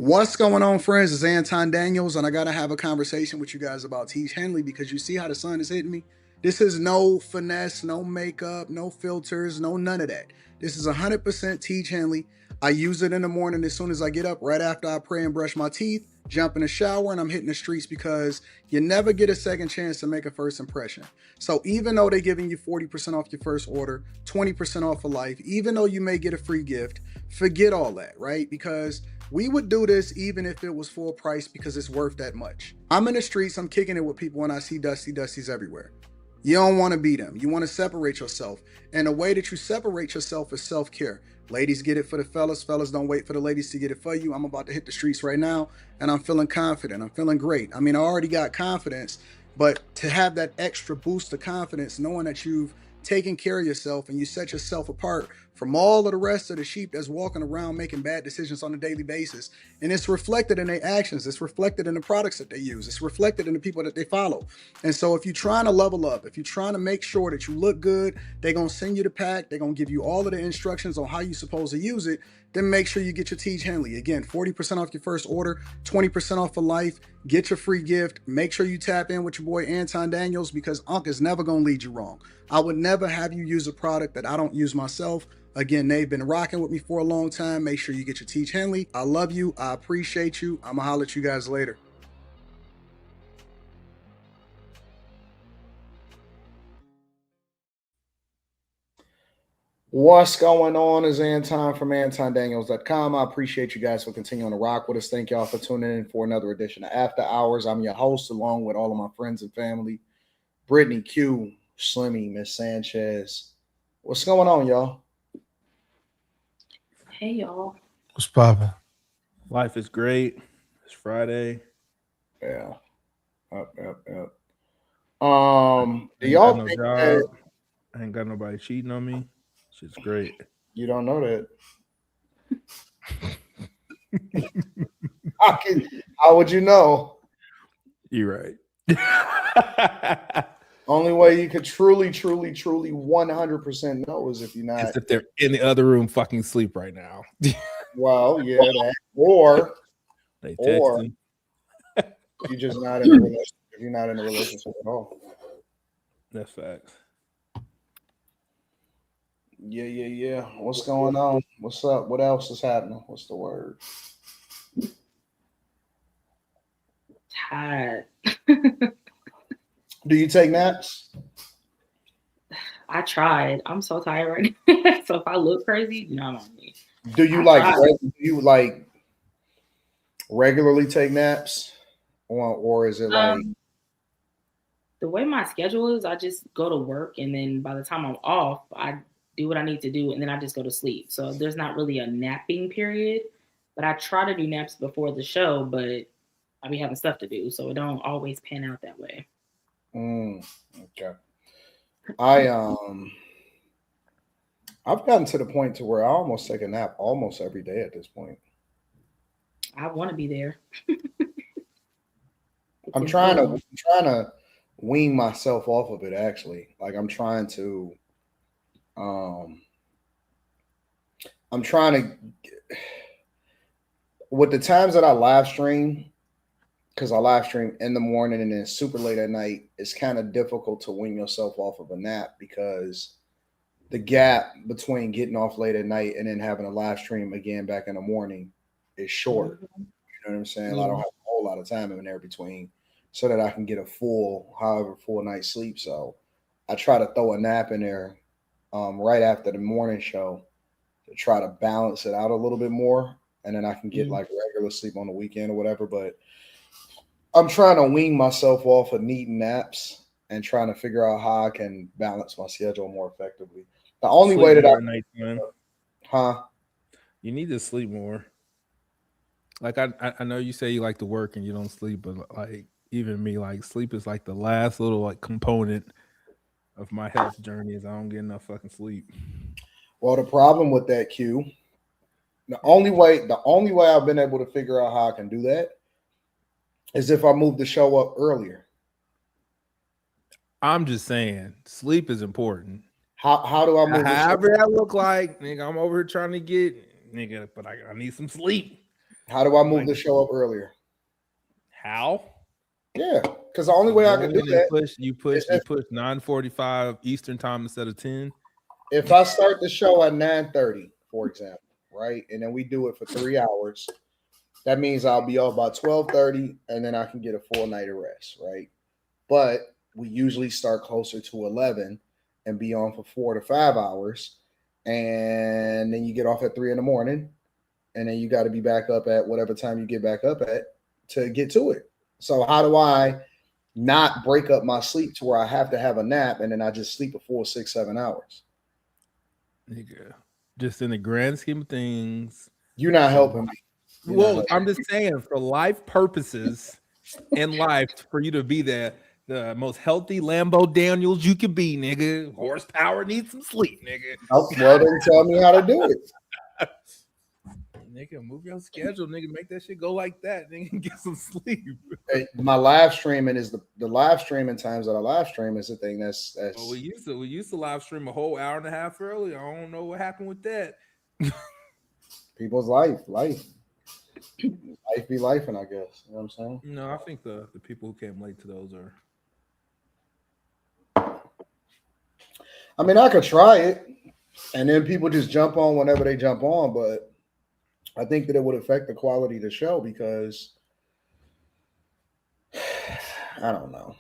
What's going on, friends? It's Anton Daniels, and I gotta have a conversation with you guys about Teach Henley because you see how the sun is hitting me. This is no finesse, no makeup, no filters, no none of that. This is 100% Teach Henley. I use it in the morning as soon as I get up, right after I pray and brush my teeth, jump in the shower, and I'm hitting the streets because you never get a second chance to make a first impression. So even though they're giving you 40% off your first order, 20% off for life, even though you may get a free gift, forget all that, right? Because we would do this even if it was full price because it's worth that much. I'm in the streets, I'm kicking it with people and I see Dusties everywhere. You don't want to be them. You want to separate yourself. And the way that you separate yourself is self-care. Ladies get it for the fellas. Fellas don't wait for the ladies to get it for you. I'm about to hit the streets right now and I'm feeling confident. I'm feeling great. I mean, I already got confidence, but to have that extra boost of confidence, knowing that you've taken care of yourself and you set yourself apart from all of the rest of the sheep that's walking around making bad decisions on a daily basis. And it's reflected in their actions. It's reflected in the products that they use. It's reflected in the people that they follow. And so if you're trying to level up, if you're trying to make sure that you look good, they're going to send you the pack. They're going to give you all of the instructions on how you're supposed to use it. Then make sure you get your Teach Henley. Again, 40% off your first order, 20% off for life. Get your free gift. Make sure you tap in with your boy Anton Daniels because Unc is never going to lead you wrong. I would never have you use a product that I don't use myself. Again, they've been rocking with me for a long time. Make sure you get your Teach Henley. I love you. I appreciate you. I'm going to holler at you guys later. What's going on is Anton from AntonDaniels.com. I appreciate you guys for continuing to rock with us. Thank y'all for tuning in for another edition of After Hours. I'm your host, along with all of my friends and family. Brittany, Q, Slimmy, Miss Sanchez. What's going on, y'all? Hey, y'all. What's poppin'? Life is great. It's Friday. Yeah. Up. Do y'all no think job. that I ain't got nobody cheating on me. Shit's great. you don't know that? How would you know? You're right. Only way you could truly 100% know is if you're not. As if they're in the other room fucking sleep right now. Well, yeah, that. Or They texting. You're just not in a relationship. If you're not in a relationship at all. That's facts. Yeah. What's going on? What's up? What else is happening? What's the word? Tired. Do you take naps? I tried. I'm so tired right now. So if I look crazy, no. Do you regularly take naps? Or is it like the way my schedule is, I just go to work and then by the time I'm off, I do what I need to do and then I just go to sleep. So there's not really a napping period, but I try to do naps before the show, but I be having stuff to do, so it don't always pan out that way. Okay. I've gotten to the point to where I almost take a nap almost every day at this point. I want to be there. I'm trying to wean myself off of it. Actually, like I'm trying to with the times that I live stream, because I live stream in the morning and then super late at night, it's kind of difficult to wean yourself off of a nap because the gap between getting off late at night and then having a live stream again back in the morning is short. You know what I'm saying? I don't have a whole lot of time in there between so that I can get a full night's sleep. So I try to throw a nap in there right after the morning show to try to balance it out a little bit more. And then I can get like regular sleep on the weekend or whatever. But I'm trying to wean myself off of needing naps and trying to figure out how I can balance my schedule more effectively. The only way that you need to sleep more. Like I know you say you like to work and you don't sleep, but like even me, like sleep is like the last little like component of my health journey is I don't get enough fucking sleep. Well, the problem with that, Q, the only way I've been able to figure out how I can do that is if I move the show up earlier. I'm just saying, sleep is important. How do I move? However that look like, nigga, I'm over here trying to get, nigga, but I need some sleep. How do I move the show up earlier? How? Yeah, because the only way I can do that you push 9:45 Eastern time instead of 10. If I start the show at 9:30, for example, right, and then we do it for 3 hours, that means I'll be up about 12:30, and then I can get a full night of rest, right? But we usually start closer to 11 and be on for 4 to 5 hours, and then you get off at 3 in the morning, and then you got to be back up at whatever time you get back up at to get to it. So how do I not break up my sleep to where I have to have a nap and then I just sleep a full 6-7 hours? Nigga, just in the grand scheme of things, you're not helping me. Well, I'm just saying, for life purposes in life, for you to be the most healthy Lambo Daniels you can be, nigga. Horsepower needs some sleep, nigga. Well, then tell me how to do it. Nigga, move your schedule, nigga. Make that shit go like that, nigga. Get some sleep. Hey, my live streaming is the live streaming times that I live stream is the thing that's well, we used to live stream a whole hour and a half early. I don't know what happened with that. People's life be life, and I guess you know what I'm saying. No, I think the people who came late to those are. I mean, I could try it, and then people just jump on whenever they jump on, but I think that it would affect the quality of the show because I don't know.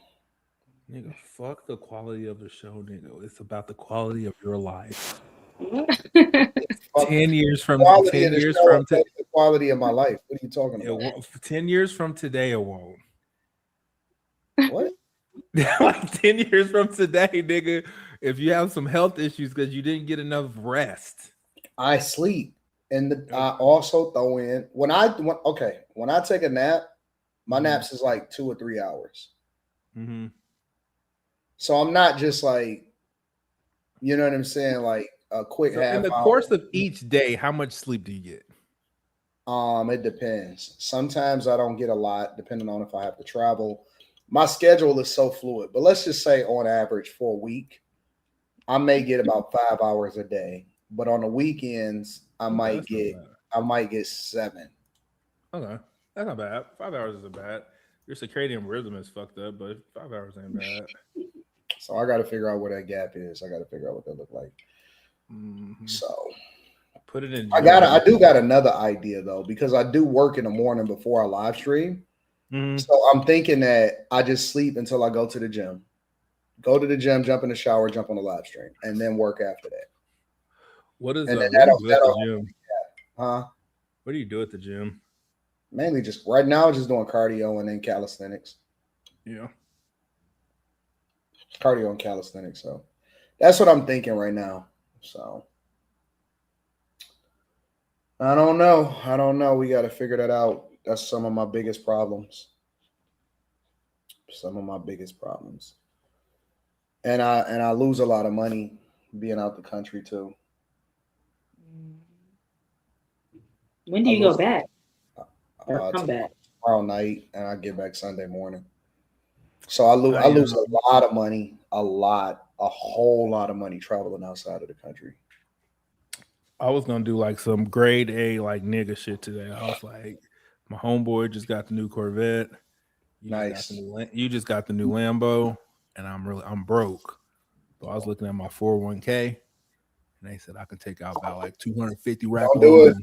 Nigga, fuck the quality of the show, nigga. It's about the quality of your life. 10 years from the quality of my life. What are you talking about? 10 years from today, it won't. What? Like 10 years from today, nigga, if you have some health issues because you didn't get enough rest. I sleep. And I also throw in when I take a nap, my naps is like 2 or 3 hours. Mm-hmm. So I'm not just like, you know what I'm saying, like a quick half. In the course of each day, how much sleep do you get? It depends. Sometimes I don't get a lot, depending on if I have to travel. My schedule is so fluid, but let's just say on average for a week, I may get about 5 hours a day. But on the weekends, I might get 7. Okay, that's not bad. 5 hours isn't bad. Your circadian rhythm is fucked up, but 5 hours ain't bad. So I got to figure out where that gap is. I got to figure out what that look like. Mm-hmm. So put it in. I do got another idea though, because I do work in the morning before I live stream. Mm-hmm. So I'm thinking that I just sleep until I go to the gym. Go to the gym, jump in the shower, jump on the live stream, and then work after that. What is and what do you do at the gym? Huh? What do you do at the gym? Mainly just right now, just doing cardio and then calisthenics. Yeah. Cardio and calisthenics. So that's what I'm thinking right now. So I don't know. We got to figure that out. That's some of my biggest problems. And I lose a lot of money being out the country too. When do you go back? Or come back? Tomorrow night, and I get back Sunday morning. So I lose a lot of money, a whole lot of money traveling outside of the country. I was gonna do like some grade A like nigga shit today. I was like, my homeboy just got the new Corvette. You just got the new Lambo, and I'm broke. So I was looking at my 401k, and they said I could take out about like 250 racks. Don't do it.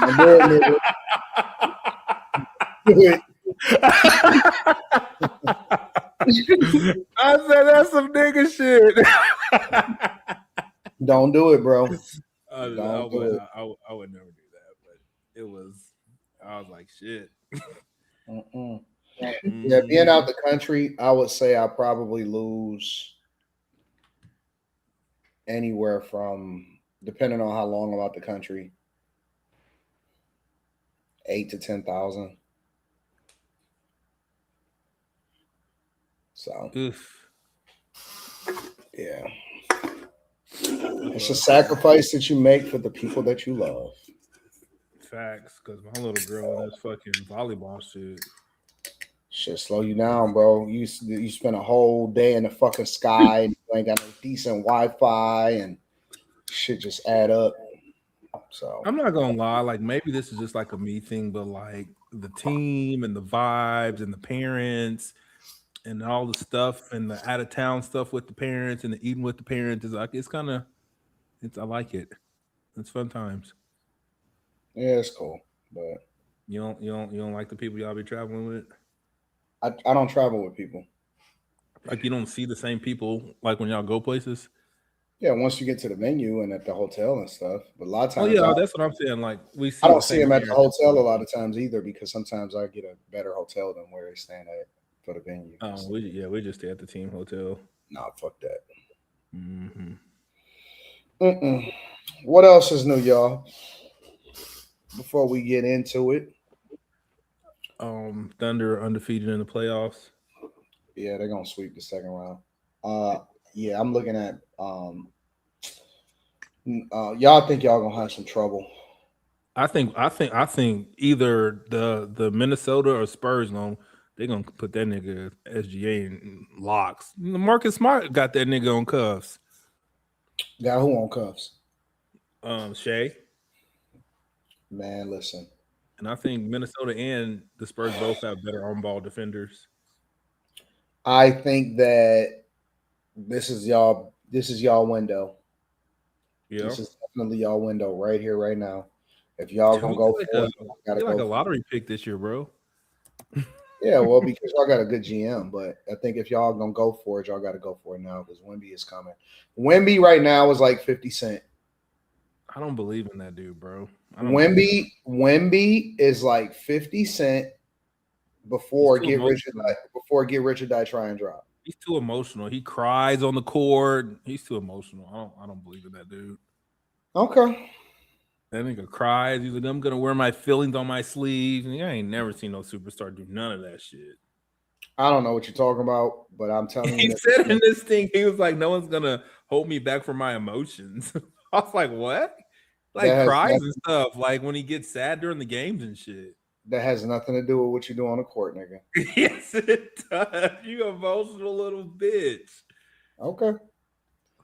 Don't do it, nigga. Do it. I said that's some nigga shit. Don't do it, bro. I would never do that, but it was. I was like, shit. Yeah, being out the country, I would say I probably lose anywhere from, depending on how long I'm out the country, 8,000 to 10,000. So, yeah, it's a sacrifice that you make for the people that you love. Facts, because my little girl in this fucking volleyball shit slow you down, bro. You spend a whole day in the fucking sky and you ain't got no decent Wi-Fi and shit just add up. So I'm not gonna lie, like maybe this is just like a me thing, but like the team and the vibes and the parents and all the stuff and the out of town stuff with the parents and the eating with the parents is like it's I like it. It's fun times. yeah, it's cool, but You don't like the people y'all be traveling with? I don't travel with people. Like you don't see the same people like when y'all go places? Yeah, once you get to the venue and at the hotel and stuff. But a lot of Oh times, yeah, that's what I'm saying. Like we see I don't the see same them at the parents. hotel a lot of times either because sometimes I get a better hotel than where they staying at for the venue. Oh, we just stay at the team hotel. Nah, fuck that. Mm-hmm. What else is new, y'all? Before we get into it, Thunder undefeated in the playoffs. yeah, they're gonna sweep the second round. Yeah, I'm looking at y'all think y'all gonna have some trouble. I think either the Minnesota or Spurs they're gonna put that nigga SGA in locks. Marcus Smart got that nigga on cuffs. Got who on cuffs? Shea. Man, listen. And I think Minnesota and the Spurs both have better on-ball defenders. I think that this is y'all window. Yeah. This is definitely y'all window right here, right now. If y'all gonna go for it, gotta go like a lottery pick this year, bro. Yeah, well, because y'all got a good GM, but I think if y'all gonna go for it, y'all got to go for it now because Wemby is coming. Wemby right now is like 50 Cent. I don't believe in that dude, bro. Wemby is like 50 Cent before Get Rich or Die Try and Drop. He's too emotional. He cries on the court. He's too emotional. I don't believe in that dude. Okay. That nigga cries. He's like, I'm gonna wear my feelings on my sleeve. And I ain't never seen no superstar do none of that shit. I don't know what you're talking about, but I'm telling you. He said in this thing, he was like, no one's gonna hold me back from my emotions. I was like, what? Like cries and stuff. Like when he gets sad during the games and shit. That has nothing to do with what you do on the court, nigga. Yes, it does. You emotional little bitch. Okay.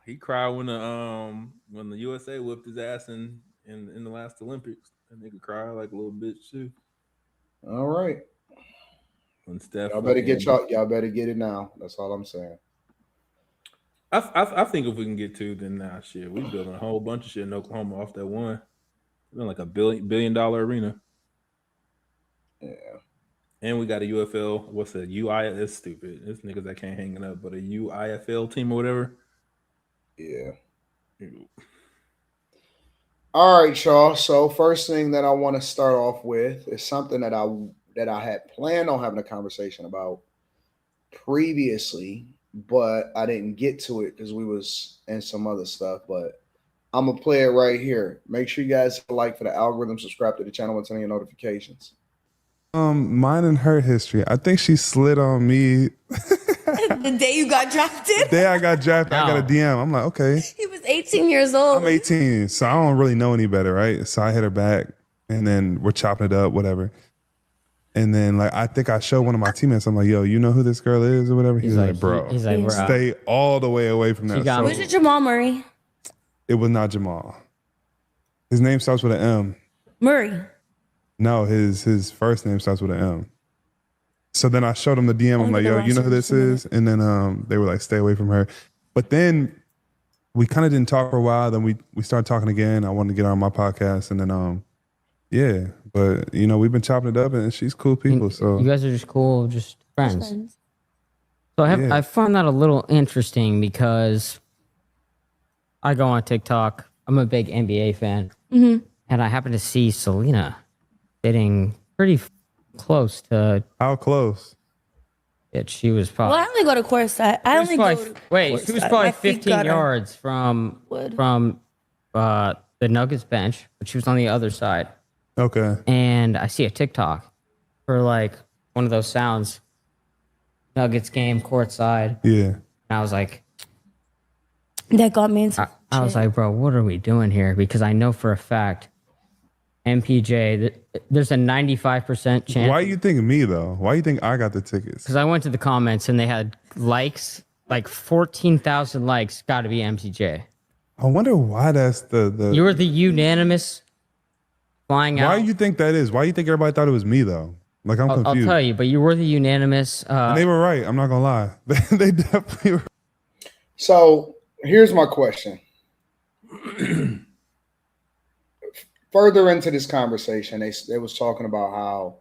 He cried when the USA whipped his ass in the last Olympics. That nigga cried like a little bitch too. All right. When Steph, y'all better get it now. That's all I'm saying. I think if we can get two, then nah, shit. We building a whole bunch of shit in Oklahoma off that one. It's been like $1 billion arena. Yeah. And we got a UFL. What's a UI? It's stupid. It's niggas that can't hang it up, but a UIFL team or whatever. Yeah. All right, y'all. So first thing that I want to start off with is something that I had planned on having a conversation about previously, but I didn't get to it because we was in some other stuff. But I'm gonna play it right here. Make sure you guys like for the algorithm, subscribe to the channel, and turn on your notifications. Mine and her history. I think she slid on me. The day you got drafted? The day I got drafted, I got a DM. I'm like, okay. He was 18 years old. I'm 18, so I don't really know any better, right? So I hit her back, and then we're chopping it up, whatever. And then, like, I think I showed one of my teammates. I'm like, yo, you know who this girl is or whatever? He's like, bro, stay all the way away from that. Was it Jamal Murray? It was not Jamal. His name starts with an M. Murray. No, his first name starts with an M. So then I showed him the DM. I'm like, yo, you know who this is? And then they were like, stay away from her. But then we kind of didn't talk for a while. Then we started talking again. I wanted to get her on my podcast. And then, yeah. But, you know, we've been chopping it up and she's cool people. So you guys are just cool, just friends. So I find that a little interesting because I go on TikTok. I'm a big NBA fan. Mm-hmm. And I happen to see Celina sitting pretty close to. How close? She was probably. Well, I only go to courtside. She was probably 15 yards from the Nuggets bench, but she was on the other side. Okay. And I see a TikTok for like one of those sounds. Nuggets game courtside. Yeah. And I was like, that got me into. I was like, bro, what are we doing here? Because I know for a fact, MPJ, there's a 95% chance. Why you think me though? Why you think I got the tickets? Because I went to the comments and they had likes, like 14,000 likes. Got to be MPJ. I wonder why that's the. You were the unanimous flying out. Why do you think that is? Why do you think everybody thought it was me though? Like I'm confused. I'll tell you, but you were the unanimous. And they were right. I'm not gonna lie. They definitely were. So here's my question. Further into this conversation, they was talking about how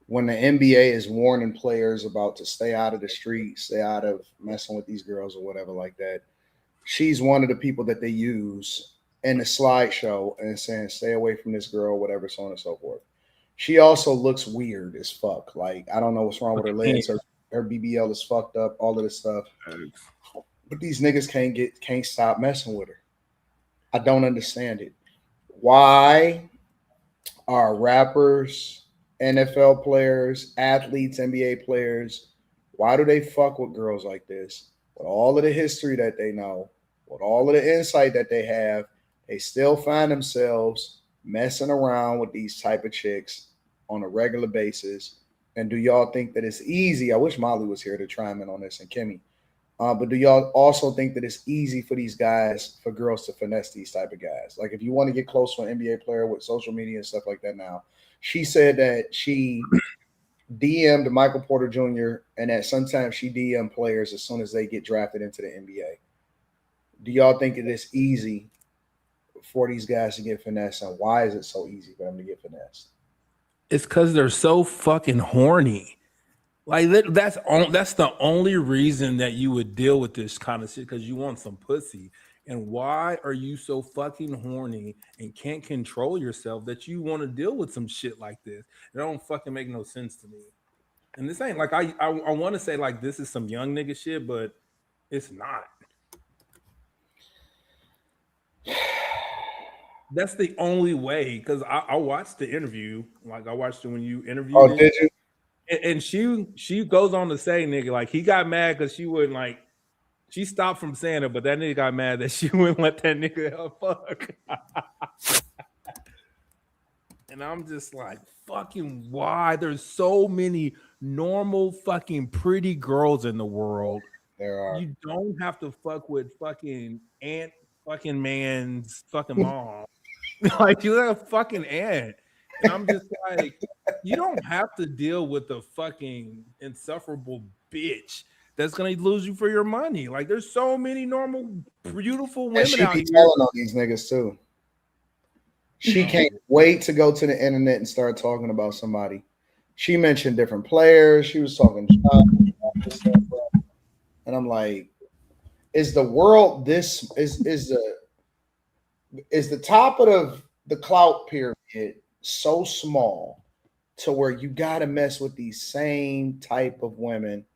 when the NBA is warning players about to stay out of the streets, stay out of messing with these girls or whatever like that, she's one of the people that they use in the slideshow and saying, stay away from this girl, whatever, so on and so forth. She also looks weird as fuck. Like, I don't know what's wrong with her legs. Her BBL is fucked up, all of this stuff. But these niggas can't stop messing with her. I don't understand it. Why are rappers, NFL players, athletes, NBA players, why do they fuck with girls like this? With all of the history that they know, with all of the insight that they have, they still find themselves messing around with these type of chicks on a regular basis. And do y'all think that it's easy? I wish Molly was here to chime in on this, and Kimmy. But do y'all also think that it's easy for these guys, for girls to finesse these type of guys? Like if you want to get close to an NBA player with social media and stuff like that now, she said that she DM'd Michael Porter Jr. and that sometimes she DM players as soon as they get drafted into the NBA. Do y'all think it is easy for these guys to get finessed, and why is it so easy for them to get finessed? It's because they're so fucking horny. Like that's the only reason that you would deal with this kind of shit, because you want some pussy. And why are you so fucking horny and can't control yourself that you want to deal with some shit like this? It don't fucking make no sense to me. And this ain't like I want to say like this is some young nigga shit, but it's not. That's the only way, because I watched the interview. Like I watched it when you interviewed. Oh, did you? And she goes on to say, nigga, like he got mad because she wouldn't like. She stopped from saying it, but that nigga got mad that she wouldn't let that nigga fuck. And I'm just like, fucking why? There's so many normal fucking pretty girls in the world. There are. You don't have to fuck with fucking aunt fucking man's fucking mom. Like you're like a fucking aunt. And I'm just like, you don't have to deal with the fucking insufferable bitch that's gonna lose you for your money. Like there's so many normal, beautiful women she out be here. telling on these niggas too. She can't wait to go to the internet and start talking about somebody. She mentioned different players. She was talking jobs, and I'm like, is the world this is the top of the clout pyramid so small to where you got to mess with these same type of women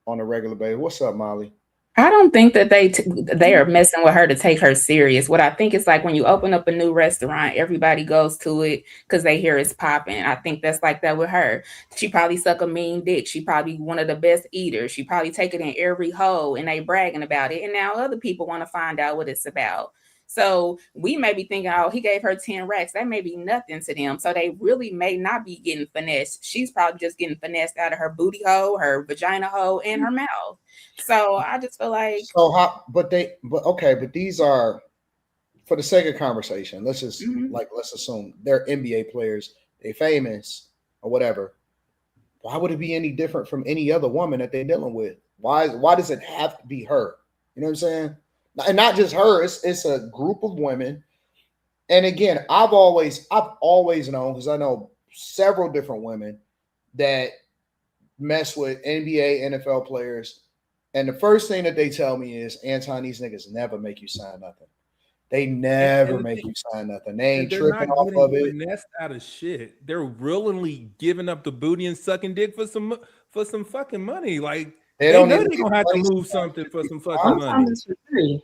on a regular basis? What's up, Molly? I don't think that they are messing with her to take her serious. What I think is like when you open up a new restaurant, everybody goes to it because they hear it's popping. I think that's like that with her. She probably suck a mean dick. She probably one of the best eaters. She probably take it in every hole and they bragging about it. And now other people want to find out what it's about. So we may be thinking, oh, he gave her 10 racks. That may be nothing to them. So they really may not be getting finessed. She's probably just getting finessed out of her booty hole, her vagina hole, and her mouth. So I just feel like but these are, for the sake of conversation, let's just let's assume they're NBA players, they famous or whatever. Why would it be any different from any other woman that they're dealing with? Why does it have to be her? You know what I'm saying? And not just her, it's a group of women. And again, I've always known, because I know several different women that mess with NBA, NFL players. And the first thing that they tell me is, Anton, these niggas never make you sign nothing. They never make you sign nothing. They ain't tripping off of it. Finessed out of shit. They're willingly giving up the booty and sucking dick for some fucking money. Like they know they're gonna have to move something for some fucking money.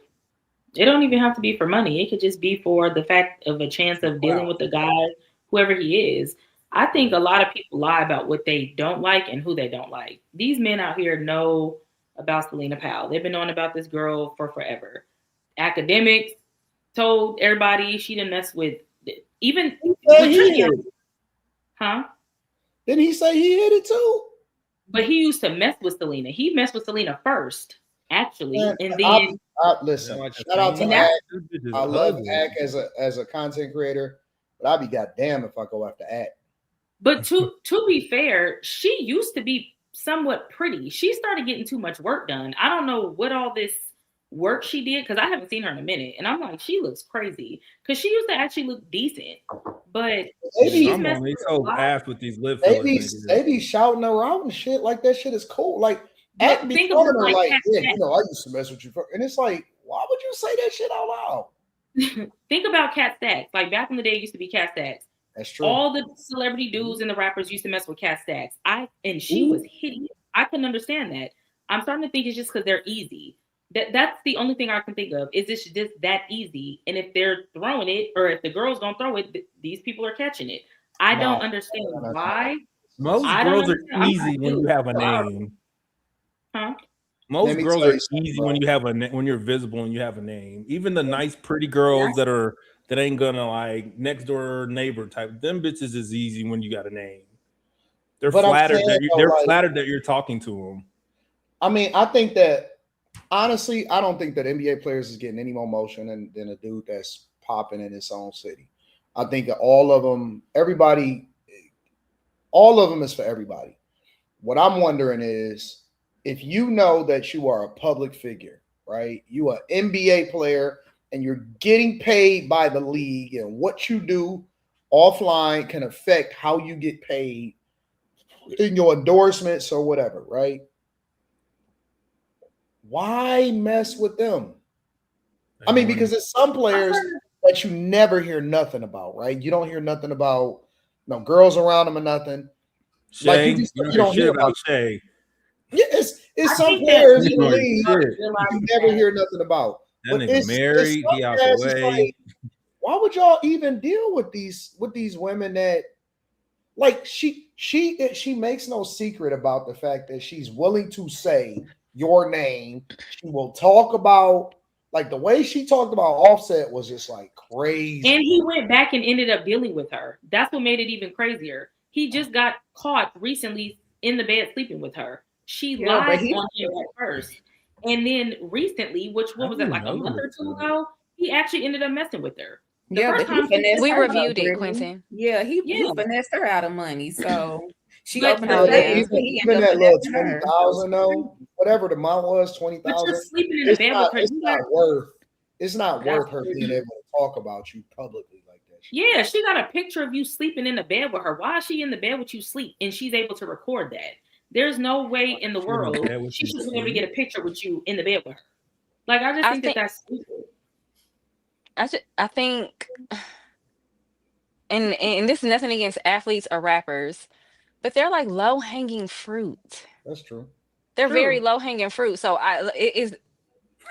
It don't even have to be for money. It could just be for the fact of a chance of dealing with the guy, whoever he is. I think a lot of people lie about what they don't like and who they don't like. These men out here know about Celina Powell. They've been knowing about this girl for forever. Academics told everybody she didn't mess with even. Huh? Didn't he say he hit it too? But he used to mess with Celina. He messed with Celina first. actually. Man, And then listen, Like a shout out to thing. Ack. Them bitches I love ugly. Ack as a content creator, but I'd be goddamn if I go after Ack. But to be fair, she used to be somewhat pretty. She started getting too much work done. I don't know what all this work she did because I haven't seen her in a minute, and I'm like, she looks crazy because she used to actually look decent. But she's messed They up a so lot. ass with these lip They fillers. be, they be shouting her out and shit like that shit is cool. Like Ack be think calling about her like like, Cat yeah, Stack. you know, I used to mess with you, and it's like, why would you say that shit out loud? Think about Cat Stacks. Like back in the day, it used to be Cat Stacks. That's true. All the celebrity dudes and the rappers used to mess with Cat Stacks. And she was hideous. I couldn't understand that. I'm starting to think it's just because they're easy. That's the only thing I can think of. Is this just that easy? And if they're throwing it, or if the girls don't throw it, these people are catching it. I don't understand why. Most girls are easy when you have a name. Huh? Most girls are easy when you have when you're visible and you have a name. Even the nice, pretty girls that ain't gonna like next door neighbor type. Them bitches is easy when you got a name. They're flattered that you're talking to them. I mean, I think that honestly, I don't think that NBA players is getting any more motion than a dude that's popping in his own city. I think that all of them is for everybody. What I'm wondering is if you know that you are a public figure, right? You are an NBA player and you're getting paid by the league, and what you do offline can affect how you get paid in your endorsements or whatever, right? Why mess with them? I mean, because there's some players that you never hear nothing about, right? You don't hear nothing about no girls around them or nothing. Shay, like you don't hear about Shay. Yeah, it's some players in the league you never hear nothing about. That nigga married, he out the way. Like, why would y'all even deal with these women that like she makes no secret about the fact that she's willing to say your name. She will talk about like the way she talked about Offset was just like crazy. And he went back and ended up dealing with her. That's what made it even crazier. He just got caught recently in the bed sleeping with her. She lied on him at first. And then recently, what was it, like a month or two ago, he actually ended up messing with her. We reviewed it, Quentin. Yeah, he finessed her out of money. So she opened up even that little 20,000 though, whatever the amount was, 20,000. Sleeping in the bed with her. It's not worth her being able to talk about you publicly like that. Yeah, she got a picture of you sleeping in the bed with her. Why is she in the bed with you sleep? And she's able to record that. There's no way in the world she should be able to get a picture with you in the bed with her. Like, I just think that's stupid. I think, and this is nothing against athletes or rappers, but they're like low hanging fruit. That's true. They're very low hanging fruit. So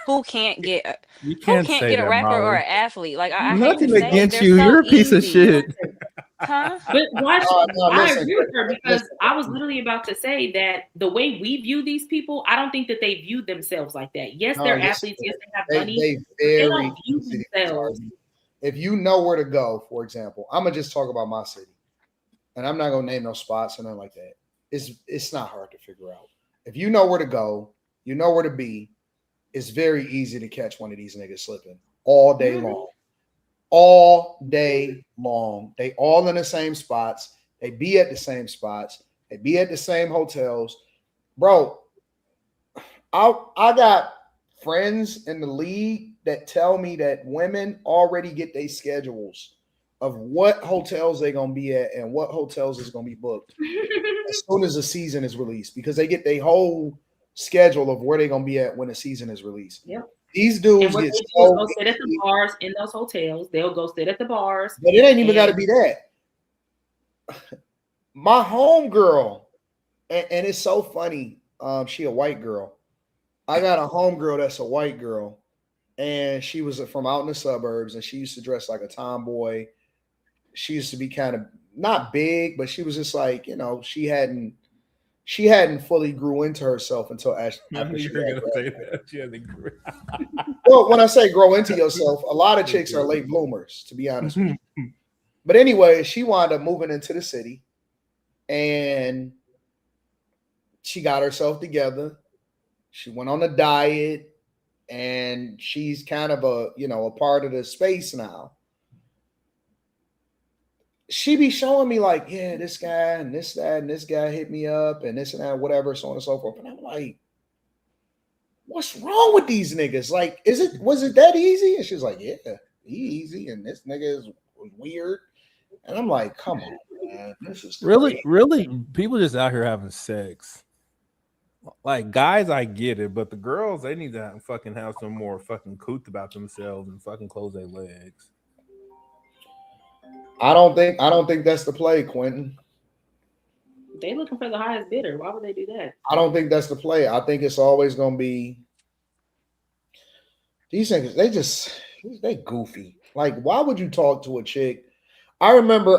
who can't get a rapper or an athlete? Like nothing against you. You're a piece of shit. Huh? But watch, I agree with her because I was literally about to say that the way we view these people, I don't think that they view themselves like that. Yes, they're athletes. Yes, they have money. They don't view themselves. If you know where to go, for example, I'm gonna just talk about my city, and I'm not gonna name no spots or nothing like that. It's not hard to figure out. If you know where to go, you know where to be. It's very easy to catch one of these niggas slipping all day long. All day long. They all in the same spots. They be at the same spots. They be at the same hotels. Bro, I got friends in the league that tell me that women already get their schedules of what hotels they're going to be at and what hotels is going to be booked as soon as the season is released because they get their whole schedule of where they're going to be at when the season is released. Yep. These dudes get go sit at the bars in those hotels. They'll go sit at the bars. But it ain't even got to be that. My homegirl, and it's so funny. She a white girl. I got a homegirl that's a white girl, and she was from out in the suburbs, and she used to dress like a tomboy. She used to be kind of not big, but she was just like, you know, she hadn't fully grew into herself until after she had Well, when I say grow into yourself, a lot of chicks are late bloomers, to be honest with you. But anyway, she wound up moving into the city and she got herself together. She went on a diet, and she's kind of a part of the space now. She be showing me like, yeah, this guy and this, that, and this guy hit me up and this and that, whatever, so on and so forth. And I'm like, what's wrong with these niggas? Like, was it that easy? And she's like, yeah, easy. And this nigga was weird. And I'm like, come on, man. This is really people just out here having sex. Like, guys, I get it, but the girls, they need to fucking have some more fucking couth about themselves and fucking close their legs. I don't think that's the play, Quentin. They looking for the highest bidder. Why would they do that? I don't think that's the play. I think it's always gonna be these things. They goofy. Like, why would you talk to a chick? I remember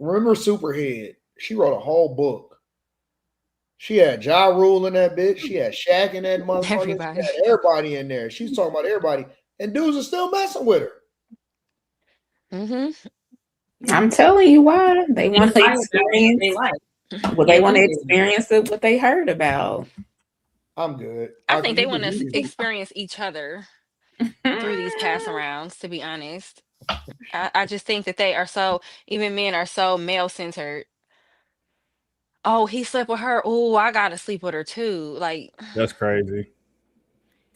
Superhead. She wrote a whole book. She had Ja Rule in that bitch. She had Shaq in that motherfucker. Everybody. She had everybody in there. She's talking about everybody, and dudes are still messing with her. Mm-hmm. I'm telling you why. They want to experience. They like. Well, they want to experience what they heard about. I'm good. I think they want to experience each other through these pass arounds, to be honest. I just think that they are so, even men are so male centered. Oh, he slept with her. Oh, I gotta sleep with her too. Like, that's crazy.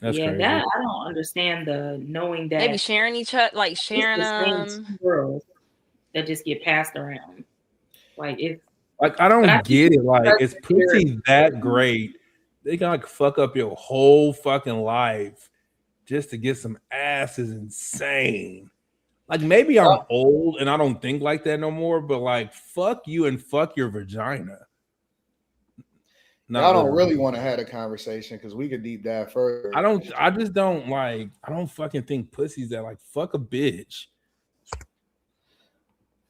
That's crazy. That I don't understand the knowing that they be sharing each other, like sharing them girls that just get passed around. Like, it's like, I don't get it. Like, is pussy that great? They can like fuck up your whole fucking life just to get some ass is insane. Like, maybe I'm old and I don't think like that no more, but like, fuck you and fuck your vagina. I don't really want to have a conversation because we could deep dive further. I just don't like, I don't fucking think pussies that like fuck a bitch.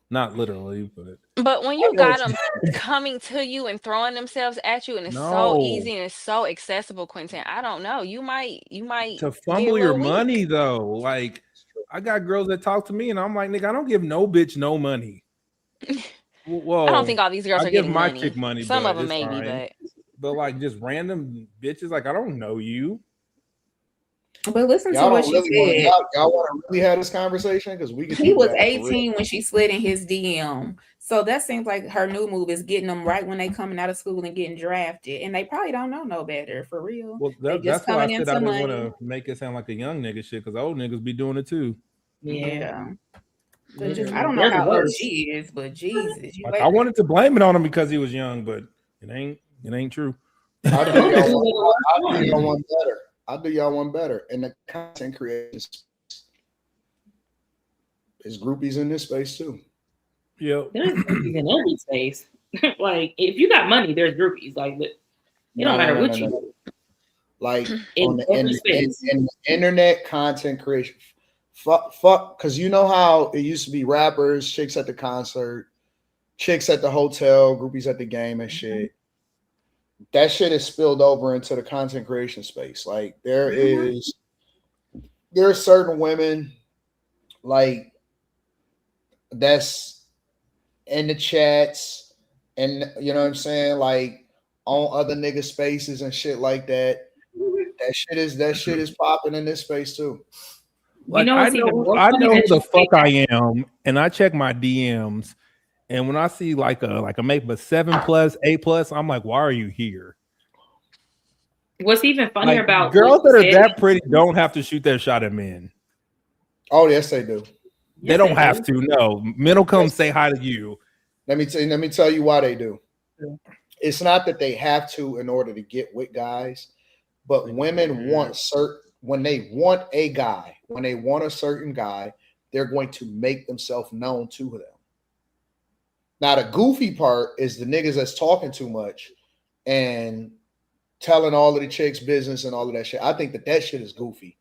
Not literally, but when you got them coming to you and throwing themselves at you, and it's so easy and it's so accessible, Quentin, I don't know. You might to fumble your money though. Like, I got girls that talk to me, and I'm like, nigga, I don't give no bitch no money. Well, I don't think all these girls are getting my money. chick money. Some of them maybe, but like just random bitches, like I don't know you. But listen to what she said. Y'all want to really have this conversation because we. He was 18 when she slid in his DM, so that seems like her new move is getting them right when they coming out of school and getting drafted, and they probably don't know no better for real. Well, that's why I said I didn't want to make it sound like a young nigga shit because old niggas be doing it too. Yeah. But I don't know how old she is, but Jesus, like, I wanted to blame it on him because he was young, but it ain't true. I'll do y'all one better. I'll do y'all one better. And the content creators, there's groupies in this space too. Yep. There's groupies in every space. Like, if you got money, there's groupies. Like, it don't matter what you do. Like, in the internet content creation, fuck, because you know how it used to be rappers, chicks at the concert, chicks at the hotel, groupies at the game and shit. That shit is spilled over into the content creation space. Like, there are certain women like that's in the chats and you know what I'm saying, like on other nigga spaces and shit like that. That shit is popping in this space too. Like, I know who the fuck I am, and I check my DMs. And when I see like a maybe a 7+, 8+, I'm like, why are you here? What's even funnier like, about girls that are that pretty don't have to shoot their shot at men. Oh yes, they do. They don't have to. No, men will come say hi to you. Let me tell you why they do. Yeah. It's not that they have to in order to get with guys, but women want when they want a certain guy, they're going to make themselves known to them. Now, the goofy part is the niggas that's talking too much and telling all of the chicks business and all of that shit. I think that shit is goofy.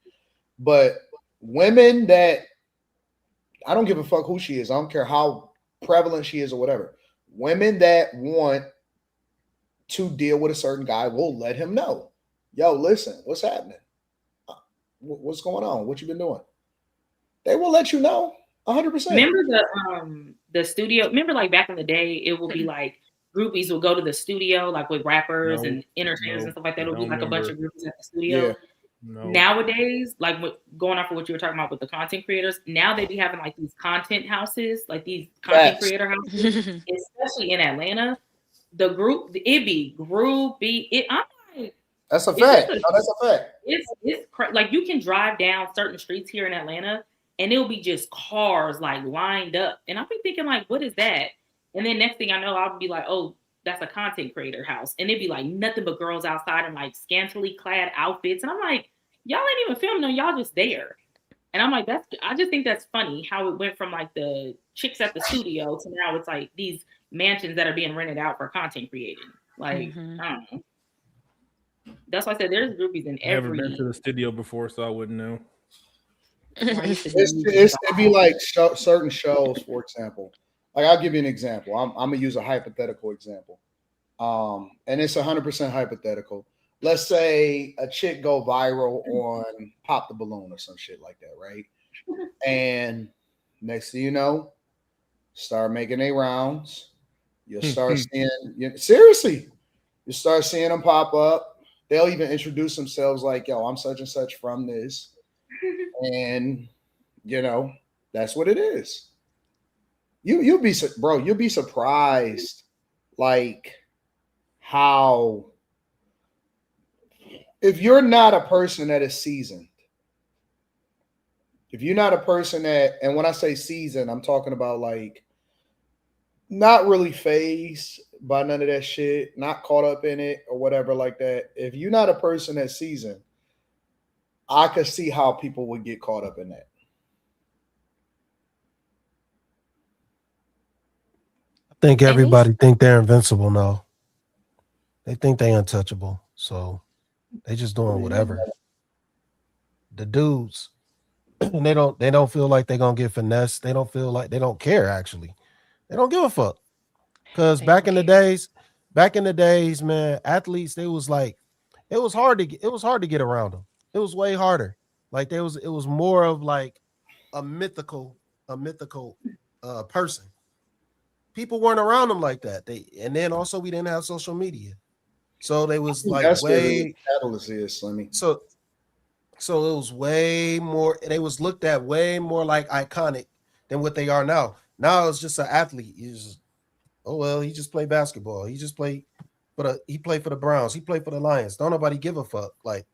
But women that, I don't give a fuck who she is. I don't care how prevalent she is or whatever. Women that want to deal with a certain guy will let him know. Yo, listen, what's happening? What's going on? What you been doing? They will let you know. 100%. Remember the studio? Remember, like back in the day, it will be like groupies will go to the studio, like with rappers No, and entertainers no, and stuff like that. I It'll be don't like a bunch remember. of groupies at the studio. Yeah. No. Nowadays, like going off of what you were talking about with the content creators, now they be having like these content houses, like these content creator houses, especially in Atlanta. The group, it be groupie. I'm like, that's a fact. No, that's a fact. It's like you can drive down certain streets here in Atlanta, and it'll be just cars like lined up, and I'll be thinking like, what is that? And then next thing I know, I'll be like, oh, that's a content creator house, and it'd be like nothing but girls outside in like scantily clad outfits, and I'm like, y'all ain't even filming, y'all just there. And I'm like, I just think that's funny how it went from like the chicks at the studio to now it's like these mansions that are being rented out for content creating. Like, I don't know. That's why I said there's groupies in every. Never been to the studio before, so I wouldn't know. It'd be like certain shows, for example. Like I'll give you an example. I'm gonna use a hypothetical example, and it's 100% hypothetical. Let's say a chick go viral on Pop the Balloon or some shit like that, right? And next thing you know, start making their rounds. You'll start seeing, seriously, you start seeing them pop up. They'll even introduce themselves like, yo, I'm such and such from this. And, that's what it is. You'll be surprised, like, how, if you're not a person that is seasoned, if you're not a person that, and when I say seasoned, I'm talking about like not really phased by none of that shit, not caught up in it or whatever like that. If you're not a person that's seasoned, I could see how people would get caught up in that. I think everybody think they're invincible now. They think they untouchable. So they just doing whatever. The dudes, they don't feel like they're gonna get finessed. They don't feel like, they don't care actually. They don't give a fuck. Because back in the days, man, athletes, it was hard to get around them. It was way harder. Like it was more of like a mythical person. People weren't around them like that. And then also we didn't have social media. So they was like that's way catalyst is, Slimmy. So it was way more, they was looked at way more like iconic than what they are now. Now it's just an athlete. He just played basketball. He played for the Browns. He played for the Lions. Don't nobody give a fuck. Like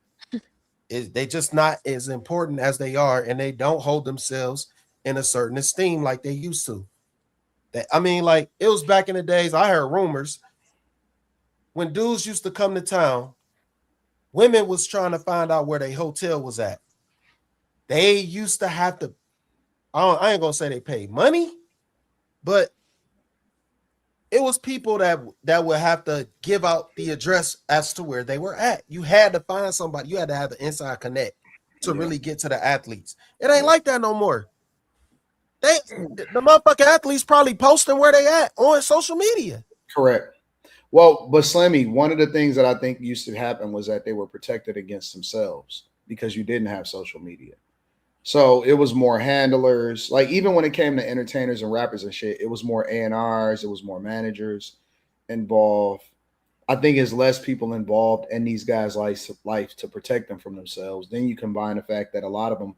they just not as important as they are, and they don't hold themselves in a certain esteem like they used to. Like it was back in the days. I heard rumors when dudes used to come to town, women was trying to find out where their hotel was at. They used to have to, I ain't gonna say they paid money, but it was people that would have to give out the address as to where they were at. You had to find somebody. You had to have the inside connect to really get to the athletes. It ain't like that no more. The motherfucking athletes probably posting where they at on social media. Correct. Well, but Slimmy, one of the things that I think used to happen was that they were protected against themselves because you didn't have social media. So it was more handlers. Like even when it came to entertainers and rappers and shit, it was more A&Rs, it was more managers involved. I think there's less people involved in these guys' life to protect them from themselves. Then you combine the fact that a lot of them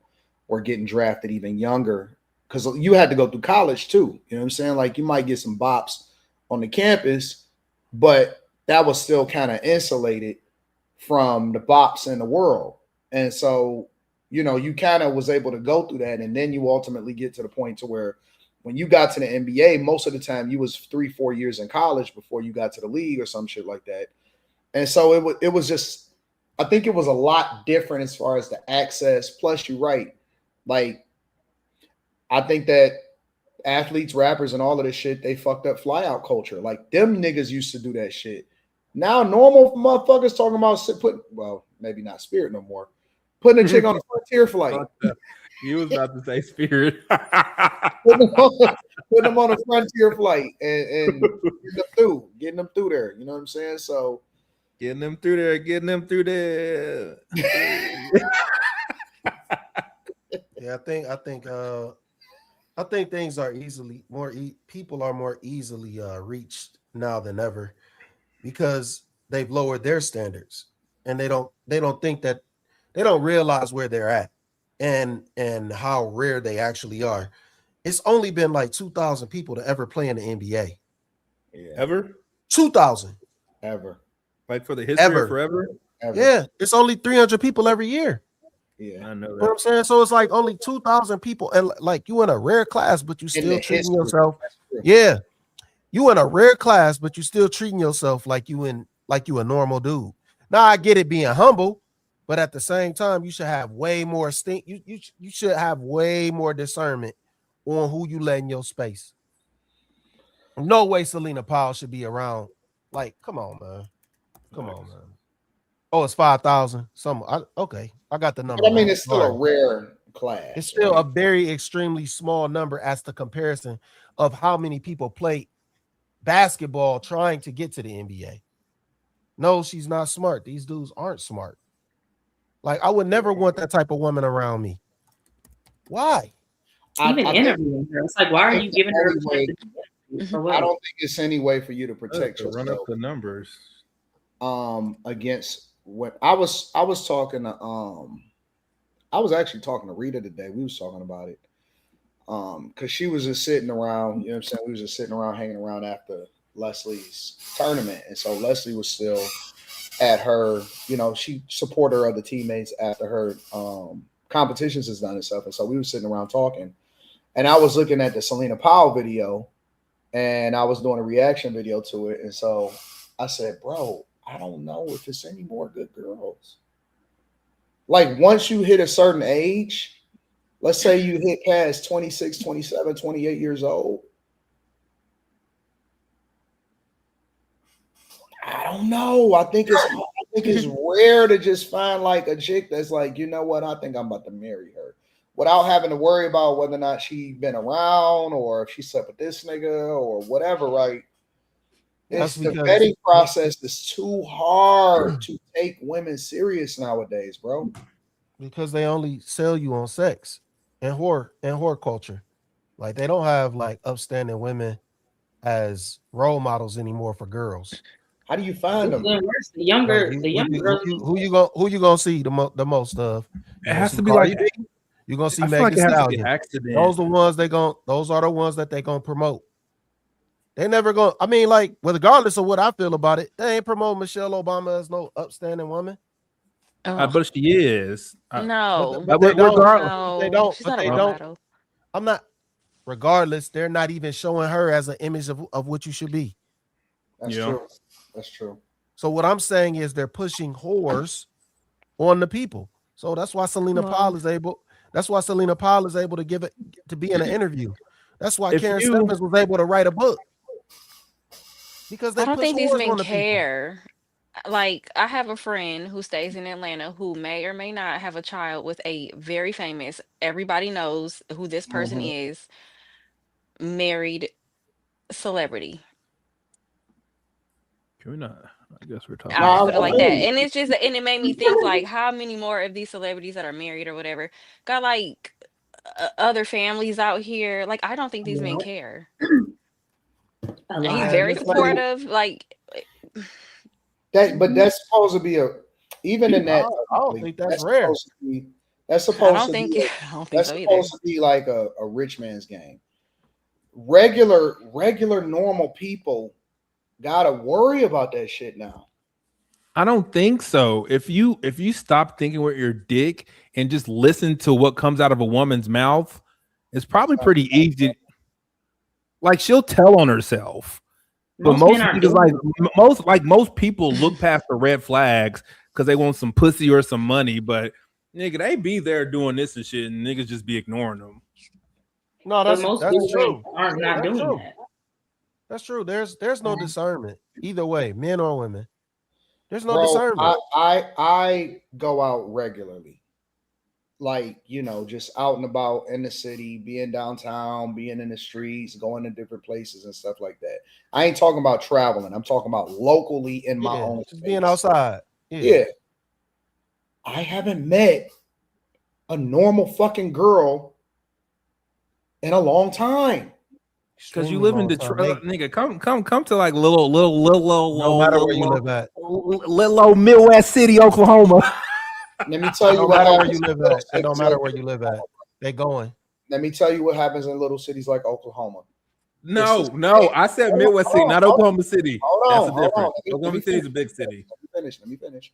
were getting drafted even younger because you had to go through college too. You know what I'm saying? Like you might get some bops on the campus, but that was still kind of insulated from the bops in the world. And so, you kind of was able to go through that. And then you ultimately get to the point to where when you got to the NBA, most of the time you was 3-4 years in college before you got to the league or some shit like that. And so it was just, I think it was a lot different as far as the access. Plus you're right. Like, I think that athletes, rappers, and all of this shit, they fucked up flyout culture. Like them niggas used to do that shit. Now normal motherfuckers talking about maybe not Spirit no more. Putting a chick on a Frontier flight. You was about to say Spirit. putting them on a Frontier flight and getting them through there. You know what I'm saying? So getting them through there. Yeah, I think things are people are more easily reached now than ever because they've lowered their standards, and they don't think that they don't realize where they're at and how rare they actually are. It's only been like 2,000 people to ever play in the NBA. Yeah. Ever? 2,000. Ever. Like for the history Ever. of forever? Ever. Yeah, it's only 300 people every year. Yeah. I know You know what I'm that. saying? So it's like only 2,000 people, and like you in a rare class, but you In still the treating history. yourself. That's true. Yeah, you in a rare class, but you still treating yourself like you a normal dude. Now I get it being humble, but at the same time, you should have way more stink. You should have way more discernment on who you let in your space. No way Celina Powell should be around. Like, come on, man. Come on, man. Oh, it's 5,000. Okay. I got the number. But I mean, wrong. it's still a rare class. It's still right? a very extremely small number as the comparison of how many people play basketball trying to get to the NBA. No, she's not smart. These dudes aren't smart. Like, I would never want that type of woman around me. Why? Even interviewing her, it's like, why are you giving her a way, chance to I don't think it's any way for you to protect To yourself. run up the numbers. Against what I was talking to I was actually talking to Rita today. We was talking about it. Because she was just sitting around, you know what I'm saying? We was just sitting around, hanging around after Leslie's tournament. And so Leslie was still at her, you know, she supported her other teammates after her competitions is done and stuff. And so we were sitting around talking. And I was looking at the Celina Powell video and I was doing a reaction video to it. And so I said, bro, I don't know if it's any more good girls. Like once you hit a certain age, let's say you hit past 26, 27, 28 years old. I don't know. I think it's rare to just find like a chick that's like, you know what? I think I'm about to marry her without having to worry about whether or not she been around or if she slept with this nigga or whatever, right? It's the vetting process is too hard to take women serious nowadays, bro. Because they only sell you on sex and whore culture. Like they don't have like upstanding women as role models anymore for girls. How do you find them? The younger girls. Who you gonna see the most of? It has to be like you're gonna see I feel Megan like it has to be Stallion. accident. Those are the ones that they gonna promote. They never gonna. I mean, like, well, regardless of what I feel about it, they ain't promote Michelle Obama as no upstanding woman. But she is. No, but they don't. No, They don't. she's But not a they role don't. model. I'm not. Regardless, they're not even showing her as an image of what you should be. That's true. That's true. So what I'm saying is they're pushing whores on the people. So that's why Celina Powell is able. That's why Celina Powell is able to be in an interview. That's why Karen Steffens was able to write a book. Because they I don't think these men the care. Like, I have a friend who stays in Atlanta who may or may not have a child with a very famous, everybody knows who this person is, married celebrity. Can we not? I guess we're talking. I'll just put it like that. And it's just, and it made me think, like, how many more of these celebrities that are married or whatever got like other families out here? Like, I don't think these men care. And he's very supportive. Like, but that's supposed to be even in that. I don't think that's rare. That's supposed to be like a rich man's game. Regular normal people gotta worry about that shit now. I don't think so. If you stop thinking with your dick and just listen to what comes out of a woman's mouth, it's probably pretty easy. Like she'll tell on herself. But most people look past the red flags because they want some pussy or some money. But nigga, they be there doing this and shit, and niggas just be ignoring them. No, that's true. Are not doing that. That's true. There's no discernment either way, men or women. There's no discernment. I go out regularly, like just out and about in the city, being downtown, being in the streets, going to different places and stuff like that. I ain't talking about traveling. I'm talking about locally in my own space. Being outside. Yeah. I haven't met a normal fucking girl in a long time. Because you live in Detroit, nigga. Come to like little no matter where you live at. little Midwest city, Oklahoma. Let me tell you No what matter where happens. you live at. It don't matter where you live at. They going. Let me tell you what happens in little cities like Oklahoma. No, I said Midwest city, not Oklahoma City. That's the difference. Oklahoma City is a big city. Let me finish.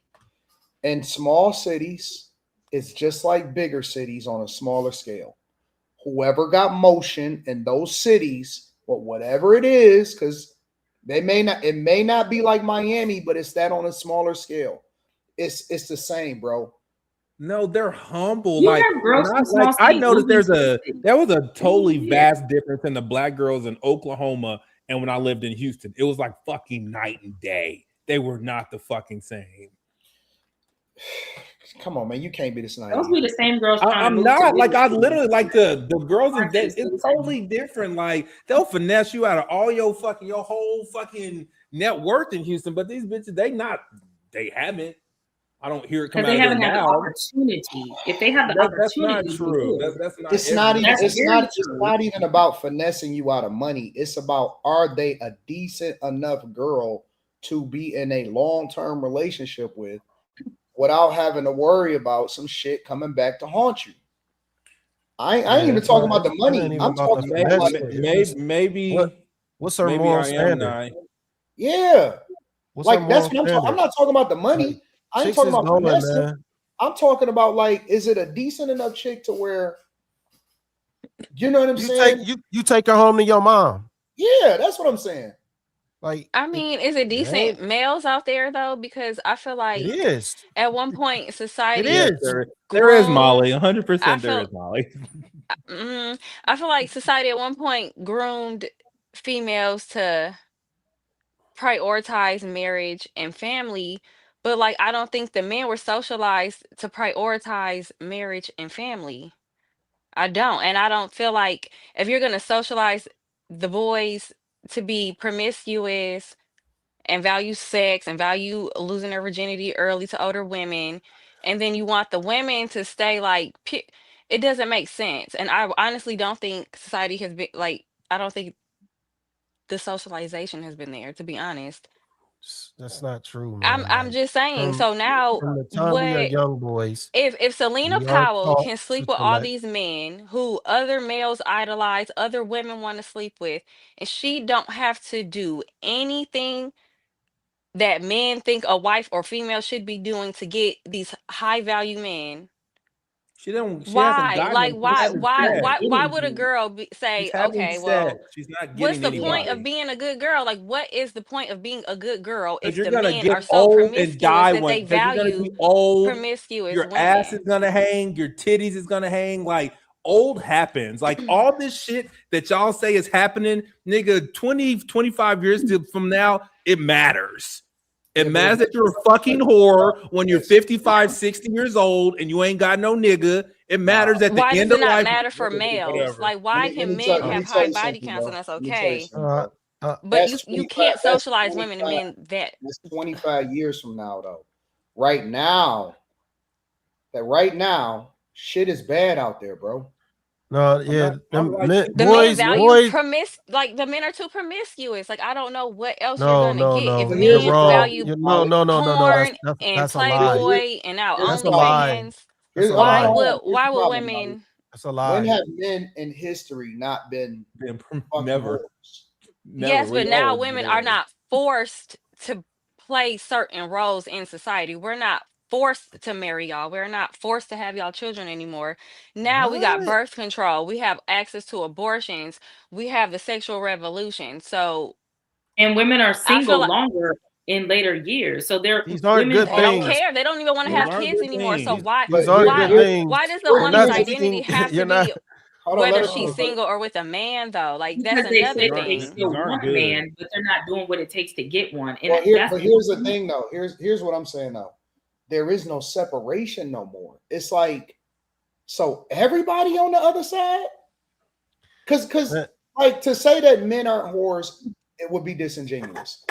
In small cities, it's just like bigger cities on a smaller scale. Whoever got motion in those cities, or whatever it is, because it may not be like Miami, but it's that on a smaller scale. It's the same, bro. No, they're humble. You Like, have girls from not, small like I cities know that moving there was a totally Yeah. vast difference in the black girls in Oklahoma and when I lived in Houston. It was like fucking night and day. They were not the fucking same. Come on, man. You can't be this naive. Those be the same girls. I'm not like I literally like the girls in that. It's totally different. Like they'll finesse you out of all your whole fucking net worth in Houston, but these bitches they haven't. I don't hear it come out because they of haven't their had the mouth. opportunity. If they have the That's opportunity, not true. That's not. It's not even about finessing you out of money. It's about, are they a decent enough girl to be in a long-term relationship with without having to worry about some shit coming back to haunt you. I ain't even talking about the money. I'm talking about maybe. What's her moral standard? Yeah. What's like her that's moral what I'm not talking about the money. Like, I ain't chicks talking is about going, finessing. man. I'm talking about, like, is it a decent enough chick to where, you know what I'm saying? You take her home to your mom. Yeah, that's what I'm saying. Like, I mean, is it decent males out there though? Because I feel like it is. At one point, society It is. There is Molly. 100%. I There feel- is Molly. I feel like society at one point groomed females to prioritize marriage and family, but like I don't think the men were socialized to prioritize marriage and family. I don't. And I don't feel like if you're going to socialize the boys to be promiscuous and value sex and value losing their virginity early to older women, and then you want the women to stay like, it doesn't make sense. And I honestly don't think society has been like, I don't think the socialization has been there, to be honest. That's not true, man. I'm just saying. So now, from the time we are young boys, if Celina we are Powell taught can sleep to with all select. these men who other males idolize, other women want to sleep with, and she don't have to do anything that men think a wife or female should be doing to get these high value men. She hasn't Why? gotten Like them. why would a girl say, okay, well, she's not what's getting the point of anybody. being a good girl? Like, what is the point of being a good girl if You're the gonna men get are so old and promiscuous die that they because you're gonna value be old. promiscuous Your women? ass is gonna hang. Your titties is gonna hang. Like old happens. Like all this shit that y'all say is happening, nigga. 20, 25 years from now, it matters. It matters that you're a fucking whore when you're 55, 60 years old and you ain't got no nigga. It matters at the Why end does of it not life. matter for males? Whatever. Like, why can men have high body counts and that's okay? But you can't socialize women and men that. That's 25 years from now, though. Right now, shit is bad out there, bro. No, yeah, The men boys, like the men are too promiscuous. Like I don't know what else no, you're gonna get if you're men wrong. value No, porn and that's a lie. Playboy and now That's a lie. OnlyFans. That's a lie. Why would women? That's a lie. When have men in history not been never? Yes, but now women are not forced to play certain roles in society. We're not forced to marry y'all. We're not forced to have y'all children anymore. Now we got birth control. We have access to abortions. We have the sexual revolution. So, and women are single longer in later years. So these aren't good they things. don't care. They don't even want to have kids anymore. So why these aren't good things. why does the You're woman's not identity speaking- have you're to not- be Hold on, whether let her she's go. single or with a man though? Like Because that's they another say thing. they still want a man, but they're not doing what it takes to get one. And Well, here's the thing, though. Here's what I'm saying, though. There is no separation no more. It's like, so everybody on the other side? Because like, to say that men aren't whores, it would be disingenuous.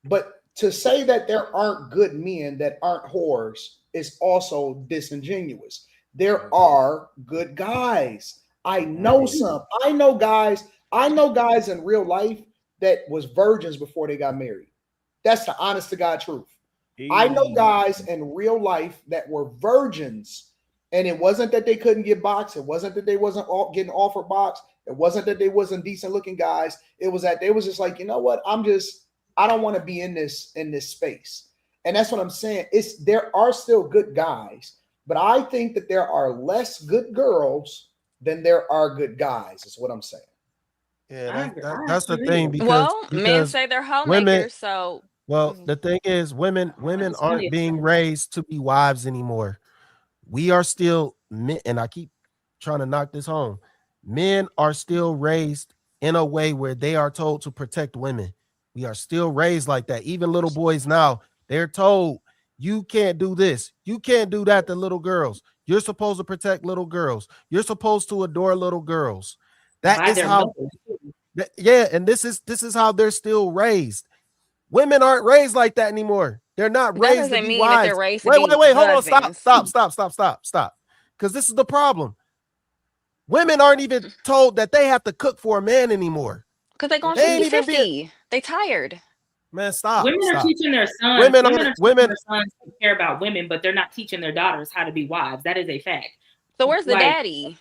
But to say that there aren't good men that aren't whores is also disingenuous. There are good guys. I know some. I know guys. I know guys in real life that was virgins before they got married. That's the honest to God truth. I know guys in real life that were virgins, and it wasn't that they couldn't get boxed. It wasn't that they wasn't getting offered box. It wasn't that they wasn't decent looking guys. It was that they was just like, you know what? I don't want to be in this space. And that's what I'm saying. There are still good guys, but I think that there are less good girls than there are good guys, is what I'm saying. Yeah, that's the thing, because men say they're homemakers, women, so the thing is, women aren't being raised to be wives anymore. We are still men, and I keep trying to knock this home. Men are still raised in a way where they are told to protect women. We are still raised like that. Even little boys now, they're told, you can't do this, you can't do that to little girls. You're supposed to protect little girls. You're supposed to adore little girls. That is how, and this is how they're still raised. Women aren't raised like that anymore. They're not raised to be wives. Wait, hold on, stop. Because this is the problem. Women aren't even told that they have to cook for a man anymore. Because they're going 50-50. They tired. Man, stop. Women are teaching their sons. Women are teaching their sons to care about women, but they're not teaching their daughters how to be wives. That is a fact. So where's the daddy?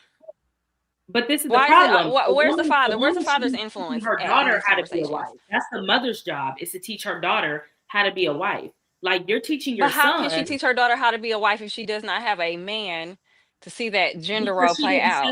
But this is the problem. Where's the father? Where's the father's influence? Her daughter how to be a wife. That's the mother's job, is to teach her daughter how to be a wife. Like, you're teaching your son. But how can she teach her daughter how to be a wife if she does not have a man to see that gender role play out?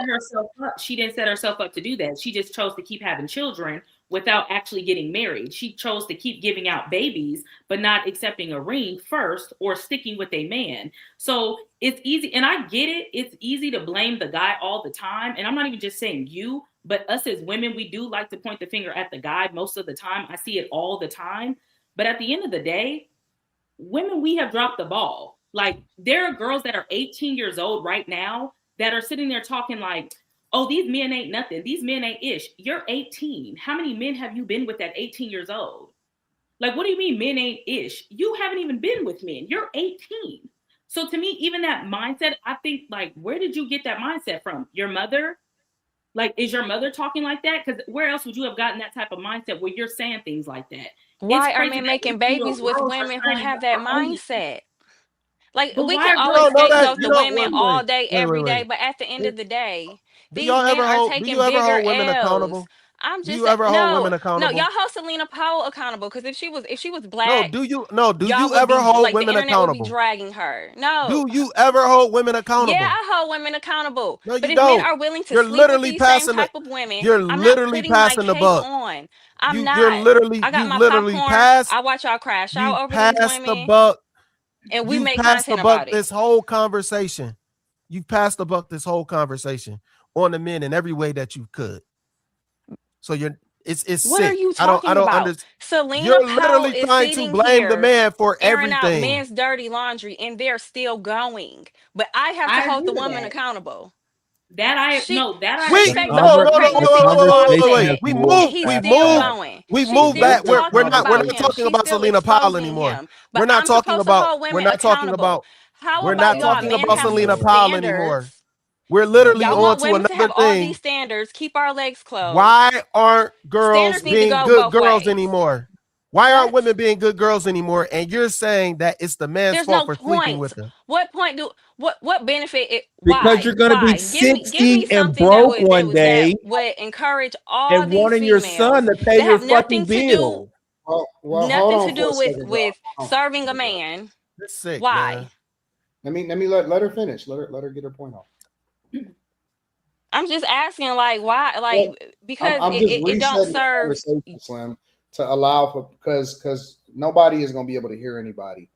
She didn't set herself up to do that. She just chose to keep having children without actually getting married. She chose to keep giving out babies, but not accepting a ring first or sticking with a man. So it's easy. And I get it. It's easy to blame the guy all the time. And I'm not even just saying you, but us as women, we do like to point the finger at the guy most of the time. I see it all the time. But at the end of the day, women, we have dropped the ball. Like, there are girls that are 18 years old right now that are sitting there talking like, oh, these men ain't nothing. These men ain't ish. You're 18. How many men have you been with at 18 years old? Like, what do you mean men ain't ish? You haven't even been with men. You're 18. So to me, even that mindset, I think, like, where did you get that mindset from? Your mother? Like, is your mother talking like that? Because where else would you have gotten that type of mindset where you're saying things like that? Why are men making babies with women who have that mindset? Like, we can always scapegoat the women all day, every day, but at the end of the day, these men are taking bigger women L's. accountable? I'm just do you ever hold women no, accountable? y'all hold Celina Powell accountable, because if she was black, do you ever hold women the accountable? Internet would be dragging her. No. Do you ever hold women accountable? Yeah, I hold women accountable. No, you but if don't. men are willing to You're sleep literally with these passing same type of women, you're I'm literally not passing the buck. on. I'm not. You're literally, I got you my literally popcorn. passed. I watch y'all crash out over passed these women. the buck. And we you make passed content the buck about this it. whole conversation. You've passed the buck this whole conversation on the men in every way that you could. So it's what sick. are you talking I don't about? understand. Celina You're Powell literally is trying to blame the man for airing everything. out men's dirty laundry, and they're still going. But I have to hold the woman accountable. We moved back. We're not talking about Celina Powell anymore. We're not talking about Celina Powell anymore. We're literally on to another thing. All these standards, keep our legs closed. Why aren't girls being good girls anymore? Why aren't women being good girls anymore? And you're saying that it's the man's fault for sleeping with them. What point what benefit it? Because you're going to be 60 and broke one day, that would encourage all and these wanting your son to pay your fucking bill. Nothing to do with serving a man. That's sick. Why? Man. Let me let her finish. Let her get her point off. I'm just asking, like, why? Like, because it don't serve. Slim, to allow for because nobody is going to be able to hear anybody,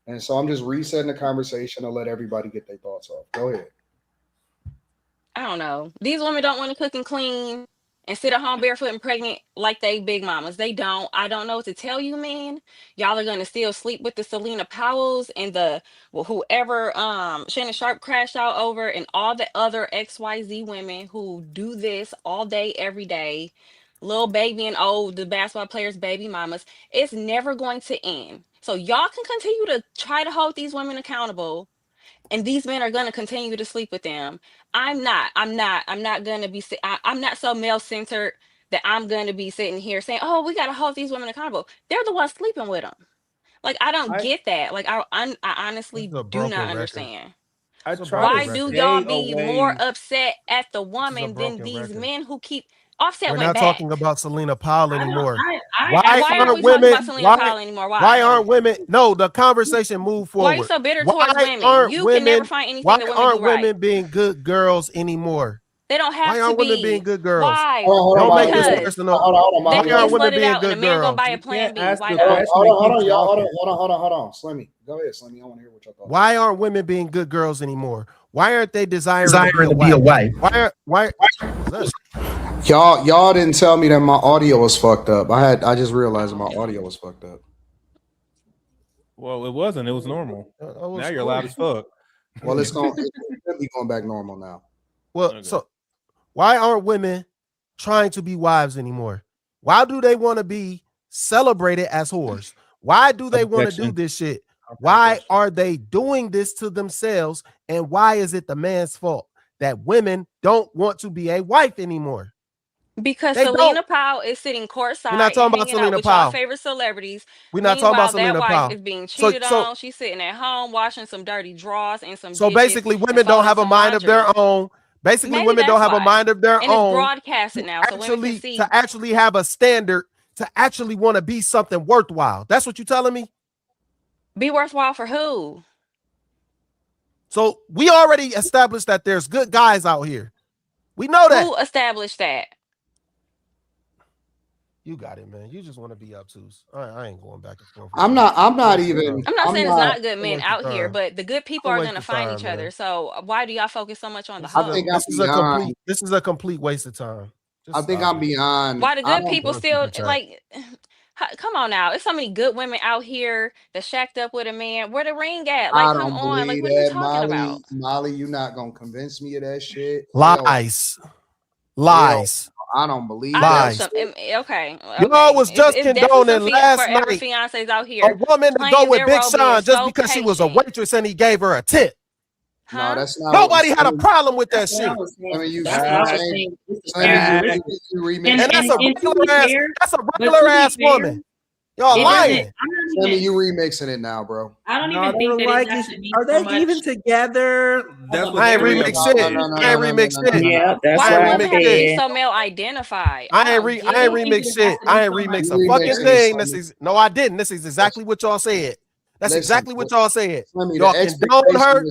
and so I'm just resetting the conversation to let everybody get their thoughts off. Go ahead. I don't know. These women don't want to cook and clean and sit at home barefoot and pregnant like they big mamas. They don't. I don't know what to tell you, man. Y'all are gonna still sleep with the Celina Powells and whoever Shannon Sharp crashed out over, and all the other XYZ women who do this all day, every day. Little baby and old, the basketball players' baby mamas. It's never going to end. So y'all can continue to try to hold these women accountable, and these men are going to continue to sleep with them. I'm not going to be, I'm not so male centered that I'm going to be sitting here saying, "Oh, we got to hold these women accountable." They're the ones sleeping with them. Like, I don't get that. Like, I honestly This is a do broken not record. understand. I It's a try broken Why to do record. y'all stay be more away. upset at the This is a woman than broken these record. men who keep Offset We're went not back? talking about Celina Powell anymore. Why aren't we talking about Celina Powell anymore? Why aren't women? No, the conversation moved Why are you forward. so bitter Why towards women? aren't You can never women? find anything Why that women aren't do right. women being good girls anymore? They don't have Why to aren't women being be. good girls? Why? Don't make this Because personal. Hold Why on. they aren't can women slut it being out and a good man go girls? buy a plan B. Ask Why the not? question. Hold on. Slimmy, go ahead, Slimmy. I want to hear what y'all thought. Why aren't women being good girls anymore? Why aren't they desiring to be a wife? Why? Y'all didn't tell me that my audio was fucked up. I just realized my audio was fucked up. Well, it wasn't. It was normal. was Now you're loud as fuck. Well, it's going to be going back normal now. Well, Okay. so why aren't women trying to be wives anymore? Why do they want to be celebrated as whores? Why do they want to do this shit? Why are they doing this to themselves? And why is it the man's fault that women don't want to be a wife anymore? Because They Celina don't. Powell is sitting courtside We're not talking and about hanging out Celina with y'all Powell. favorite celebrities. We're not talking about Meanwhile, that Celina wife Powell. is being So- cheated so- on. She's sitting at home washing some dirty drawers and some So dishes basically, and women don't folding have a some mind of their laundry. own. Basically, Maybe women don't that's have a why. mind of their And it's own. broadcasted now, so women can see. To actually have a standard, to actually want to be something worthwhile. That's what you're telling me? Be worthwhile for who? So we already established that there's good guys out here. We know that. Who established that? You got it, man. You just want to be obtuse. I ain't going back and forth. I'm not I'm not saying it's not good men out here, time. but the good people Don't are waste going to your find time, each man. other. So why do y'all focus so much on the I think hoes? This is a complete waste of time. I think I'm beyond. Why the I good don't- people still like? Come on now, there's so many good women out here that shacked up with a man. Where the ring at? Like, I come don't on, like, believe what are you that, talking about? Molly, you're not gonna convince me of that shit. Lies. I don't believe I that. know some. Okay, Y'all was just it's definitely condoning some last forever night fiancés out here. a woman to go playing with their Big role, Sean being just so because she was a patient. waitress and he gave her a tip. No, that's not. Nobody had a problem with that shit. I mean, you That's what I was saying. And that's a regular ass woman. Y'all It lying. You remixing it now, bro. I don't No, even they think were that like, it has to be are so they even much. together? That's what I ain't they remix realized. shit. I ain't remix shit. Yeah, that's Why what do I women have to be said. so male identified? I ain't remix shit. I ain't remix a fucking thing. No, I didn't. This is exactly what y'all said. That's exactly what y'all said. Y'all condone her.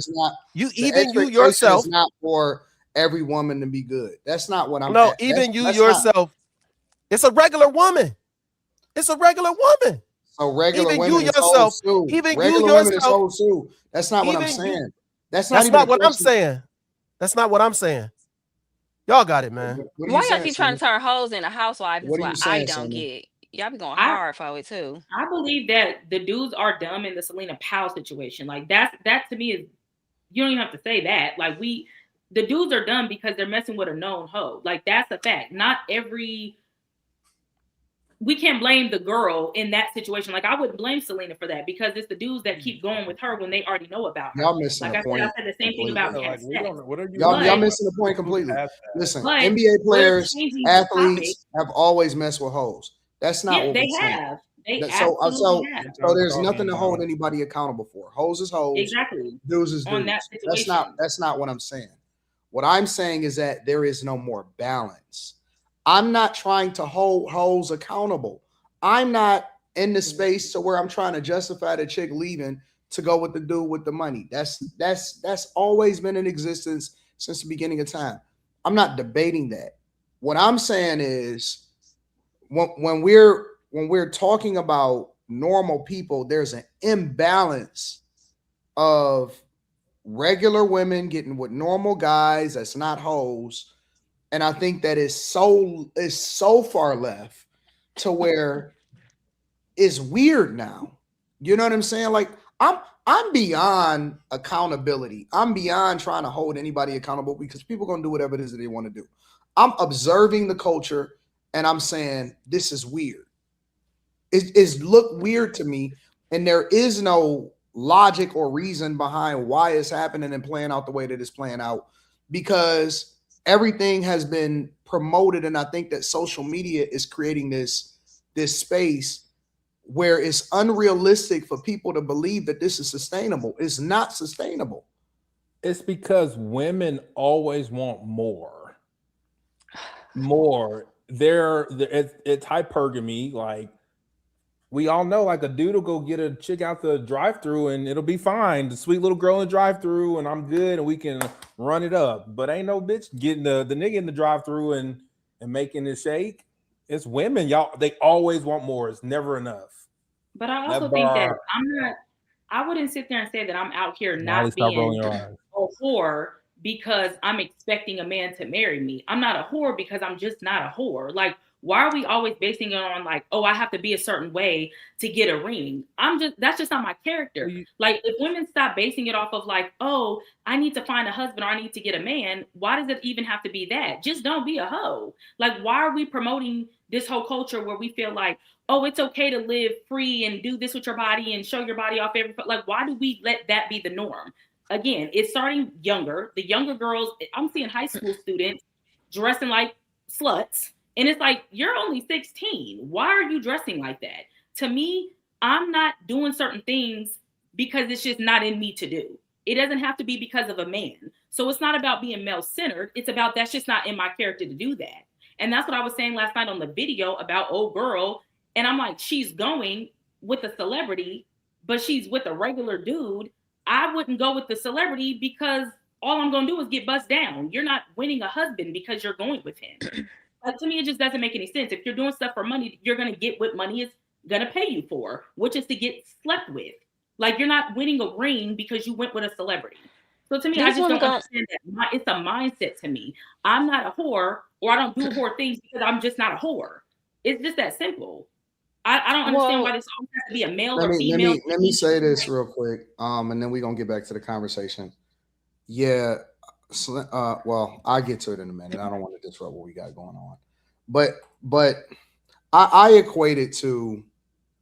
You yourself. Is not for every woman to be good. That's not what I'm. No, even you yourself. It's a regular woman. It's a regular woman. So regular even women you yourself. Even you yourself. That's not what I'm saying. That's not what I'm saying. That's not what I'm saying. Y'all got it, man. Why y'all keep trying to turn hoes into housewives? Is what I don't get. Y'all be going hard for it too. I believe that the dudes are dumb in the Celina Powell situation. Like that to me is, you don't even have to say that. Like the dudes are dumb because they're messing with a known hoe. Like that's a fact. Not every. We can't blame the girl in that situation. Like I wouldn't blame Celina for that because it's the dudes that keep going with her when they already know about her. Y'all missing like the point. I said the same thing about Cat Sex. Y'all missing the point completely. Listen, NBA players, athletes have always messed with hoes. That's not what they we're have. saying. They So have. there's nothing to hold anybody accountable for. Hoes is hoes. Exactly. Dudes is On dudes. that situation. That's not what I'm saying. What I'm saying is that there is no more balance. I'm not trying to hold hoes accountable. I'm not in the space to where I'm trying to justify the chick leaving to go with the dude with the money. That's always been in existence since the beginning of time. I'm not debating that. What I'm saying is when we're talking about normal people, there's an imbalance of regular women getting with normal guys that's not hoes. And I think that is so far left to where it's weird now. You know what I'm saying? Like I'm beyond accountability. I'm beyond trying to hold anybody accountable because people are gonna do whatever it is that they want to do. I'm observing the culture and I'm saying this is weird. It's look weird to me, and there is no logic or reason behind why it's happening and playing out the way that it's playing out because everything has been promoted, and I think that social media is creating this space where it's unrealistic for people to believe that this is sustainable. It's not sustainable. It's because women always want more. It's hypergamy. Like, we all know, like, a dude will go get a chick out the drive-thru and it'll be fine. The sweet little girl in the drive-thru, and I'm good, and we can run it up. But ain't no bitch getting the nigga in the drive-thru and making it shake. It's women, y'all. They always want more. It's never enough. But I also think that I wouldn't sit there and say that I'm out here not being a whore because I'm expecting a man to marry me. I'm not a whore because I'm just not a whore. Like, why are we always basing it on like, oh, I have to be a certain way to get a ring? That's just not my character. Like, if women stop basing it off of like, oh, I need to find a husband or I need to get a man, why does it even have to be that? Just don't be a hoe. Like, why are we promoting this whole culture where we feel like, oh, it's okay to live free and do this with your body and show your body off like, why do we let that be the norm? Again, it's starting younger. The younger girls, I'm seeing high school students dressing like sluts. And it's like, you're only 16. Why are you dressing like that? To me, I'm not doing certain things because it's just not in me to do. It doesn't have to be because of a man. So it's not about being male-centered. It's about that's just not in my character to do that. And that's what I was saying last night on the video about old girl. And I'm like, she's going with a celebrity, but she's with a regular dude. I wouldn't go with the celebrity because all I'm going to do is get bussed down. You're not winning a husband because you're going with him. To me, it just doesn't make any sense. If you're doing stuff for money, you're going to get what money is going to pay you for, which is to get slept with. Like, you're not winning a ring because you went with a celebrity. So to me, I just don't understand that. It's a mindset to me. I'm not a whore, or I don't do whore things because I'm just not a whore. It's just that simple. I don't understand why this always has to be a male or female. Let me say this real quick, and then we're going to get back to the conversation. Yeah. Well, I'll get to it in a minute. I don't want to disrupt what we got going on, but I equate it to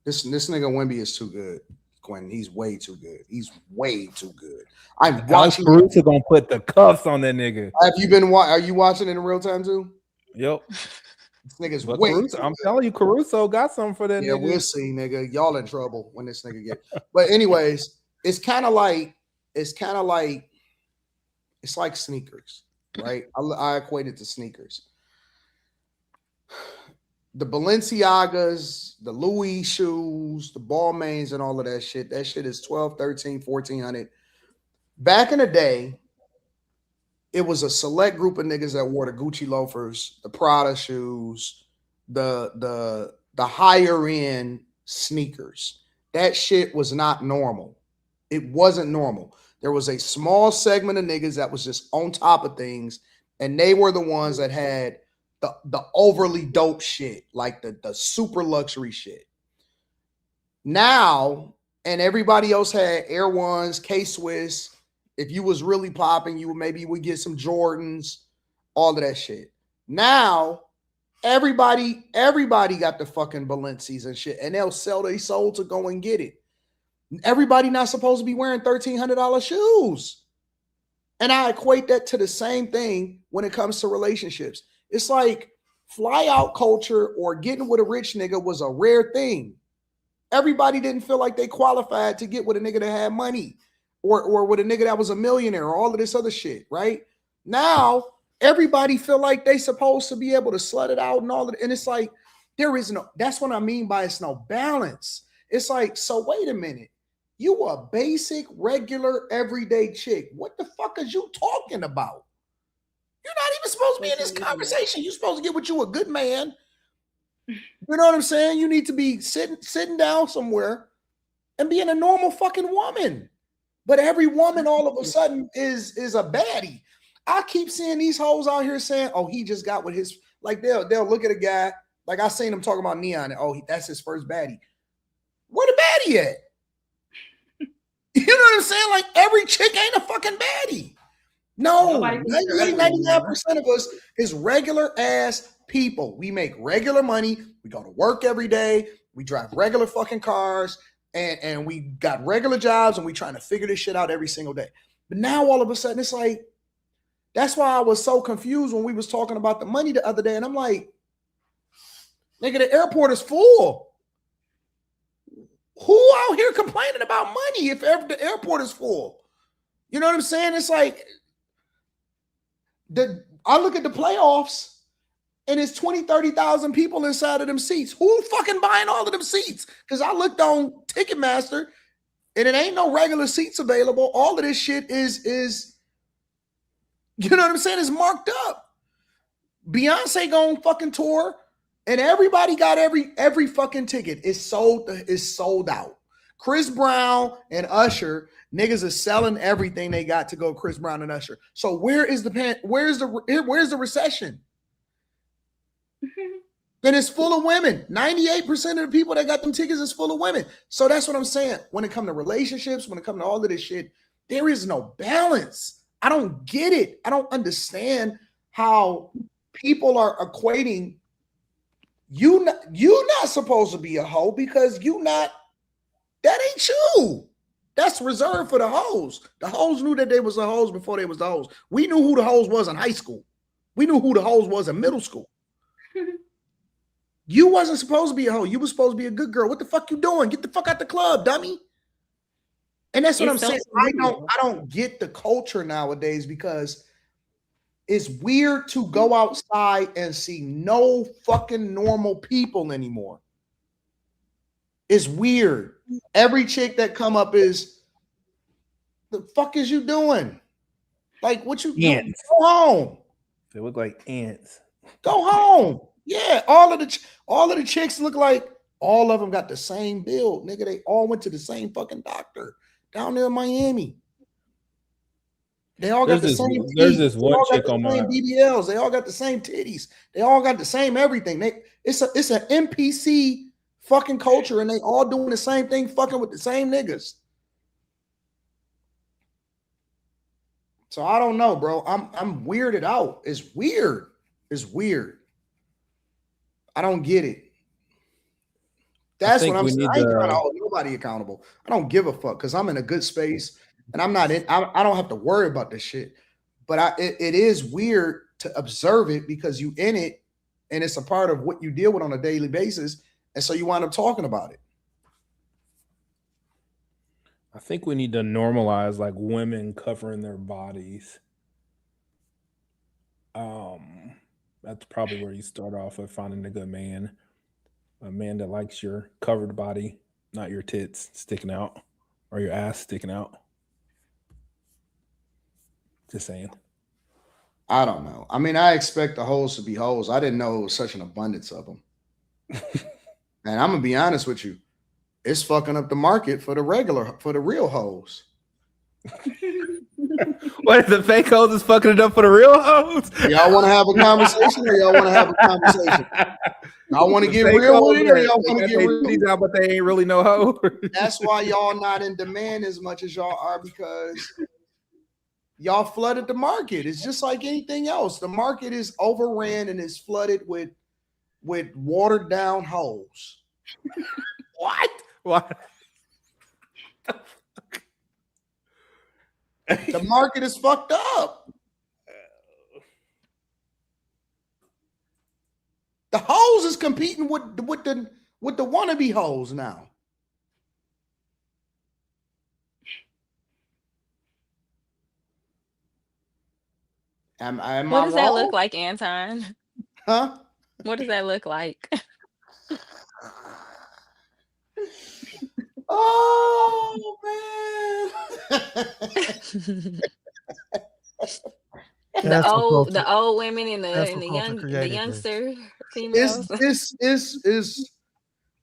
this nigga Wemby is too good. Quinn, he's way too good. He's way too good. I'm watching. Caruso gonna put the cuffs on that nigga. Are you watching it in real time too? Yep. This nigga's way. I'm telling you, Caruso got something for that. Yeah, nigga. We'll see, nigga. Y'all in trouble when this nigga get. But anyways, it's like sneakers, right? I equate it to sneakers. The Balenciagas, the Louis shoes, the Balmains and all of that shit is $1,200, $1,300, $1,400. Back in the day, it was a select group of niggas that wore the Gucci loafers, the Prada shoes, the higher end sneakers. That shit was not normal. It wasn't normal. There was a small segment of niggas that was just on top of things, and they were the ones that had the overly dope shit, like the super luxury shit. Now, and everybody else had Air Ones, K-Swiss. If you was really popping, you would get some Jordans, all of that shit. Now, everybody got the fucking Balenci's and shit, and they'll sell their soul to go and get it. Everybody not supposed to be wearing $1,300 shoes. And I equate that to the same thing when it comes to relationships. It's like fly out culture or getting with a rich nigga was a rare thing. Everybody didn't feel like they qualified to get with a nigga that had money or with a nigga that was a millionaire or all of this other shit, right? Now, everybody feel like they supposed to be able to slut it out and all of it. And it's like, that's what I mean by it's no balance. It's like, so wait a minute. You a basic, regular, everyday chick. What the fuck is you talking about? You're not even supposed to be in this conversation. You're supposed to get with you a good man. You know what I'm saying? You need to be sitting down somewhere and being a normal fucking woman. But every woman all of a sudden is a baddie. I keep seeing these hoes out here saying, oh, he just got with his, like they'll look at a guy, like I seen him talking about Neon, and that's his first baddie. Where the baddie at? You know what I'm saying? Like every chick ain't a fucking baddie. No, 99% of us is regular ass people. We make regular money. We go to work every day. We drive regular fucking cars, and we got regular jobs, and we trying to figure this shit out every single day. But now all of a sudden it's like That's why I was so confused when we was talking about the money the other day. And I'm like, nigga, the airport is full. Who out here complaining about money if ever the airport is full? You know what I'm saying? It's like, I look at the playoffs and it's 20, 30,000 people inside of them seats. Who fucking buying all of them seats? Because I looked on Ticketmaster and it ain't no regular seats available. All of this shit is you know what I'm saying? It's marked up. Beyonce going fucking tour and everybody got every fucking ticket. It's sold out. Chris Brown and Usher, niggas are selling everything they got to go Chris Brown and Usher. So where's the recession? Then it's full of women. 98% of the people that got them tickets is full of women. So that's what I'm saying. When it comes to relationships, when it comes to all of this shit, there is no balance. I don't get it. I don't understand how people are equating you not supposed to be a hoe because that ain't you. That's reserved for the hoes. The hoes knew that they was the hoes before they was the hoes. We knew who the hoes was in high school. We knew who the hoes was in middle school. You wasn't supposed to be a hoe. You was supposed to be a good girl. What the fuck you doing? Get the fuck out the club, dummy. And that's what I'm saying. I don't get the culture nowadays because it's weird to go outside and see no fucking normal people anymore. It's weird. Every chick that come up is, the fuck is you doing? Like, what you doing? Go home. They look like ants. Go home. Yeah, all of the chicks look like all of them got the same build, nigga. They all went to the same fucking doctor down there in Miami. They all got the same. There's this one chick on my BBLs. They all got the same titties. They all got the same everything. It's an NPC fucking culture, and they all doing the same thing, fucking with the same niggas. So I don't know, bro. I'm weirded out. It's weird. It's weird. I don't get it. That's what I'm saying. I ain't trying to hold nobody accountable. I don't give a fuck because I'm in a good space and I'm not in. I don't have to worry about this shit. But it is weird to observe it because you in it and it's a part of what you deal with on a daily basis. And so you wind up talking about it. I think we need to normalize like women covering their bodies. That's probably where you start off with finding a good man. A man that likes your covered body, not your tits sticking out or your ass sticking out. Just saying. I don't know. I mean, I expect the hoes to be hoes. I didn't know it was such an abundance of them. And I'm going to be honest with you. It's fucking up the market for the real hoes. What, the fake hoes is fucking it up for the real hoes? Y'all want to have a conversation or y'all want to have a conversation? Y'all want to get real with it or y'all want to get real? Out, but they ain't really no hoe. That's why y'all not in demand as much as y'all are because y'all flooded the market. It's just like anything else. The market is overran and is flooded with watered down hoes. What? The market is fucked up. The hoes is competing with the wannabe hoes now. What does that look like, Anton? Huh? What does that look like? Oh man. the old women and the youngster females. Is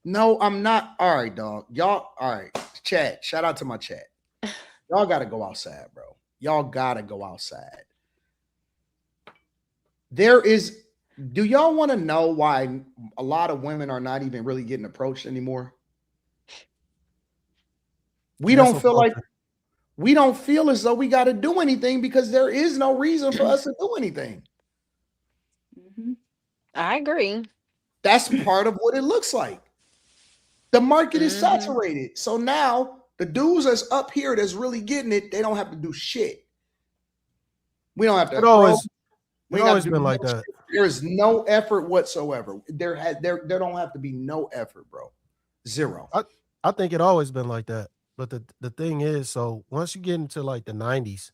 no, I'm not. All right, dog. Y'all, all right. Chat. Shout out to my chat. Y'all gotta go outside, bro. Y'all gotta go outside. Do y'all want to know why a lot of women are not even really getting approached anymore? We don't feel as though we got to do anything because there is no reason for us to do anything. I agree. That's part of what it looks like. The market is saturated. So now the dudes that's up here that's really getting it, they don't have to do shit. We don't have to. It always no been like that. There is no effort whatsoever. There don't have to be no effort, bro. Zero. I think it always been like that. But the thing is, so once you get into like the 90s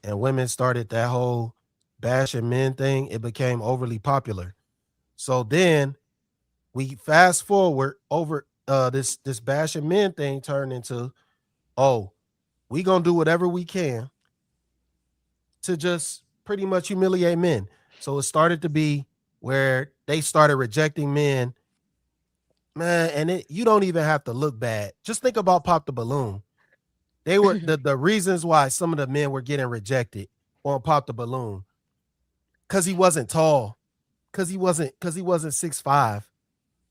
and women started that whole bashing men thing, it became overly popular. So then we fast forward over this bashing men thing turned into, oh, we gonna do whatever we can to just pretty much humiliate men. So it started to be where they started rejecting men, man, and you don't even have to look bad. Just think about Pop the Balloon. They were the reasons why some of the men were getting rejected on Pop the Balloon, because he wasn't tall, because he wasn't 6'5".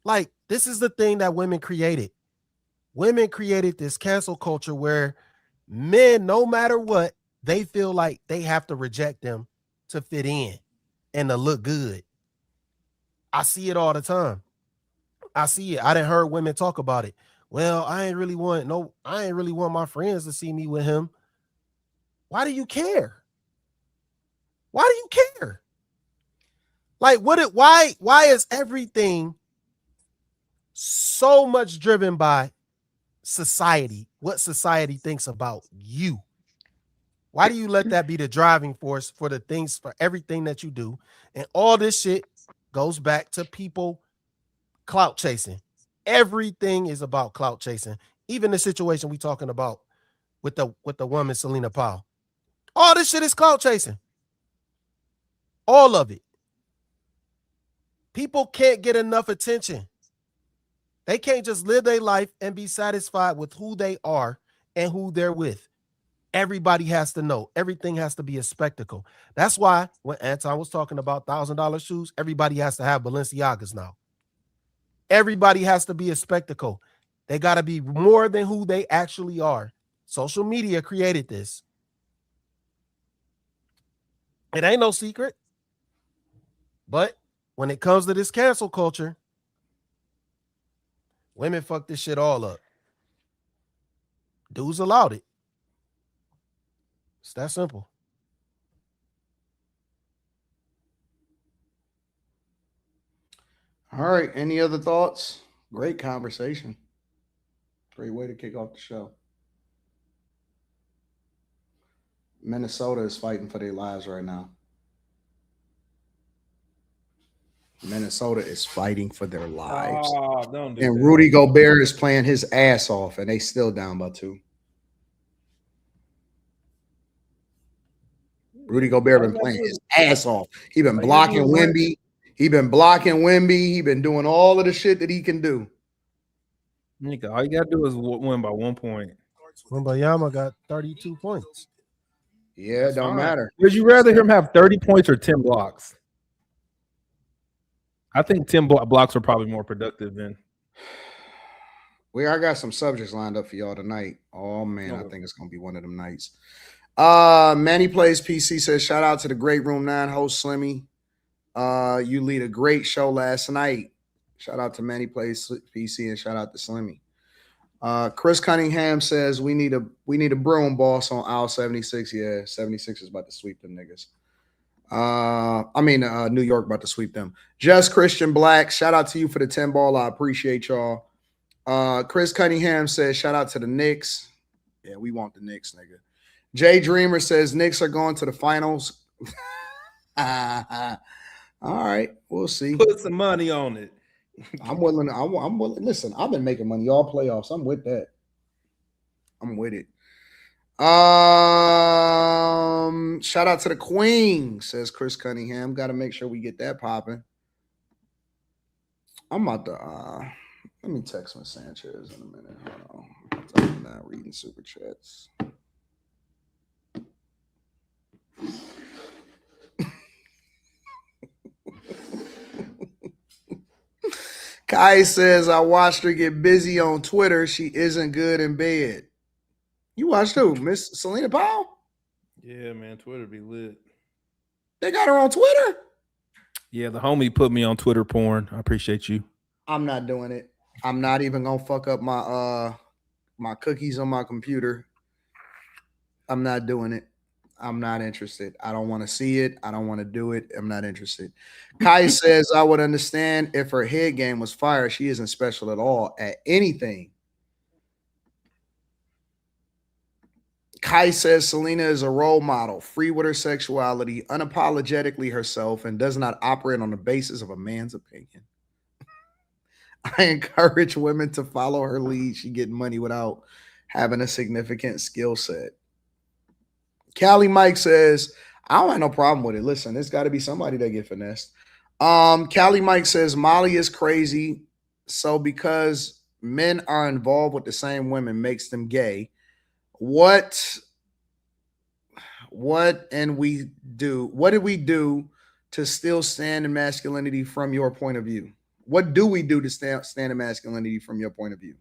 Like, this is the thing that women created. Women created this cancel culture where men, no matter what, they feel like they have to reject them to fit in and to look good. I see it all the time. I see it. I done heard women talk about it. Well, I ain't really want my friends to see me with him. Why do you care? Why do you care? Like, why is everything so much driven by society? What society thinks about you? Why do you let that be the driving force for everything that you do? And all this shit goes back to people clout chasing. Everything is about clout chasing. Even the situation we talking about with the woman Celina Powell. All this shit is clout chasing. All of it. People can't get enough attention. They can't just live their life and be satisfied with who they are and who they're with. Everybody has to know. Everything has to be a spectacle. That's why when Anton was talking about $1,000 shoes, everybody has to have Balenciagas now. Everybody has to be a spectacle. They got to be more than who they actually are. Social media created this. It ain't no secret. But when it comes to this cancel culture, women fuck this shit all up. Dudes allowed it. It's that simple. All right. Any other thoughts? Great conversation. Great way to kick off the show. Minnesota is fighting for their lives right now. Minnesota is fighting for their lives. Don't do and that. Rudy Gobert is playing his ass off, and they still down by 2. Rudy Gobert been playing his ass off. He been blocking Wemby. He been doing all of the shit that he can do. Nigga, all you gotta do is win by 1 point. Wembayama got 32 points. Yeah, it don't matter. Would you rather him have 30 points or 10 blocks? I think 10 blocks are probably more productive than. I got some subjects lined up for y'all tonight. Oh man, I think it's gonna be one of them nights. Manny Plays PC says, shout out to the Great Room 9 host Slimmy. You lead a great show last night. Shout out to Manny Plays PC and shout out to Slimmy. Chris Cunningham says we need a broom boss on aisle 76. Yeah, 76 is about to sweep them niggas. New York about to sweep them. Just Christian Black, shout out to you for the 10 ball. I appreciate y'all. Chris Cunningham says shout out to the Knicks. Yeah, we want the Knicks, nigga. Jay Dreamer says Knicks are going to the finals. All right, we'll see. Put some money on it. I'm willing. I'm willing. Listen, I've been making money all playoffs. I'm with that. I'm with it. Shout out to the Queen, says Chris Cunningham. Got to make sure we get that popping. I'm about to let me text Miss Sanchez in a minute. Hold on. I'm not reading super chats. Kai says, I watched her get busy on Twitter. She isn't good in bed. You watched who? Miss Celina Powell? Yeah, man. Twitter be lit. They got her on Twitter? Yeah, the homie put me on Twitter porn. I appreciate you. I'm not doing it. I'm not even going to fuck up my my cookies on my computer. I'm not doing it. I'm not interested. I don't want to see it. I don't want to do it. I'm not interested. Kai says, I would understand if her head game was fire. She isn't special at all at anything. Kai says Celina is a role model, free with her sexuality, unapologetically herself, and does not operate on the basis of a man's opinion. I encourage women to follow her lead. She getting money without having a significant skill set. Callie Mike says, I don't have no problem with it. Listen, there's got to be somebody that get finessed. Callie Mike says, Molly is crazy. So because men are involved with the same women makes them gay. What did we do to still stand in masculinity from your point of view? What do we do to stand in masculinity from your point of view?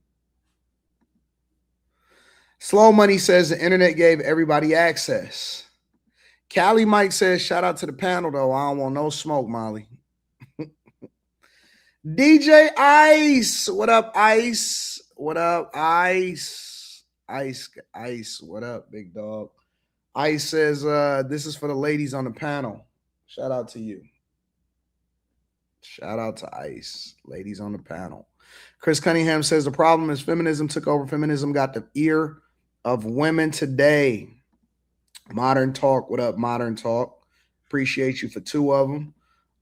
Slow Money says the internet gave everybody access. Callie Mike says, shout out to the panel, though. I don't want no smoke, Molly. DJ Ice. What up, Ice? What up, Ice? Ice. What up, big dog? Ice says, this is for the ladies on the panel. Shout out to you. Shout out to Ice. Ladies on the panel. Chris Cunningham says the problem is feminism took over. Feminism got the ear of women today. Modern Talk. What up, Modern Talk? Appreciate you for 2 of them.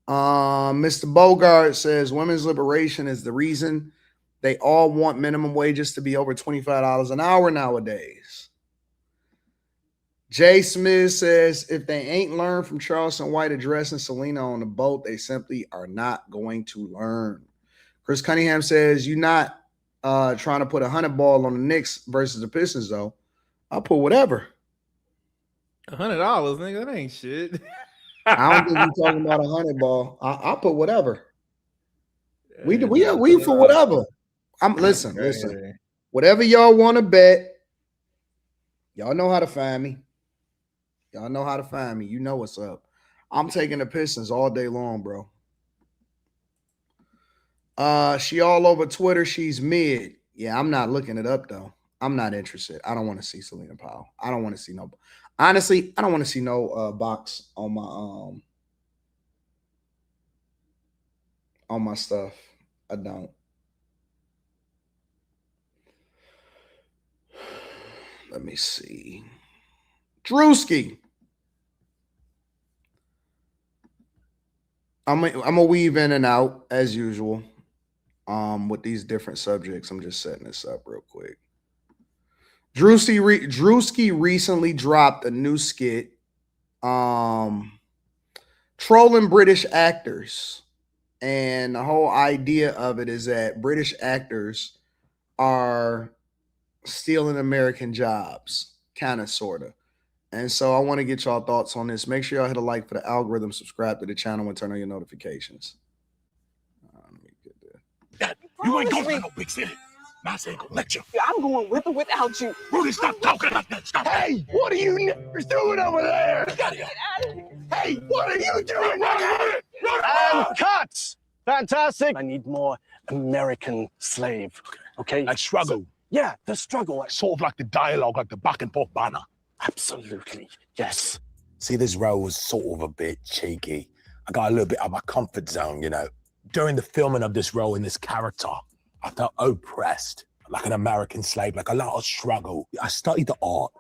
Mr. Bogart says women's liberation is the reason they all want minimum wages to be over $25 an hour nowadays. Jay Smith says if they ain't learned from Charleston White addressing Celina on the boat, they simply are not going to learn. Chris Cunningham says you're not trying to put a 100 ball on the Knicks versus the Pistons, though. I'll put whatever. $100, nigga, that ain't shit. I don't think you're talking about a 100 ball. I'll put whatever. We for whatever. Listen. Whatever y'all want to bet, y'all know how to find me. Y'all know how to find me. You know what's up. I'm taking the Pistons all day long, bro. She all over Twitter. She's mid. Yeah, I'm not looking it up, though. I'm not interested. I don't want to see Celina Powell. I don't want to see no. Honestly, I don't want to see no box on my stuff. I don't. Let me see. Druski. I'm gonna weave in and out as usual. With these different subjects. I'm just setting this up real quick. Druski recently dropped a new skit trolling British actors. And the whole idea of it is that British actors are stealing American jobs, kind of, sort of. And so I want to get y'all thoughts on this. Make sure y'all hit a like for the algorithm, subscribe to the channel, and turn on your notifications. Let me get there. You ain't going to no big city. Mass ain't gonna let you. I'm going with or without you. Rudy, stop talking like that. Stop. Hey, what are you niggers doing over there? Hey, what are you doing? And cut! Fantastic. I need more American slave. Okay? Like struggle. Yeah, the struggle. Sort of like the dialogue, like the back and forth banner. Absolutely. Yes. See, this role was sort of a bit cheeky. I got a little bit out of my comfort zone, you know. During the filming of this role in this character, I felt oppressed, like an American slave, like a lot of struggle. I studied the art.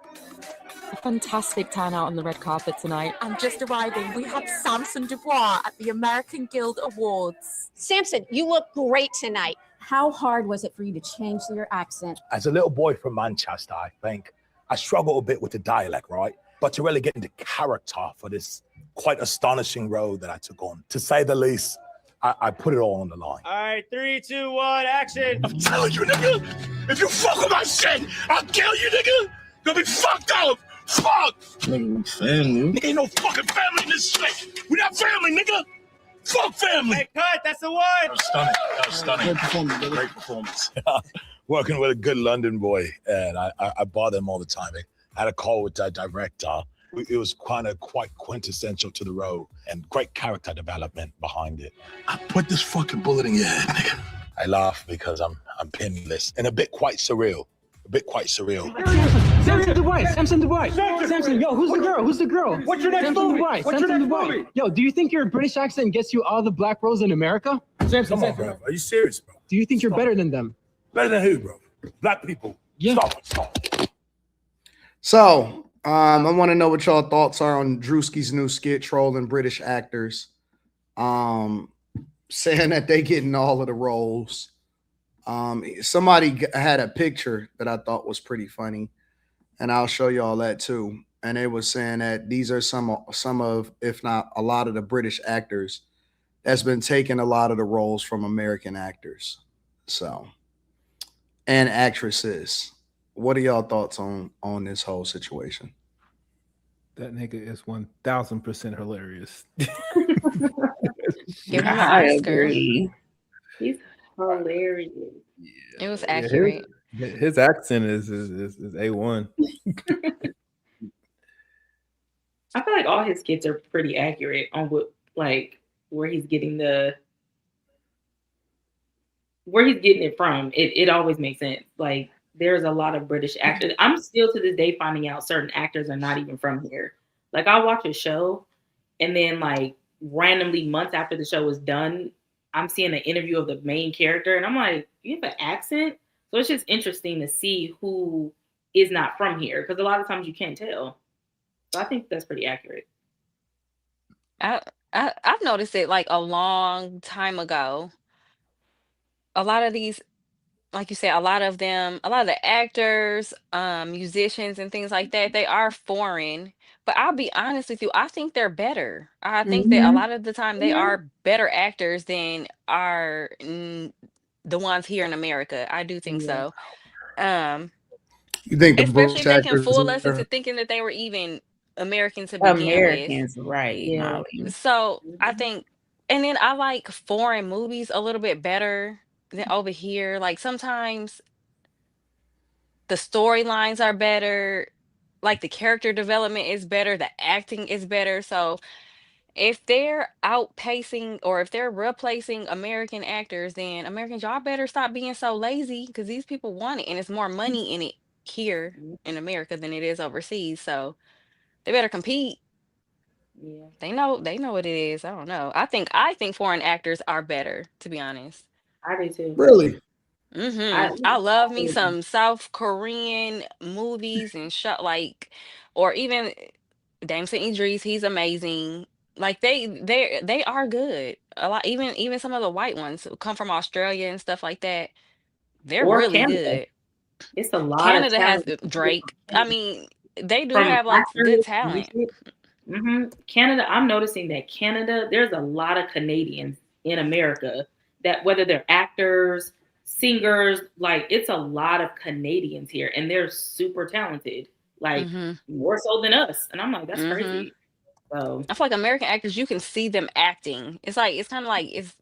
A fantastic turnout on the red carpet tonight. I'm just arriving. We have Samson Dubois at the American Guild Awards. Samson, you look great tonight. How hard was it for you to change your accent? As a little boy from Manchester, I think, I struggled a bit with the dialect, right? But to really get into character for this quite astonishing role that I took on, to say the least, I put it all on the line. All right, 3, 2, 1, action. I'm telling you, nigga, if you fuck with my shit, I'll kill you, nigga. You'll be fucked up. Fuck. Nigga, family. Nigga, ain't no fucking family in this shit. We not family, nigga. Fuck family. Hey, cut, that's the one. That was stunning. Great performance. Working with a good London boy, and I bother him all the time. I had a call with the director. It was quite quintessential to the role and great character development behind it. I put this fucking bullet in your head, nigga. I laugh because I'm pinless and a bit quite surreal. a bit quite surreal. Samson Dubois. Samson, yo, who's the girl? Who's the girl? What's your next movie? What's your next movie? Yo, do you think your British accent gets you all the black roles in America? Samson, Come on, bro. Are you serious, bro? do you think you're better than them? Better than who, bro? Black people. Yeah. Stop. So, I want to know what y'all thoughts are on Druski's new skit trolling British actors, saying that they getting all of the roles. Somebody had a picture that I thought was pretty funny, and I'll show y'all that too. And they was saying that these are some of, if not a lot of the British actors that's been taking a lot of the roles from American actors. So, and actresses. What are y'all thoughts on this whole situation? That nigga is 1000% hilarious. Give him an I Oscar. agree. He's hilarious. It was accurate. His accent is A1. I feel like all his skits are pretty accurate on what, like, where he's getting it from. It always makes sense. Like, there's a lot of British actors. I'm still to this day finding out certain actors are not even from here. Like, I'll watch a show and then, like, randomly months after the show is done, I'm seeing an interview of the main character and I'm like, you have an accent? So it's just interesting to see who is not from here, because a lot of times you can't tell. So I think that's pretty accurate. I've noticed it like a long time ago. A lot of these, like you said, a lot of the actors, musicians and things like that, they are foreign. But I'll be honest with you, I think they're better. I think that a lot of the time they are better actors than the ones here in America. I do think so. You think the Especially British if they can actors fool us are- into thinking that they were even American to begin Americans, with. right? Yeah. Molly. So I think, and then I like foreign movies a little bit better than over here. Like sometimes the storylines are better, like the character development is better, the acting is better. So if they're outpacing or if they're replacing American actors, then Americans, y'all better stop being so lazy, because these people want it and it's more money in it here in America than it is overseas. So they better compete. Yeah. They know what it is. I don't know. I think foreign actors are better, to be honest. I do too. Really? I love me some South Korean movies and or even Damson Idris. He's amazing. Like they are good. A lot, even some of the white ones who come from Australia and stuff like that. They're Or really Canada. good. It's a lot Canada of has talent. Drake. I mean, they do From have like good actors, talent. Canada, I'm noticing that Canada, there's a lot of Canadians in America that, whether they're actors, singers, like it's a lot of Canadians here and they're super talented, like more so than us. And I'm like, that's crazy. So I feel like American actors, you can see them acting. It's kind of like it's.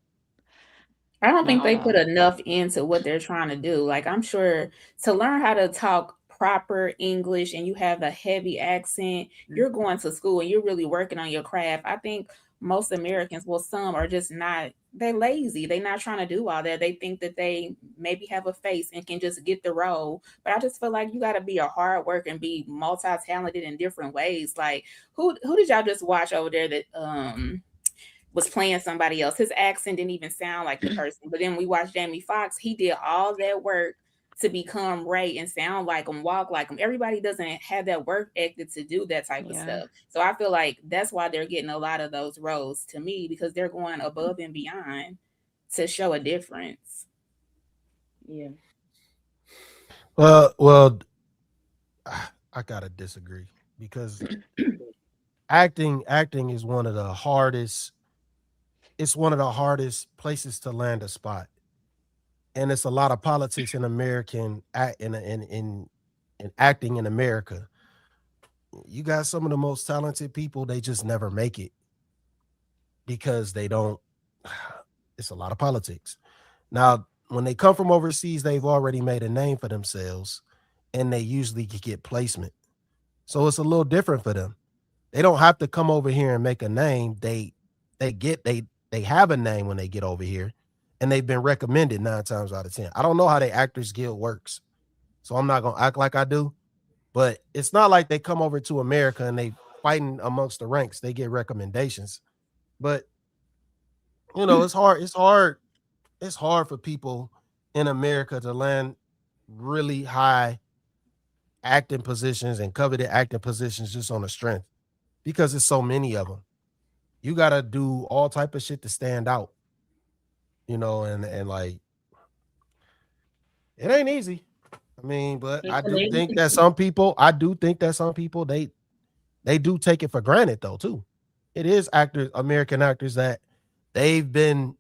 I don't think they put enough into what they're trying to do. Like, I'm sure to learn how to talk proper English and you have a heavy accent, you're going to school and you're really working on your craft. I think most Americans, well, some are just not, they're lazy. They're not trying to do all that. They think that they maybe have a face and can just get the role. But I just feel like you got to be a hard worker and be multi-talented in different ways. Like, who did y'all just watch over there that was playing somebody else? His accent didn't even sound like the person. But then we watched Jamie Foxx. He did all that work to become Ray and sound like him, walk like him. Everybody doesn't have that work ethic to do that type of stuff. So I feel like that's why they're getting a lot of those roles, to me, because they're going above and beyond to show a difference. Yeah. Well, I gotta disagree, because acting is one of the hardest. It's one of the hardest places to land a spot. And it's a lot of politics in American in acting in America. You got some of the most talented people, they just never make it because they don't. It's a lot of politics. Now, when they come from overseas, they've already made a name for themselves, and they usually get placement. So it's a little different for them. They don't have to come over here and make a name. They have a name when they get over here. And they've been recommended 9 times out of 10. I don't know how the Actors Guild works, so I'm not gonna act like I do. But it's not like they come over to America and they fighting amongst the ranks. They get recommendations. But you know, it's hard for people in America to land really high acting positions and coveted acting positions just on the strength, because there's so many of them. You got to do all type of shit to stand out, you know, and like, it ain't easy. I mean, but I do think that some people, they do take it for granted though, too. It is actors, American actors, that they've been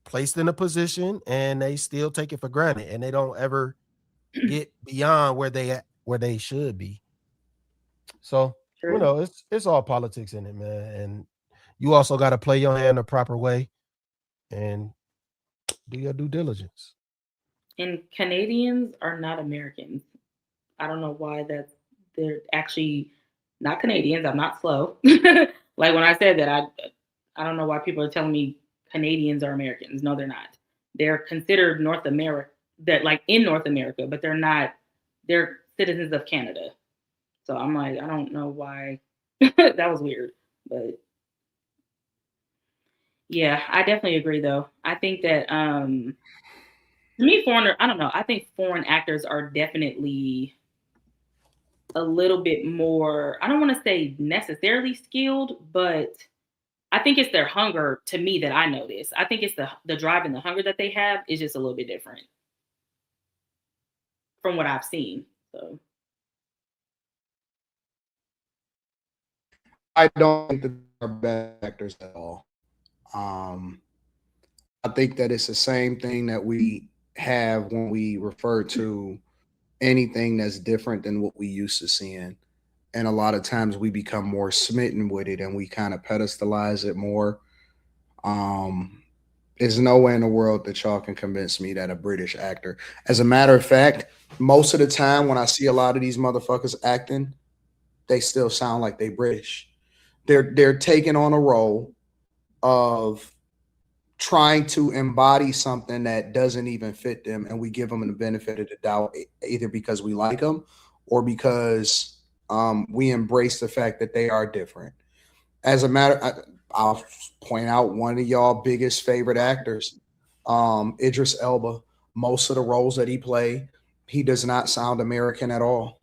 placed in a position and they still take it for granted and they don't ever get beyond where they should be. So, you know, it's all politics in it, man. And you also got to play your hand the proper way and do your due diligence. And Canadians are not Americans. I don't know why they're actually not Canadians. I'm not slow. Like when I said that, I don't know why people are telling me Canadians are Americans. No, they're not. They're considered North America, that like in North America, but they're not. They're citizens of Canada. So I'm like, I don't know why. That was weird, but yeah, I definitely agree though. I think that to me, I don't know. I think foreign actors are definitely a little bit more, I don't want to say necessarily skilled, but I think it's their hunger to me that I notice. I think it's the drive and the hunger that they have is just a little bit different from what I've seen. So I don't think that they're bad actors at all. I think that it's the same thing that we have when we refer to anything that's different than what we used to seeing. And a lot of times we become more smitten with it and we kind of pedestalize it more. There's no way in the world that y'all can convince me that a British actor, as a matter of fact, most of the time when I see a lot of these motherfuckers acting, they still sound like they British. They're taking on a role of trying to embody something that doesn't even fit them, and we give them the benefit of the doubt, either because we like them or because we embrace the fact that they are different. As a matter, I'll point out one of y'all biggest favorite actors, Idris Elba. Most of the roles that he played, he does not sound American at all.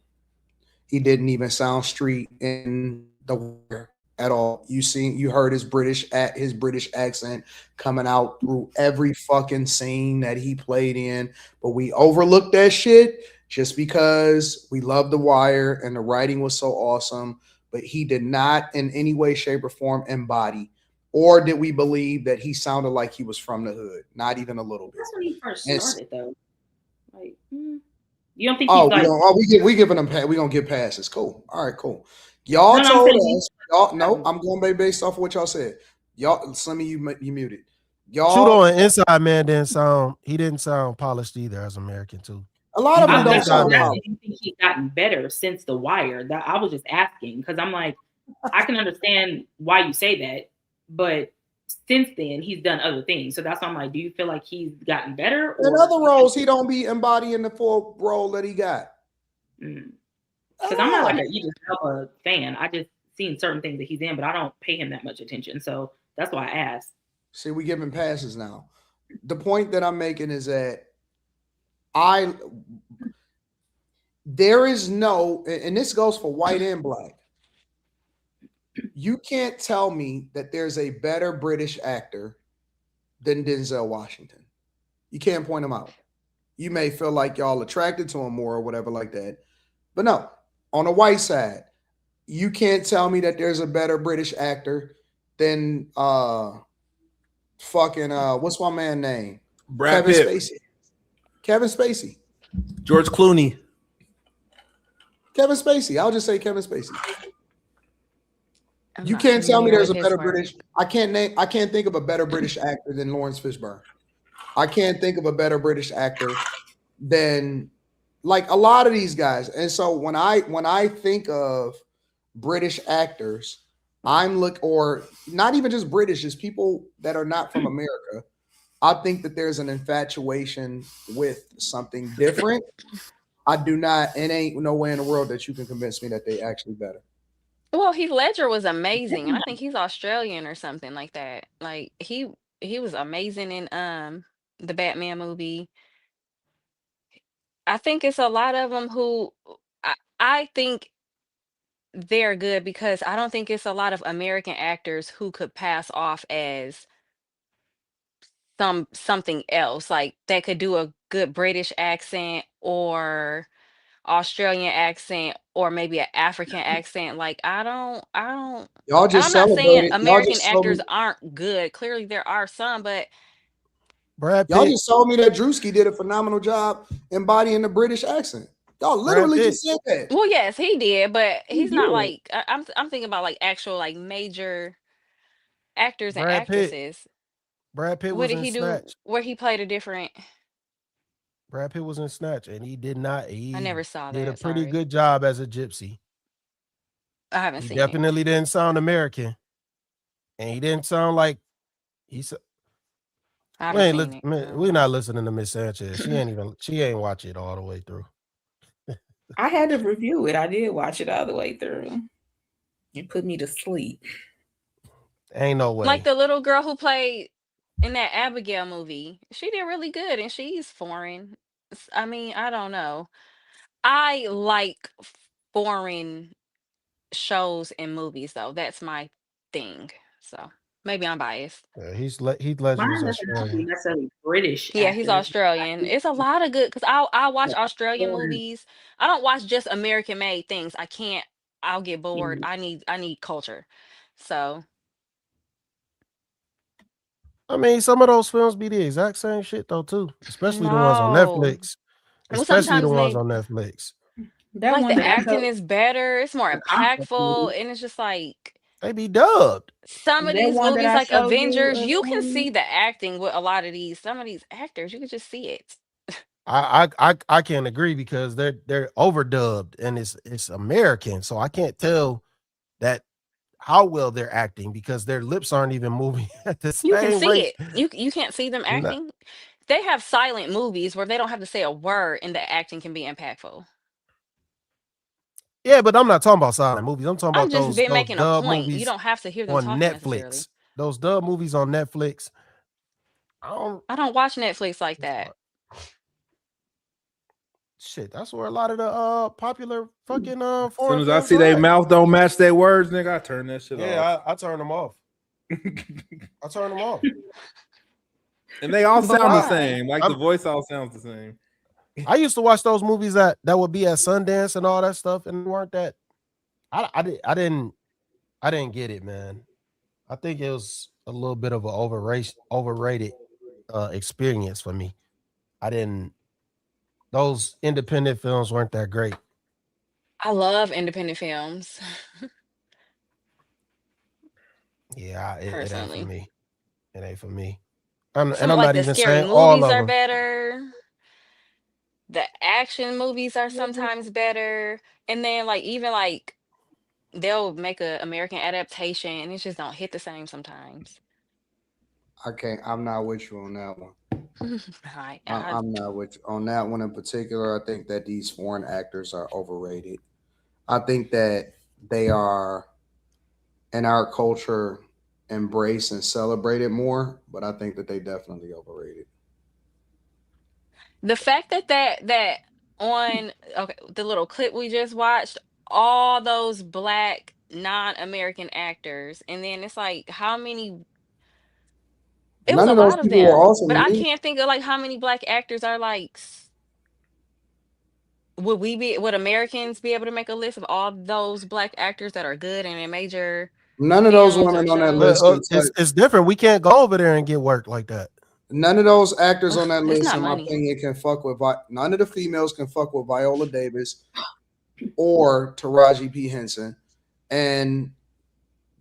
He didn't even sound street in The Wire at all. You heard his British accent coming out through every fucking scene that he played in, but we overlooked that shit just because we love The Wire and the writing was so awesome, but he did not in any way, shape, or form embody, or did we believe that he sounded like he was from the hood? Not even a little bit. That's when he first started, though. Like, you don't think he's like? We giving him. We gonna give passes. Cool. All right. Cool. Y'all told us. I'm going based off of what y'all said. Y'all, some of you muted. Y'all. Shoot on Inside Man he didn't sound polished either as American too. A lot of them don't sound polished. You think he's gotten better since The Wire? That I was just asking because I'm like, I can understand why you say that, but since then he's done other things. So that's why I'm like, do you feel like he's gotten better? In other roles, he don't be embodying the full role that he got. Because I'm not like an Idris Elba fan. I just seen certain things that he's in, but I don't pay him that much attention. So that's why I asked. See, we giving passes now. The point that I'm making is that there is no, and this goes for white and black. You can't tell me that there's a better British actor than Denzel Washington. You can't point him out. You may feel like y'all attracted to him more or whatever like that. But no, on the white side, you can't tell me that there's a better British actor than what's my man name? Brad Kevin Pitt. Spacey. Kevin Spacey. George Clooney. Kevin Spacey. I'll just say Kevin Spacey. You can't tell me there's a better British. I can't think of a better British actor than Lawrence Fishburne. I can't think of a better British actor than like a lot of these guys. And so when I think of British actors, or not even just British, just people that are not from America, I think that there's an infatuation with something different I do not. It ain't no way in the world that you can convince me that they actually better. Well, Heath Ledger was amazing, and I think he's Australian or something like that. Like he was amazing in the Batman movie. I think it's a lot of them who I think they're good because I don't think it's a lot of American actors who could pass off as something else, like that could do a good British accent or Australian accent or maybe an African accent. Like I don't Y'all and just I'm not saying celebrated. Y'all American just told me. actors aren't good. Clearly there are some, but Brad Y'all Pitt. just told me that Druski did a phenomenal job embodying the British accent. Y'all literally just said that. well, yes, he did, but He he's not did. like I'm thinking about like actual like major actors and Brad Pitt. actresses. Brad Pitt What was did in he do Snatch. where he played a different? Brad Pitt was in Snatch, and he did not. I He never saw did a that. pretty Sorry, good job as a gypsy. I haven't He seen it. definitely didn't sound American, and he didn't sound like he's. I haven't seen it. We're not listening to Miss Sanchez. She ain't watch it all the way through. I had to review it. I did watch it all the way through. It put me to sleep. Ain't no way. Like the little girl who played in that Abigail movie, she did really good, and she's foreign. I mean, I don't know. I like foreign shows and movies, though. That's my thing. So maybe I'm biased. Yeah, Heath Ledger is Mine doesn't have to be Australian. necessarily British Yeah, he's actors. Australian. It's a lot of good because I watch Australian movies. I don't watch just American made things. I can't. I'll get bored. I need culture. So I mean, some of those films be the exact same shit though too, especially the ones on no. Netflix. Well, Especially the sometimes ones maybe on Netflix. That like one the that acting is better. It's more the conflict movie. impactful, and it's just like They be dubbed. some of That these one that movies, I like showed you, Avengers, you can Queen. see the acting with a lot of these. Some of these actors, you can just see it. I can't agree because they're overdubbed and it's American, so I can't tell that how well they're acting because their lips aren't even moving at the You can same see rate. it. You can't see them No. acting. They have silent movies where they don't have to say a word, and the acting can be impactful. Yeah, but I'm not talking about silent movies. I'm talking I'm about just those been making a dub point. You movies don't have to hear them on talking necessarily. Netflix. Those dub movies on Netflix. I don't watch Netflix like that. Shit, that's where a lot of the popular fucking As foreign soon as I films see are they at. mouth don't match their words, nigga, I turn that shit off. Yeah, I turn them off. I turn them off. And they all But sound the why? same. Like the voice all sounds the same. I used to watch those movies that would be at Sundance and all that stuff, and weren't that. I didn't get it, man. I think it was a little bit of an overrated experience for me. I didn't. Those independent films weren't that great. I love independent films. Yeah, it ain't for Personally, me. It ain't for me. And some I'm like not the even scary saying all movies of are them. better. The action movies are sometimes better, and then like even like they'll make a American adaptation, and it just don't hit the same sometimes. I'm not with you on that one. I I'm not with you on that one in particular. I think that these foreign actors are overrated. I think that they are in our culture embraced and celebrated more, but I think that they definitely overrated. The fact that on okay, the little clip we just watched, all those black non-American actors, and then it's like how many it was None a of those lot of people were them, awesome but to I me. can't think of like how many black actors are like would Americans be able to make a list of all those black actors that are good and in major None of those films or women on that shows? list can touch. It's different. We can't go over there and get work like that. None of those actors on that It's list, not in my money. opinion, can fuck with. None of the females can fuck with Viola Davis or Taraji P. Henson, and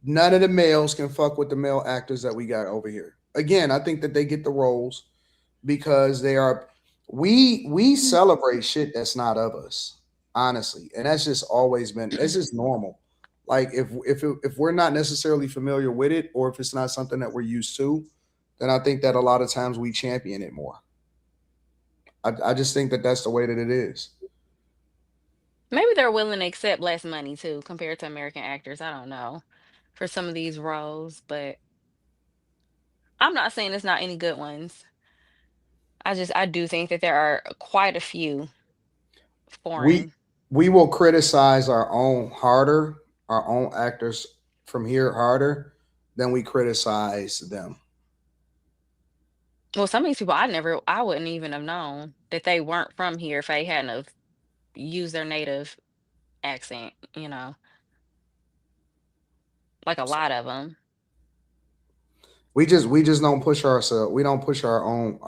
none of the males can fuck with the male actors that we got over here. Again, I think that they get the roles because they are. We celebrate shit that's not of us, honestly, and that's just always been. It's just normal. Like if we're not necessarily familiar with it, or if it's not something that we're used to, then I think that a lot of times we champion it more. I just think that that's the way that it is. Maybe they're willing to accept less money too compared to American actors. I don't know for some of these roles, but I'm not saying it's not any good ones. I do think that there are quite a few We foreign. we will criticize our own actors from here harder than we criticize them. Well, some of these people I wouldn't even have known that they weren't from here if they hadn't have used their native accent, like a lot of them. We just don't push ourselves. We don't push our own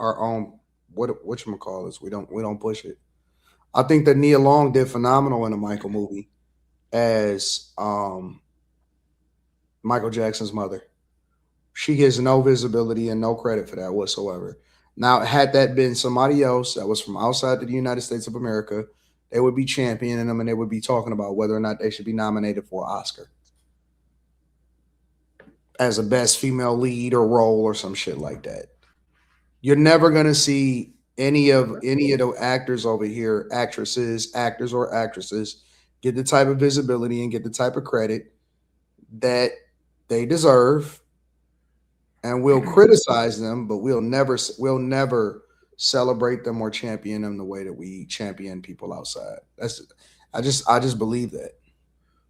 whatchamacallits. We don't push it. I think that Nia Long did phenomenal in a Michael movie as Michael Jackson's mother. She gets no visibility and no credit for that whatsoever. Now, had that been somebody else that was from outside of the United States of America, they would be championing them and they would be talking about whether or not they should be nominated for an Oscar as a best female lead or role or some shit like that. You're never gonna see any of the actors over here, actresses, actors or actresses, get the type of visibility and get the type of credit that they deserve. And we'll criticize them, but we'll never celebrate them or champion them the way that we champion people outside. I just believe that.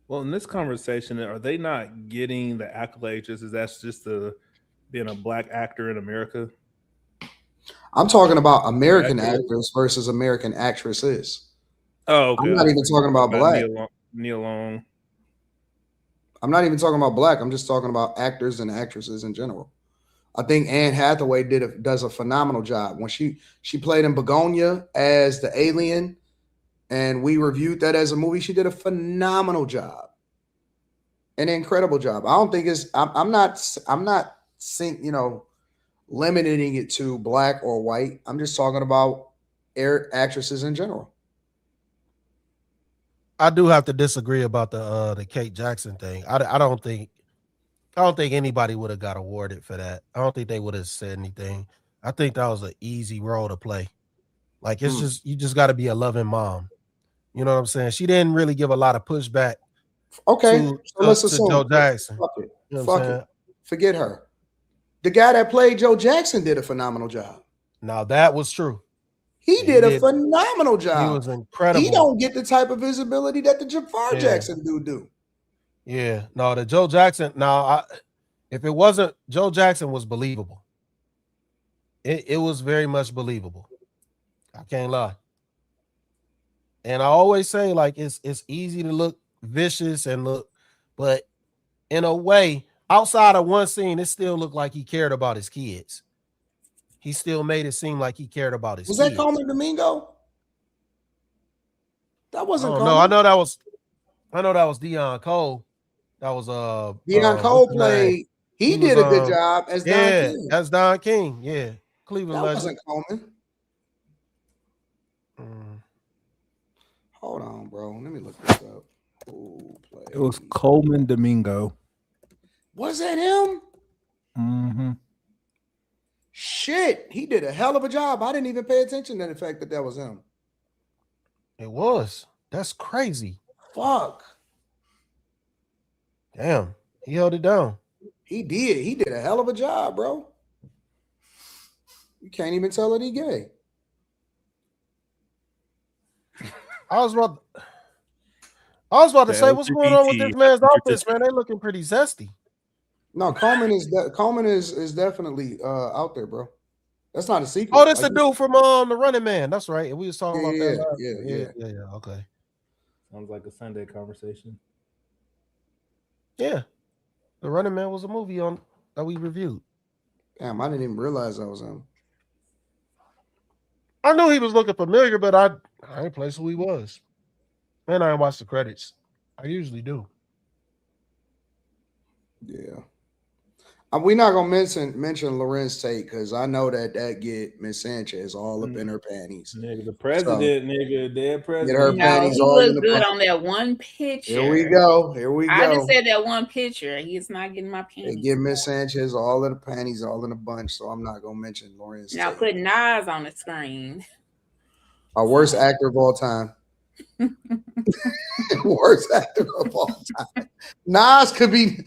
Well, in this conversation, are they not getting the accolades? Is that's just being a black actor in America? I'm talking about American actors versus American actresses. Oh, okay. I'm not even talking about black. Nia Long. I'm not even talking about black. I'm just talking about actors and actresses in general. I think Anne Hathaway does a phenomenal job when she played in Begonia as the alien, and we reviewed that as a movie. She did a phenomenal job, an incredible job. I don't think I'm not limiting it to black or white. I'm just talking about actresses in general. I do have to disagree about the Kate Jackson thing. I don't think anybody would have got awarded for that. I don't think they would have said anything. I think that was an easy role to play. Like you just got to be a loving mom. You know what I'm saying? She didn't really give a lot of pushback. Okay, so let's assume Joe Jackson. Fuck it. You know what I'm saying? Forget her. The guy that played Joe Jackson did a phenomenal job. Now that was true. He did a phenomenal job. He was incredible. He don't get the type of visibility that the Jafar Jackson do. Yeah, no, the Joe Jackson. Now, if it wasn't, Joe Jackson was believable. It was very much believable. I can't lie. And I always say, like, it's easy to look vicious but in a way, outside of one scene, it still looked like he cared about his kids. He still made it seem like he cared about his kids. Was that Coleman Domingo? That wasn't Coleman. No, I know that was Deion Cole. That was Deion Cole played. He did a good job as Don King. As Don King. Yeah, Cleveland that legend. Wasn't Coleman. Hold on, bro. Let me look this up. It was Coleman Domingo. Was that him? Mm-hmm. Shit, he did a hell of a job. I didn't even pay attention to the fact that was him. It was. That's crazy. Fuck. Damn, he held it down. He did. He did a hell of a job, bro. You can't even tell that he gay. I was about to say, what's going on with this man's outfits, man? They looking pretty zesty. No, Coleman is definitely out there, bro. That's not a secret. Oh, that's the dude from The Running Man. That's right. We was talking about that. Yeah. Okay. Sounds like a Sunday conversation. Yeah, The Running Man was a movie that we reviewed. Damn, I didn't even realize that was him. I knew he was looking familiar, but I didn't place who he was. And I didn't watch the credits. I usually do. Yeah. We're not gonna mention Lorenz Tate because I know that get Miss Sanchez all up in her panties. Nigga, the president, dead president. Get her panties all he in the looked good on that one picture. Here we go. I just said that one picture. He's not getting my panties. They get Miss Sanchez all in the panties, all in a bunch. So I'm not gonna mention Lorenz. Now Tate. put Nas on the screen. Our worst actor of all time. Worst actor of all time. Nas could be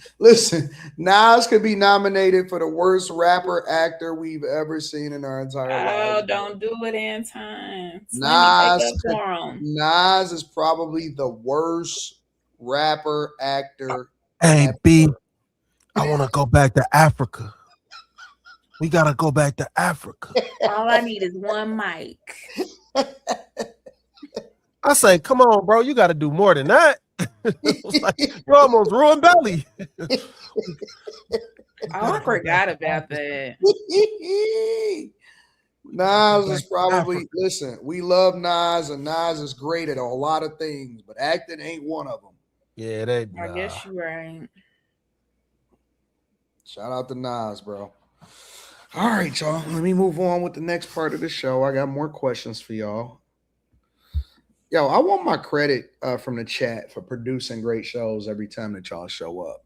nominated for the worst rapper actor we've ever seen in our entire life. Oh, don't do it, Anton. Nas Nas is probably the worst rapper actor. Hey, B, I want to go back to Africa. We got to go back to Africa. All I need is one mic. I say, come on, bro. You got to do more than that. Like, you almost ruined Belly. I forgot about that. Nas is probably, listen, we love Nas, and Nas is great at a lot of things, but acting ain't one of them. Yeah, I guess you're right. Shout out to Nas, bro. All right, y'all. Let me move on with the next part of the show. I got more questions for y'all. Yo, I want my credit from the chat for producing great shows every time that y'all show up.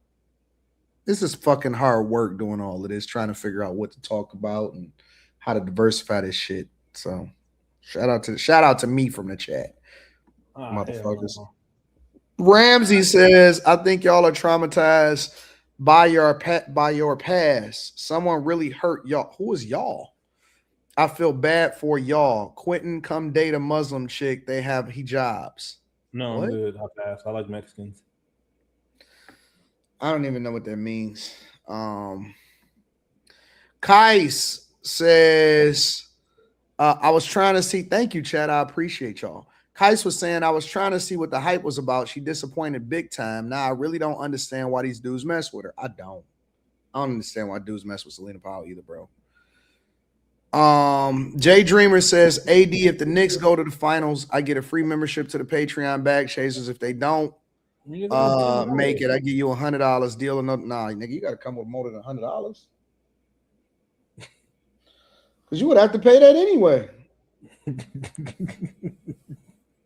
This is fucking hard work doing all of this, trying to figure out what to talk about and how to diversify this shit. So shout out to me from the chat. Motherfuckers. Ramsey says, I think y'all are traumatized by your past. Someone really hurt y'all. Who is y'all? I feel bad for y'all. Quentin, come date a Muslim chick. They have hijabs. No, What? I'm good. I'll pass. I like Mexicans. I don't even know what that means. Kais says, I was trying to see. Thank you, Chad. I appreciate y'all. Kais was saying, I was trying to see what the hype was about. She disappointed big time. Now I really don't understand why these dudes mess with her. I don't understand why dudes mess with Celina Powell either, bro. Jay Dreamer says, AD, if the Knicks go to the finals, I get a free membership to the Patreon bag chasers. If they don't make it, I give you $100. Deal or no? Nah, nigga, you gotta come with more than $100. Because you would have to pay that anyway.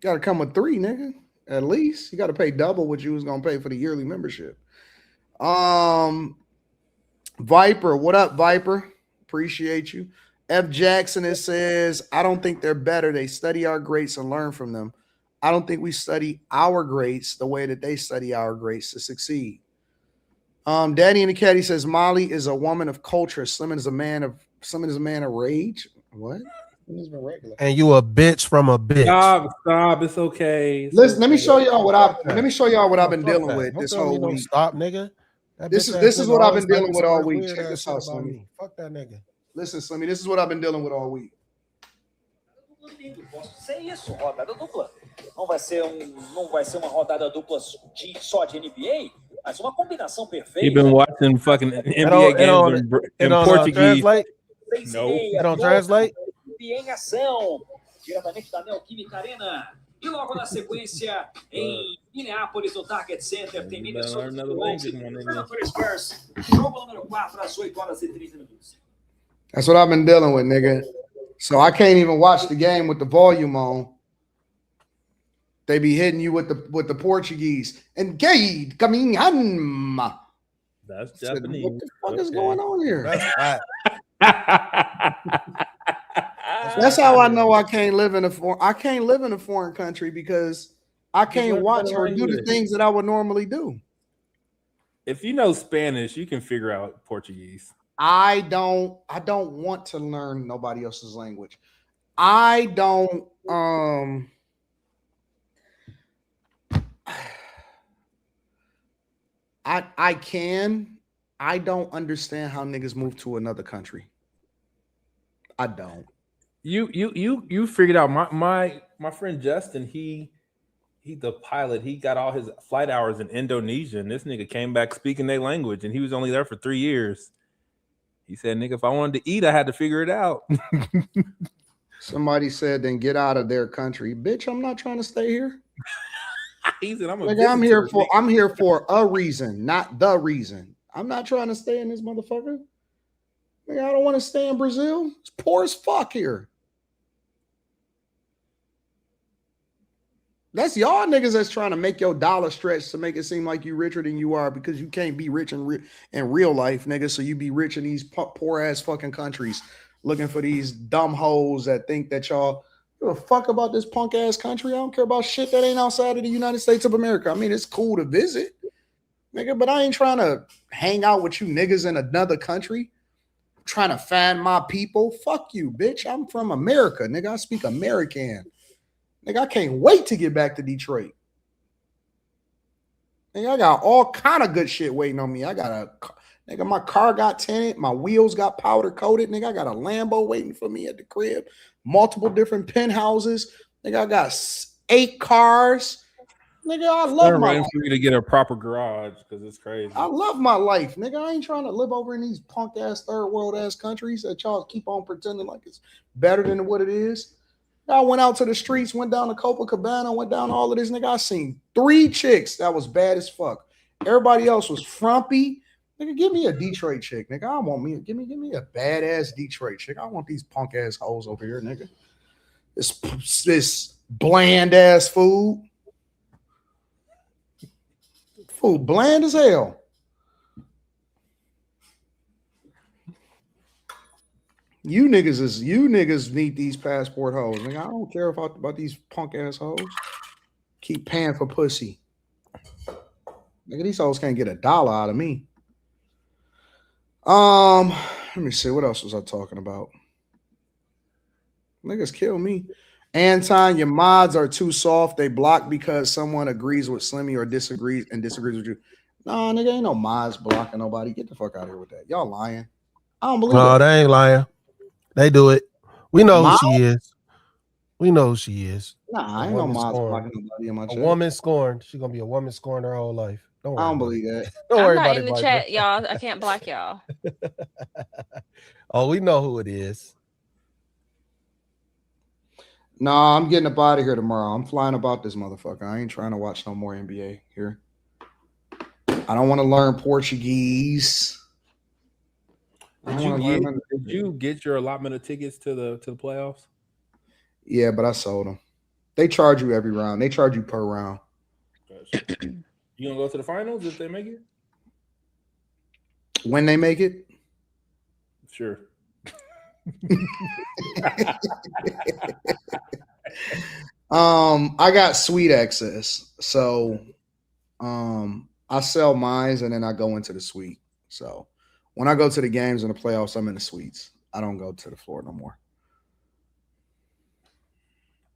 Gotta come with 3, nigga. At least. You gotta pay double what you was gonna pay for the yearly membership. Viper, what up, Viper? Appreciate you. F. Jackson, it says, I don't think they're better. They study our greats and learn from them. I don't think we study our greats the way that they study our greats to succeed. Daddy in the Caddy says, Molly is a woman of culture. Slim is a man of rage. What? And you a bitch from a bitch. Stop. It's okay. Listen, let me show y'all what I've been dealing with this whole week. Stop, nigga. This is what I've been dealing with all week. Check this out, Slimmy. Fuck that nigga. Listen, Slimmy, this is what I've been dealing with all week. Sem isso, rodada dupla. Não vai ser uma rodada dupla só de NBA, mas uma combinação perfeita. You've been watching fucking NBA games in Portuguese. No, it don't translate. NBA em ação, diretamente da Neoquímica Arena. E logo na sequência, em Minneapolis, no Target Center, tem Minnesota Spurs. Jogo número 4 às 8h30. That's what I've been dealing with, nigga. So I can't even watch the game with the volume on. They be hitting you with the Portuguese. Engage, coming on. That's Japanese. What the fuck is going on here? That's how I know I can't live in a foreign country, because I can't watch or do the things that I would normally do. If you know Spanish, you can figure out Portuguese. I don't want to learn nobody else's language. I don't understand how niggas move to another country. I don't. You figured out my friend Justin, he the pilot, he got all his flight hours in Indonesia, and this nigga came back speaking their language, and he was only there for 3 years. He said, nigga, if I wanted to eat, I had to figure it out. Somebody said, then get out of their country. Bitch, I'm not trying to stay here. He said, I'm here for a reason, not the reason. I'm not trying to stay in this motherfucker. Nigga, I don't want to stay in Brazil. It's poor as fuck here. That's y'all niggas that's trying to make your dollar stretch to make it seem like you richer than you are, because you can't be rich in real life, nigga. So you be rich in these poor ass fucking countries looking for these dumb hoes that think that y'all give a fuck about this punk ass country. I don't care about shit that ain't outside of the United States of America. I mean, it's cool to visit, nigga, but I ain't trying to hang out with you niggas in another country. Trying to find my people. Fuck you, bitch. I'm from America, nigga. I speak American. Nigga, I can't wait to get back to Detroit. Nigga, I got all kind of good shit waiting on me. Nigga, my car got tinted. My wheels got powder coated. Nigga, I got a Lambo waiting for me at the crib. Multiple different penthouses. Nigga, I got 8 cars. Nigga, I love my life. For me to get a proper garage because it's crazy. I love my life, nigga. I ain't trying to live over in these punk ass third world ass countries that y'all keep on pretending like it's better than what it is. I went out to the streets, went down to Copacabana, went down to all of this, nigga. I seen 3 chicks that was bad as fuck. Everybody else was frumpy. Nigga, give me a Detroit chick, nigga. I want me, give me a badass Detroit chick. I want these punk ass hoes over here, nigga. This bland ass food. Food bland as hell. You niggas need these passport hoes. Nigga, I don't care about these punk ass hoes. Keep paying for pussy. Nigga, these hoes can't get $1 out of me. Let me see. What else was I talking about? Niggas kill me. Anton, your mods are too soft. They block because someone agrees with Slimmy or disagrees with you. Nah, nigga, ain't no mods blocking nobody. Get the fuck out of here with that. Y'all lying. I don't believe No, that. they ain't lying. They do it. We know who she is. We know who she is. Nah, I ain't no mods blocking nobody in my chat. A woman scorned. She's gonna be a woman scorned her whole life. Don't worry. I don't believe that. Don't I'm worry not about in it, the Viper. chat, y'all. I can't block y'all. Oh, we know who it is. Nah, I'm getting up out of here tomorrow. I'm flying about this motherfucker. I ain't trying to watch no more NBA here. I don't want to learn Portuguese. Did you get your allotment of tickets to the playoffs? Yeah, but I sold them. They charge you every round. They charge you per round. Gotcha. You gonna go to the finals if they make it? When they make it? Sure. I got suite access, so I sell mines and then I go into the suite. So when I go to the games and the playoffs, I'm in the suites. I don't go to the floor no more.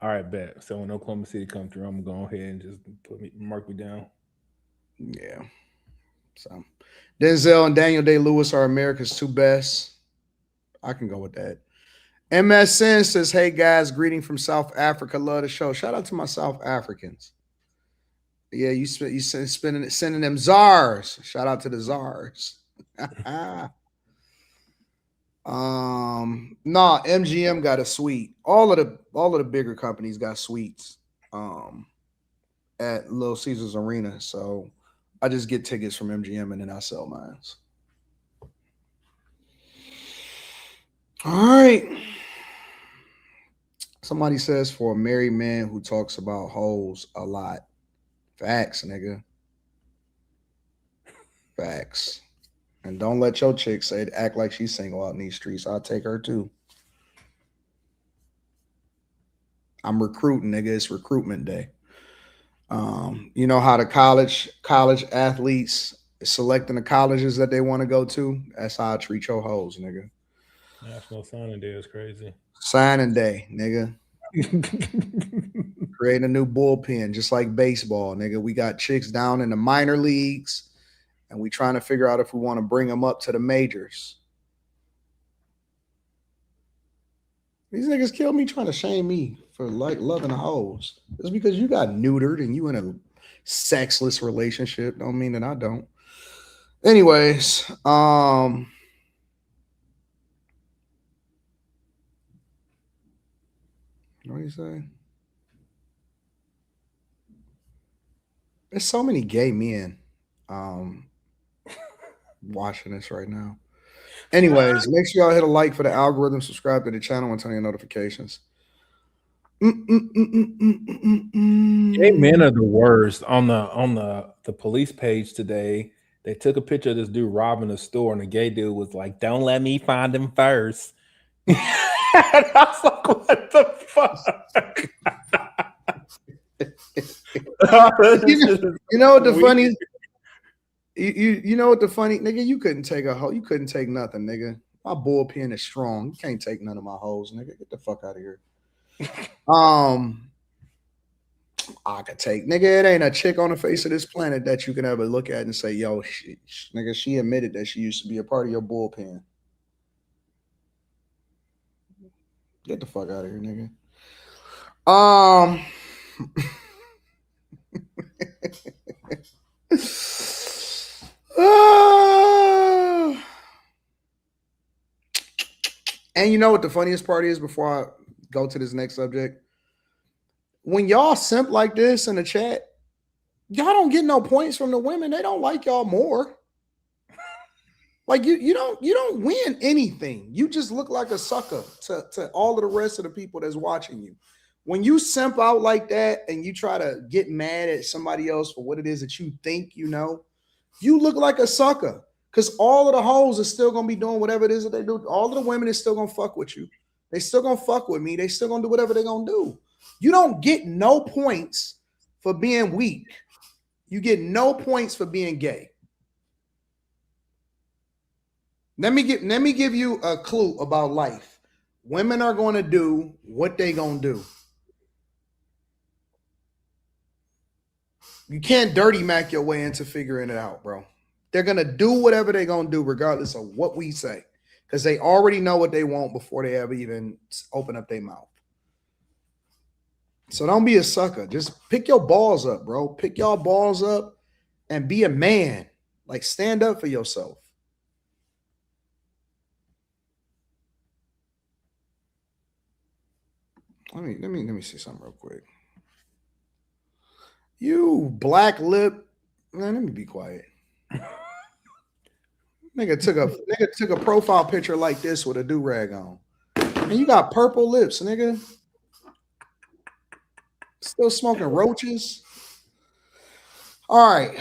All right, bet. So when Oklahoma City comes through, I'm gonna go ahead and just mark me down. Yeah. So Denzel and Daniel Day-Lewis are America's 2 best. I can go with that. MSN says, hey guys, greeting from South Africa. Love the show. Shout out to my South Africans. Yeah, you sending them czars. Shout out to the czars. Nah, MGM got a suite. All of the bigger companies got suites at Little Caesars Arena. So I just get tickets from MGM and then I sell mine. All right. Somebody says for a married man who talks about hoes a lot. Facts, nigga. Facts. And don't let your chick act like she's single out in these streets. I'll take her too. I'm recruiting, nigga. It's recruitment day. You know how the college athletes selecting the colleges that they want to go to? That's how I treat your hoes, nigga. National Signing Day is crazy. Signing day, nigga. Create a new bullpen, just like baseball, nigga. We got chicks down in the minor leagues, and we trying to figure out if we want to bring them up to the majors. These niggas kill me trying to shame me for like loving hoes. It's because you got neutered and you in a sexless relationship. Don't mean that I don't. Anyways, what do you say? There's so many gay men watching this right now. Anyways, make sure y'all hit a like for the algorithm, subscribe to the channel, and turn your notifications. Gay men are the worst. On the police page today, they took a picture of this dude robbing a store, and the gay dude was like, "Don't let me find him first." And I was like, What the fuck? You know what the funny? You know what the funny nigga? You couldn't take a hoe. You couldn't take nothing, nigga. My bullpen is strong. You can't take none of my hoes, nigga. Get the fuck out of here. I could take, nigga. It ain't a chick on the face of this planet that you can ever look at and say, yo, nigga, she admitted that she used to be a part of your bullpen. Get the fuck out of here, nigga. And you know what the funniest part is before I go to this next subject? When y'all simp like this in the chat, y'all don't get no points from the women. They don't like y'all more. Like you don't win anything. You just look like a sucker to all of the rest of the people that's watching you. When you simp out like that and you try to get mad at somebody else for what it is that you think you know, you look like a sucker. Because all of the hoes are still gonna be doing whatever it is that they do. All of the women is still gonna fuck with you. They still gonna fuck with me. They still gonna do whatever they're gonna do. You don't get no points for being weak. You get no points for being gay. Let me give you a clue about life. Women are going to do what they going to do. You can't dirty Mac your way into figuring it out, bro. They're going to do whatever they're going to do regardless of what we say because they already know what they want before they ever even open up their mouth. So don't be a sucker. Just pick your balls up, bro. Pick your balls up and be a man. Like stand up for yourself. Let me see something real quick. You black lip. Man, let me be quiet. Nigga took a profile picture like this with a do-rag on. And you got purple lips, nigga. Still smoking roaches. All right.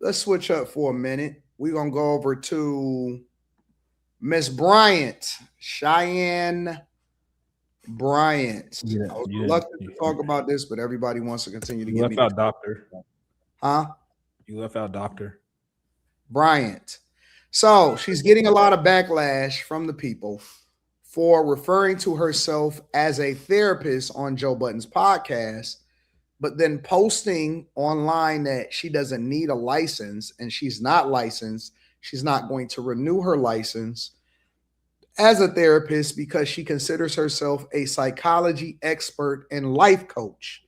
Let's switch up for a minute. We're gonna go over to Miss Bryant, Cheyenne Bryant. Yeah, I was reluctant to talk about this, but everybody wants to continue to give me. You left out doctor. Huh? You left out doctor. Bryant. So she's getting a lot of backlash from the people for referring to herself as a therapist on Joe Budden's podcast, but then posting online that she doesn't need a license and she's not licensed. She's not going to renew her license as a therapist because she considers herself a psychology expert and life coach.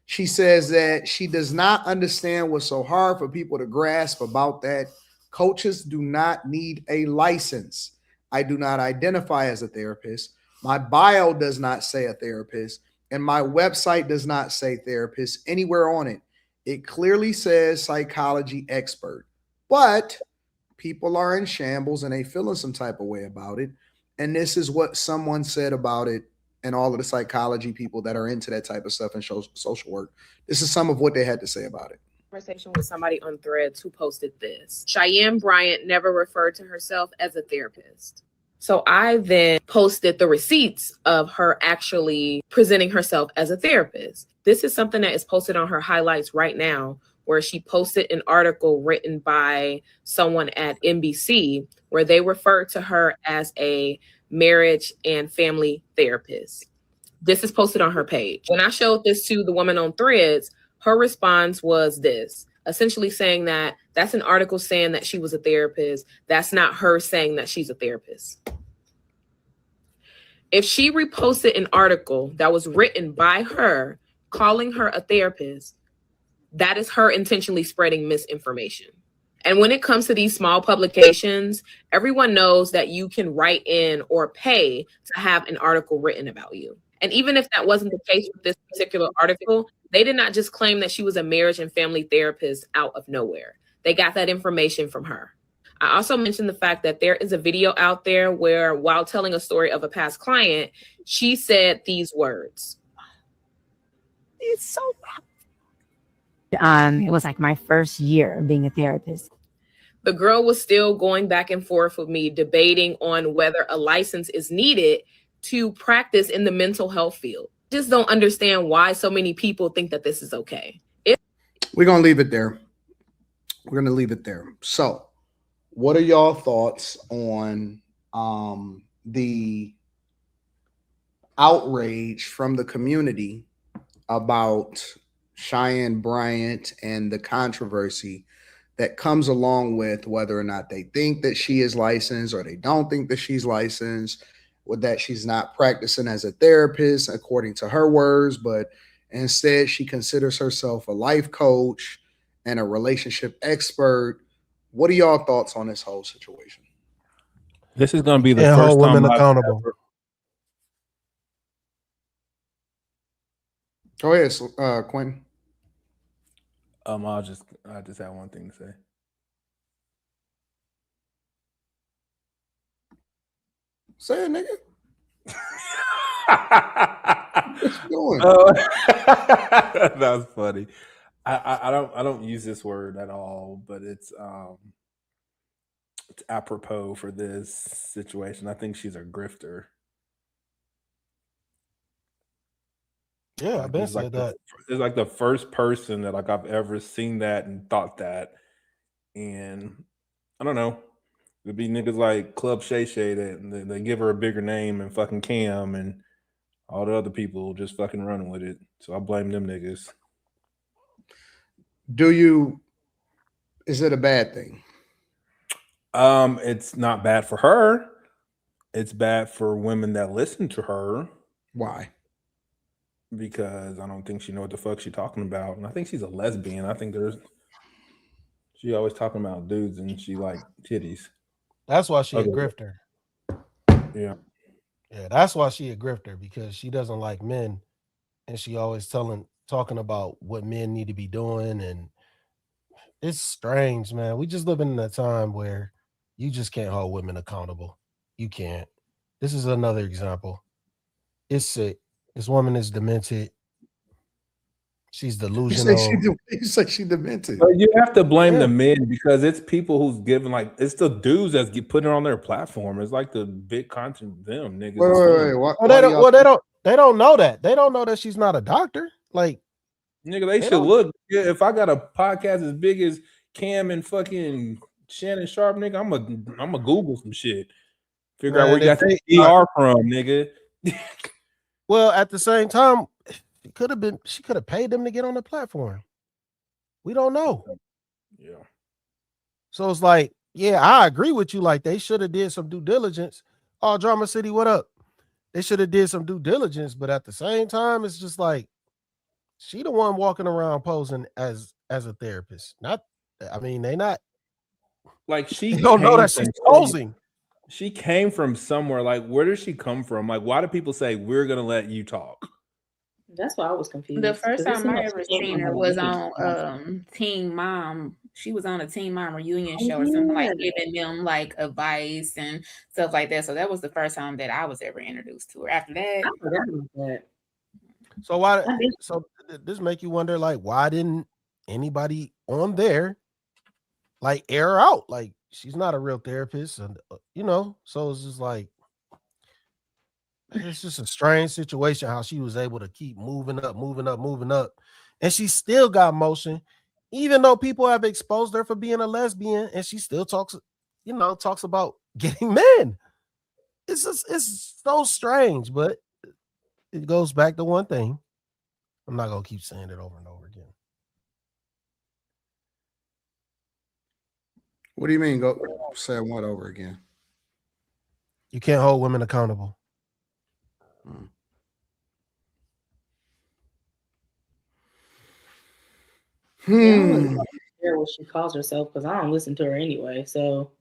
She says that she does not understand what's so hard for people to grasp about that. Coaches do not need a license. I do not identify as a therapist. My bio does not say a therapist, and my website does not say therapist anywhere on it. It clearly says psychology expert, but people are in shambles and they feeling some type of way about it. And this is what someone said about it, and all of the psychology people that are into that type of stuff and social work. This is some of what they had to say about it. Conversation with somebody on Threads who posted this. Cheyenne Bryant never referred to herself as a therapist. So I then posted the receipts of her actually presenting herself as a therapist. This is something that is posted on her highlights right now, where she posted an article written by someone at NBC where they referred to her as a marriage and family therapist. This is posted on her page. When I showed this to the woman on Threads, her response was this, essentially saying that that's an article saying that she was a therapist. That's not her saying that she's a therapist. If she reposted an article that was written by her, calling her a therapist, that is her intentionally spreading misinformation. And when it comes to these small publications, everyone knows that you can write in or pay to have an article written about you. And even if that wasn't the case with this particular article, they did not just claim that she was a marriage and family therapist out of nowhere. They got that information from her. I also mentioned the fact that there is a video out there where, while telling a story of a past client, she said these words. It's so it was like my first year of being a therapist. The girl was still going back and forth with me, debating on whether a license is needed to practice in the mental health field. Just don't understand why so many people think that this is okay. We're going to leave it there. We're going to leave it there. So, what are y'all thoughts on the outrage from the community about Cheyenne Bryant and the controversy that comes along with whether or not they think that she is licensed or they don't think that she's licensed, or that she's not practicing as a therapist according to her words, but instead she considers herself a life coach and a relationship expert. What are y'all thoughts on this whole situation? This is going to be the And first hold time women I've accountable. ever... Go ahead, Quentin. I just have one thing to say. Say it, nigga. What you doing? That's funny. I don't use this word at all, but it's apropos for this situation. I think she's a grifter. Yeah, Like, I've been said that. It's like the first person that like I've ever seen that and thought that. And I don't know. It'd be niggas like Club Shay Shay that they give her a bigger name and fucking Cam and all the other people just fucking running with it. So I blame them niggas. Is it a bad thing? It's not bad for her. It's bad for women that listen to her. Why? Because I don't think she know what the fuck she's talking about. And I think she's a lesbian. I think she always talking about dudes and she like titties. That's why she a grifter. Yeah. Yeah, that's why she a grifter, because she doesn't like men and she always talking about what men need to be doing. And it's strange, man. We just living in a time where you just can't hold women accountable. You can't. This is another example. It's sick. This woman is demented. She's delusional. You say she demented. But you have to blame the men, because it's people who's giving, like, it's the dudes that's putting it on their platform. It's like the big content them niggas. Wait. They don't know that. They don't know that she's not a doctor. Like, nigga, they should look. Yeah, if I got a podcast as big as Cam and fucking Shannon Sharp, nigga, I'm a Google some shit. Figure out where you got the ER from, nigga. Well, at the same time, she could have paid them to get on the platform. We don't know. Yeah. So it's like, yeah, I agree with you. Like, they should have did some due diligence. Oh, Drama City, what up? They should have did some due diligence, but at the same time, it's just like she the one walking around posing as a therapist. They not like she don't know that she's posing. She came from somewhere. Like, where does she come from? Like, why do people say we're gonna let you talk? That's why I was confused. The first time I ever seen her was on Teen Mom. She was on a Teen Mom reunion show or something, like giving them like advice and stuff like that. So that was the first time that I was ever introduced to her. After that, I forgot about that. So why? So this make you wonder, like, why didn't anybody on there like air her out? Like, she's not a real therapist, and so it's just like, it's just a strange situation how she was able to keep moving up, and she still got motion, even though people have exposed her for being a lesbian, and she still talks about getting men. It's so strange, but it goes back to one thing. I'm not gonna keep saying it over and over again. What do you mean? Go say what over again? You can't hold women accountable. I don't care what she calls herself, because I don't listen to her anyway. So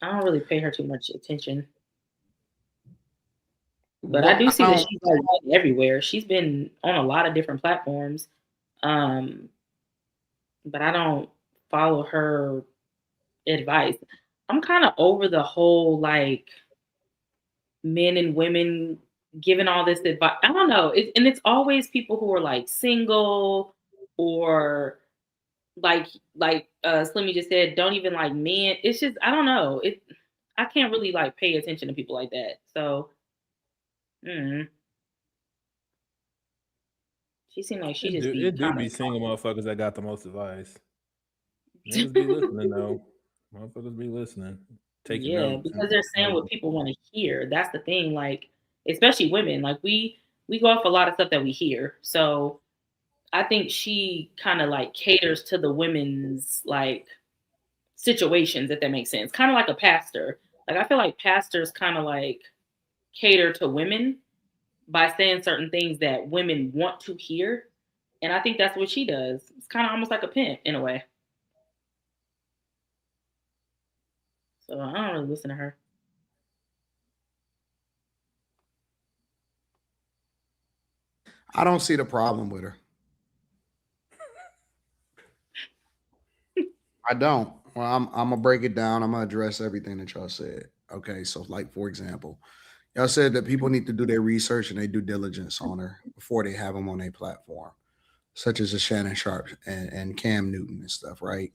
I don't really pay her too much attention. But I do see that she's like everywhere. She's been on a lot of different platforms. But I don't follow her advice. I'm kind of over the whole like men and women giving all this advice. I don't know. And it's always people who are like single or like Slimmy just said, don't even like men. It's just, I don't know. I can't really like pay attention to people like that. So Mm. She seemed like she It just do, be it do be commenting. single motherfuckers that got the most advice. Niggas be listening though. Motherfuckers be listening, taking Yeah, notes. because they're saying what people want to hear. That's the thing. Like, especially women. Like we go off a lot of stuff that we hear. So I think she kind of like caters to the women's like situations, if that makes sense. Kind of like a pastor. Like I feel like pastors kind of like cater to women by saying certain things that women want to hear. And I think that's what she does. It's kind of almost like a pimp in a way. So I don't really listen to her. I don't see the problem with her. I don't. Well, I'm gonna break it down. I'm gonna address everything that y'all said. Okay, so like for example, y'all said that people need to do their research and their due diligence on her before they have them on a platform, such as a Shannon Sharp and Cam Newton and stuff, right?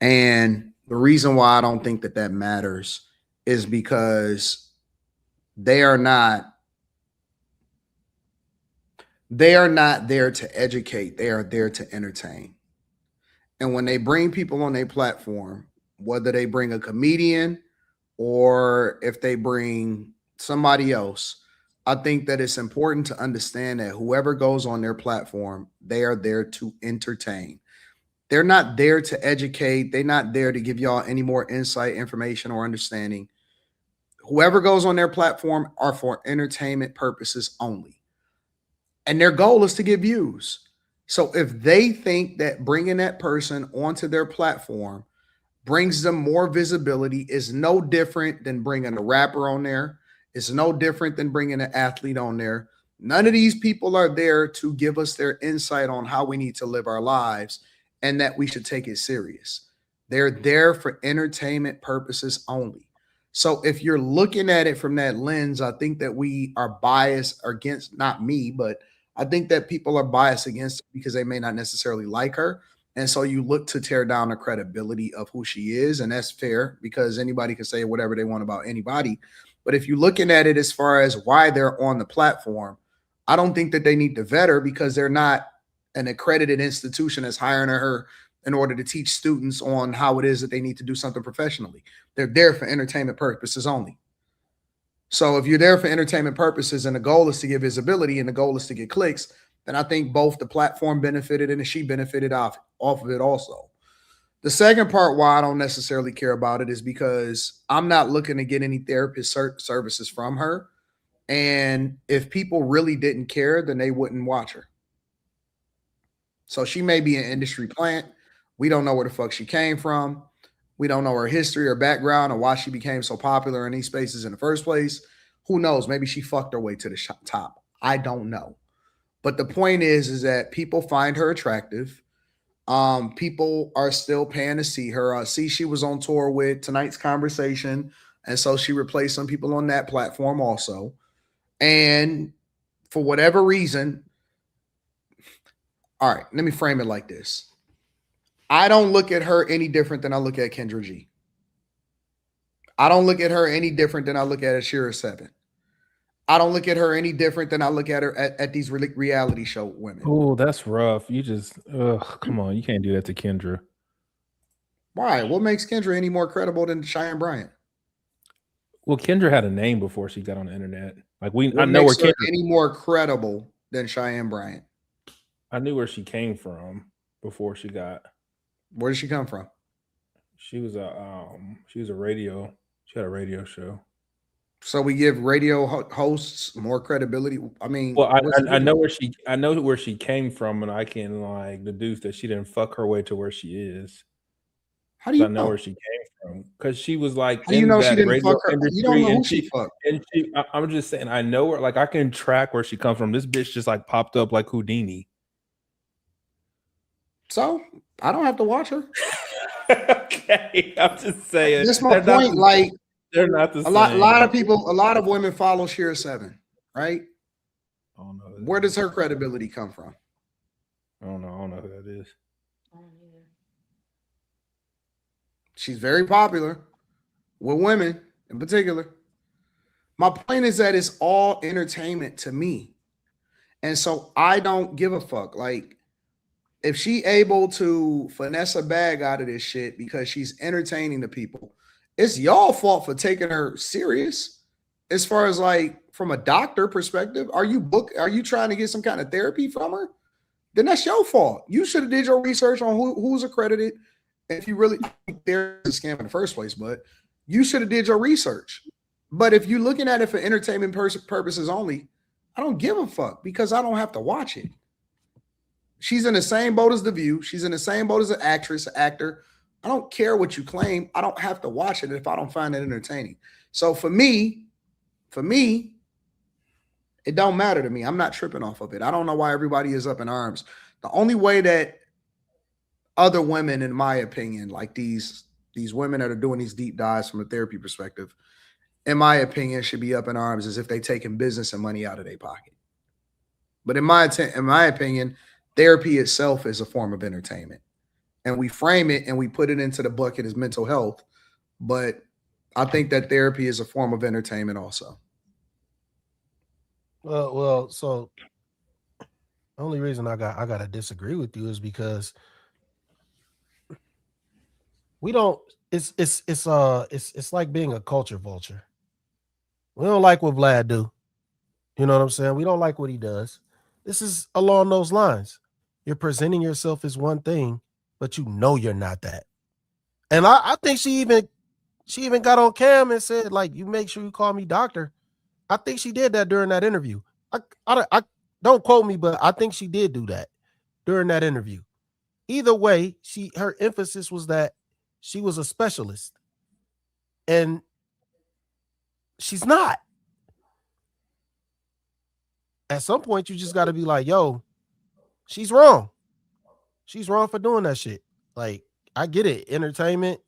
And the reason why I don't think that that matters is because they are not there to educate. They are there to entertain. And when they bring people on their platform, whether they bring a comedian or if they bring somebody else, I think that it's important to understand that whoever goes on their platform, they are there to entertain. They're not there to educate. They're not there to give y'all any more insight, information, or understanding. Whoever goes on their platform are for entertainment purposes only. And their goal is to get views. So if they think that bringing that person onto their platform brings them more visibility, is no different than bringing a rapper on there. It's no different than bringing an athlete on there. None of these people are there to give us their insight on how we need to live our lives and that we should take it serious. They're there for entertainment purposes only. So if you're looking at it from that lens, I think that we are biased against, not me, but I think that people are biased against her because they may not necessarily like her. And so you look to tear down the credibility of who she is. And that's fair because anybody can say whatever they want about anybody. But if you're looking at it as far as why they're on the platform, I don't think that they need to vet her because they're not an accredited institution that's hiring her in order to teach students on how it is that they need to do something professionally. They're there for entertainment purposes only. So if you're there for entertainment purposes and the goal is to get visibility and the goal is to get clicks, then I think both the platform benefited and she benefited off of it also. The second part why I don't necessarily care about it is because I'm not looking to get any therapist services from her. And if people really didn't care, then they wouldn't watch her. So she may be an industry plant. We don't know where the fuck she came from. We don't know her history or background or why she became so popular in these spaces in the first place. Who knows? Maybe she fucked her way to the top. I don't know. But the point is that people find her attractive. People are still paying to see her. See, she was on tour with Tonight's Conversation. And so she replaced some people on that platform also. And for whatever reason, all right, let me frame it like this. I don't look at her any different than I look at Kendra G. I don't look at her any different than I look at Ashira 7. I don't look at her any different than I look at her at these reality show women. Oh, that's rough. You just, come on. You can't do that to Kendra. Why? What makes Kendra any more credible than Cheyenne Bryant? Well, Kendra had a name before she got on the internet. Like I What know where makes her Kendra, any more credible than Cheyenne Bryant? I knew where she came from before she got. Where did she come from? She was a radio. She had a radio show. So we give radio hosts more credibility. I mean, well, I know where she came from, and I can like deduce that she didn't fuck her way to where she is. How do you know where she came from? Because she was like, how do you know she didn't fuck her? You don't know who she fucked. And I'm just saying, I know where. Like, I can track where she comes from. This bitch just like popped up like Houdini. So I don't have to watch her. Okay, I'm just saying. That's my point. Like, they're not the same. A lot of people, a lot of women follow Shira 7, right? I don't know. Where does her credibility come from? I don't know who that is. She's very popular with women in particular. My point is that it's all entertainment to me. And so I don't give a fuck. Like, if she able to finesse a bag out of this shit because she's entertaining the people, it's y'all fault for taking her serious. As far as like from a doctor perspective, are you trying to get some kind of therapy from her? Then that's your fault. You should have did your research on who's accredited. If you really think there's a scam in the first place, but you should have did your research. But if you're looking at it for entertainment purposes only, I don't give a fuck because I don't have to watch it. She's in the same boat as The View. She's in the same boat as an actress, actor. I don't care what you claim. I don't have to watch it if I don't find it entertaining. So for me, it don't matter to me. I'm not tripping off of it. I don't know why everybody is up in arms. The only way that other women, in my opinion, like these women that are doing these deep dives from a therapy perspective, in my opinion, should be up in arms is if they taking business and money out of their pocket. But in my opinion, therapy itself is a form of entertainment. And we frame it and we put it into the bucket as mental health. But I think that therapy is a form of entertainment also. Well, so the only reason I gotta disagree with you is because we don't. It's like being a culture vulture. We don't like what Vlad do. You know what I'm saying? We don't like what he does. This is along those lines. You're presenting yourself as one thing, but you know you're not that. And I think she even got on cam and said, like, you make sure you call me doctor. I think she did that during that interview. I don't quote me, but I think she did do that during that interview. Either way, her emphasis was that she was a specialist. And she's not. At some point, you just got to be like, yo, she's wrong. She's wrong for doing that shit. Like, I get it. Entertainment,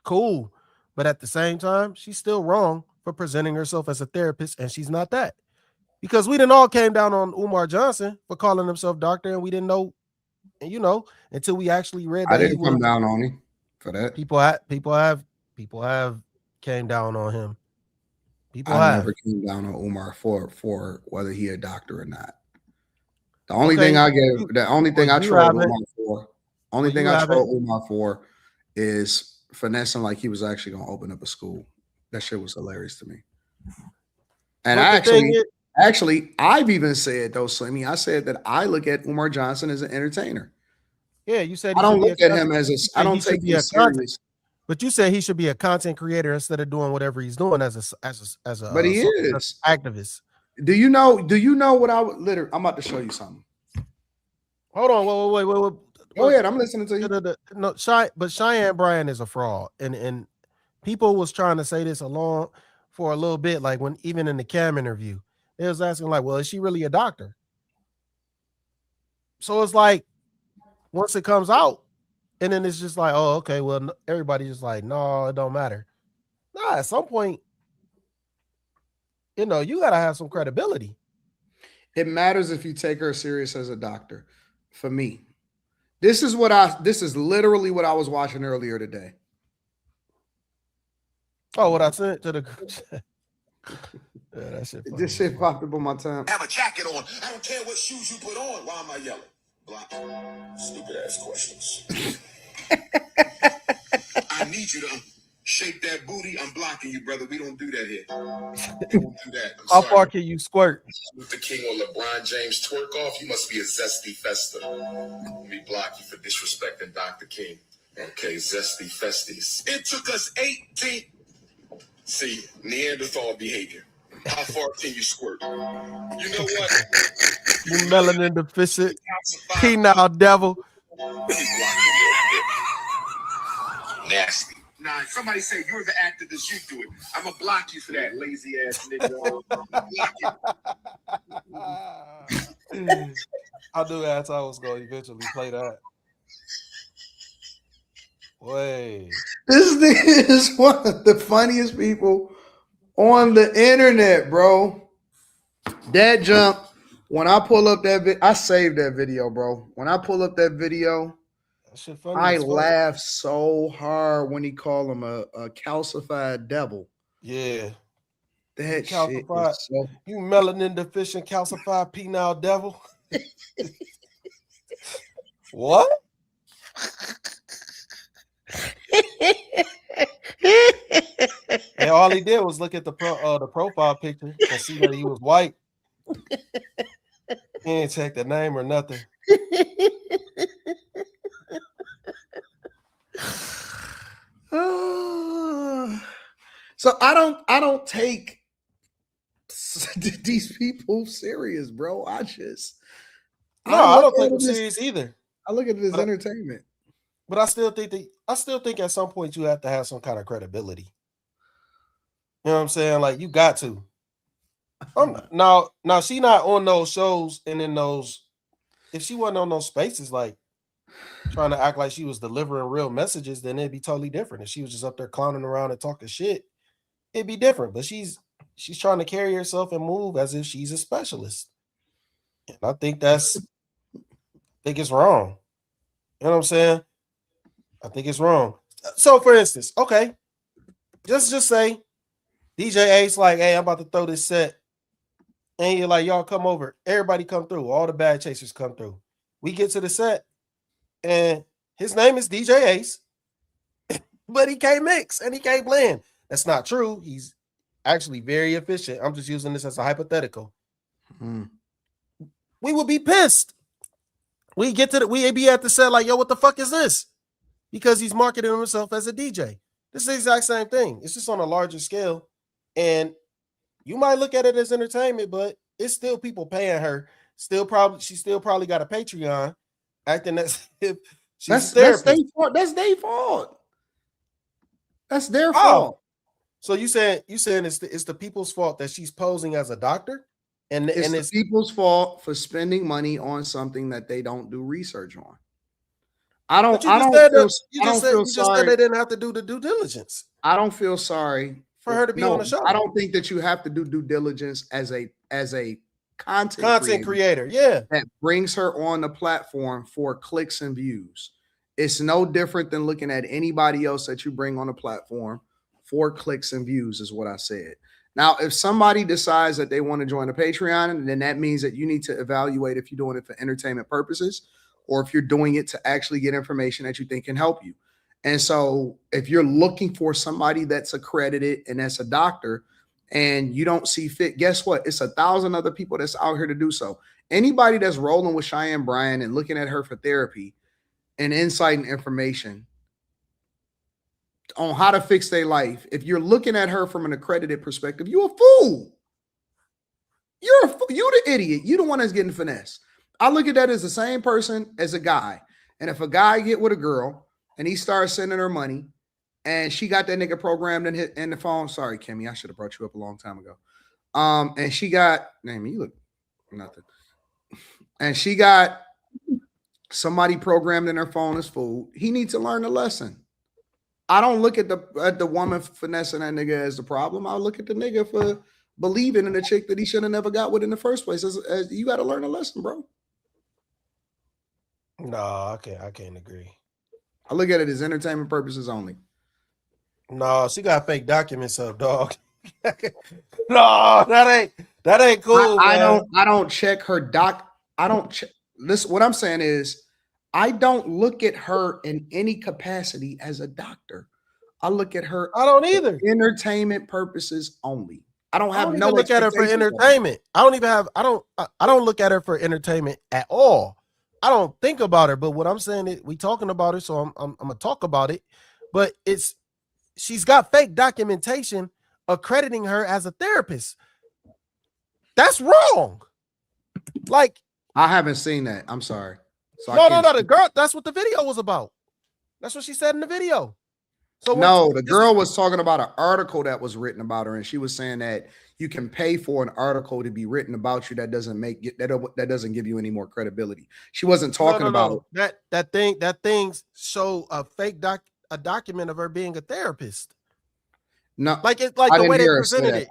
cool. But at the same time, she's still wrong for presenting herself as a therapist, and she's not that. Because we didn't all came down on Umar Johnson for calling himself doctor, and we didn't know, until we actually read that. I didn't come down on him for that. People have came down on him. I never came down on Umar for whether he a doctor or not. The only thing I trolled Umar for is finessing like he was actually going to open up a school. That shit was hilarious to me. And actually, I've even said though, Slimmy, I said that I look at Umar Johnson as an entertainer. Yeah, you said I don't look at him as I don't take him serious. But you said he should be a content creator instead of doing whatever he's doing as a but he is activist. Do you know what I would literally? I'm about to show you something. Hold on, wait. Go ahead, I'm listening to you. No, but Cheyenne Bryant is a fraud, and people was trying to say this for a little bit, like when even in the Cam interview, they was asking like, well, is she really a doctor? So it's like once it comes out. And then it's just like, oh, okay, well, everybody just like, no, it don't matter. Nah, at some point, you got to have some credibility. It matters if you take her serious as a doctor. For me, this is literally what I was watching earlier today. Oh, what I sent to the group chat. Yeah, that shit funny. This shit popped up on my time. Have a jacket on. I don't care what shoes you put on. Why am I yelling? Block. Stupid ass questions. I need you to shake that booty. I'm blocking you, brother. We don't do that here. We don't do that. How far can you squirt? Luther King or LeBron James twerk off? You must be a zesty festa. Let me block you for disrespecting Dr. King. Okay, zesty festies. It took us 18. See, Neanderthal behavior. How far can you squirt? You know what? You melanin deficient. Penile devil. Nasty. Nah, somebody say you're the activist, you do it. I'm gonna block you for that lazy ass nigga. I knew that's how I was gonna eventually play that. Wait. This nigga is one of the funniest people on the internet, bro. That jump. When I pull up that I saved that video, bro. When I pull up that video, I laughed so hard when he called him a calcified devil. Yeah. That shit calcified. is so. You melanin deficient calcified penile devil. What? And all he did was look at the profile picture and see that he was white. He ain't check the name or nothing. So I don't take these people serious, bro. I don't take them serious either. I look at it as entertainment. But I still think at some point you have to have some kind of credibility. You know what I'm saying? Like you got to. Now she not on those shows and in those. If she wasn't on those spaces, like trying to act like she was delivering real messages, then it'd be totally different. If she was just up there clowning around and talking shit, it'd be different. But she's trying to carry herself and move as if she's a specialist, and I think it's wrong. You know what I'm saying? I think it's wrong. So, for instance, okay, just say DJ Ace like, hey, I'm about to throw this set, and you're like, y'all come over. Everybody come through. All the bad chasers come through. We get to the set, and his name is DJ Ace, but he can't mix and he can't blend. That's not true. He's actually very efficient. I'm just using this as a hypothetical. We would be pissed. We'd be at the set like, yo, what the fuck is this? Because he's marketing himself as a DJ. This is the exact same thing. It's just on a larger scale. And you might look at it as entertainment, but it's still people paying her. She still probably got a Patreon, acting as if she's a therapist. That's their fault. That's their fault. So you saying it's the people's fault that she's posing as a doctor? And it's the people's fault for spending money on something that they don't do research on. You just said they didn't have to do the due diligence. I don't feel sorry for her to be on the show. I don't think that you have to do due diligence as a content creator. Yeah, that brings her on the platform for clicks and views. It's no different than looking at anybody else that you bring on the platform for clicks and views, is what I said. Now, if somebody decides that they want to join a Patreon, then that means that you need to evaluate if you're doing it for entertainment purposes or if you're doing it to actually get information that you think can help you. And so if you're looking for somebody that's accredited and that's a doctor and you don't see fit, guess what? It's 1,000 other people that's out here to do so. Anybody that's rolling with Cheyenne Bryant and looking at her for therapy and insight and information on how to fix their life, if you're looking at her from an accredited perspective, you're a fool. You're the idiot. You're the one that's getting finessed. I look at that as the same person as a guy. And if a guy get with a girl and he starts sending her money and she got that nigga programmed in the phone. Sorry, Kimmy, I should have brought you up a long time ago. And she got, you look nothing. And she got somebody programmed in her phone as food. He needs to learn a lesson. I don't look at the woman finessing that nigga as the problem. I look at the nigga for believing in a chick that he should have never got with in the first place. As you got to learn a lesson, bro. No, I can't agree. I look at it as entertainment purposes only. No, she got fake documents up, dog. No, that ain't cool. I don't check her doc. I don't check. Listen, what I'm saying is, I don't look at her in any capacity as a doctor. I look at her. I don't either. Entertainment purposes only. I don't look at her for entertainment. I don't look at her for entertainment at all. I don't think about her. But what I'm saying is, we talking about her, so I'm gonna talk about it. But she's got fake documentation accrediting her as a therapist. That's wrong. Like, I haven't seen that. I'm sorry. So no, the girl, that's what the video was about. That's what she said in the video. So no, the girl was talking about an article that was written about her, and she was saying that you can pay for an article to be written about you that doesn't give you any more credibility. She wasn't talking about that thing show a fake document of her being a therapist. No, like the way they presented it.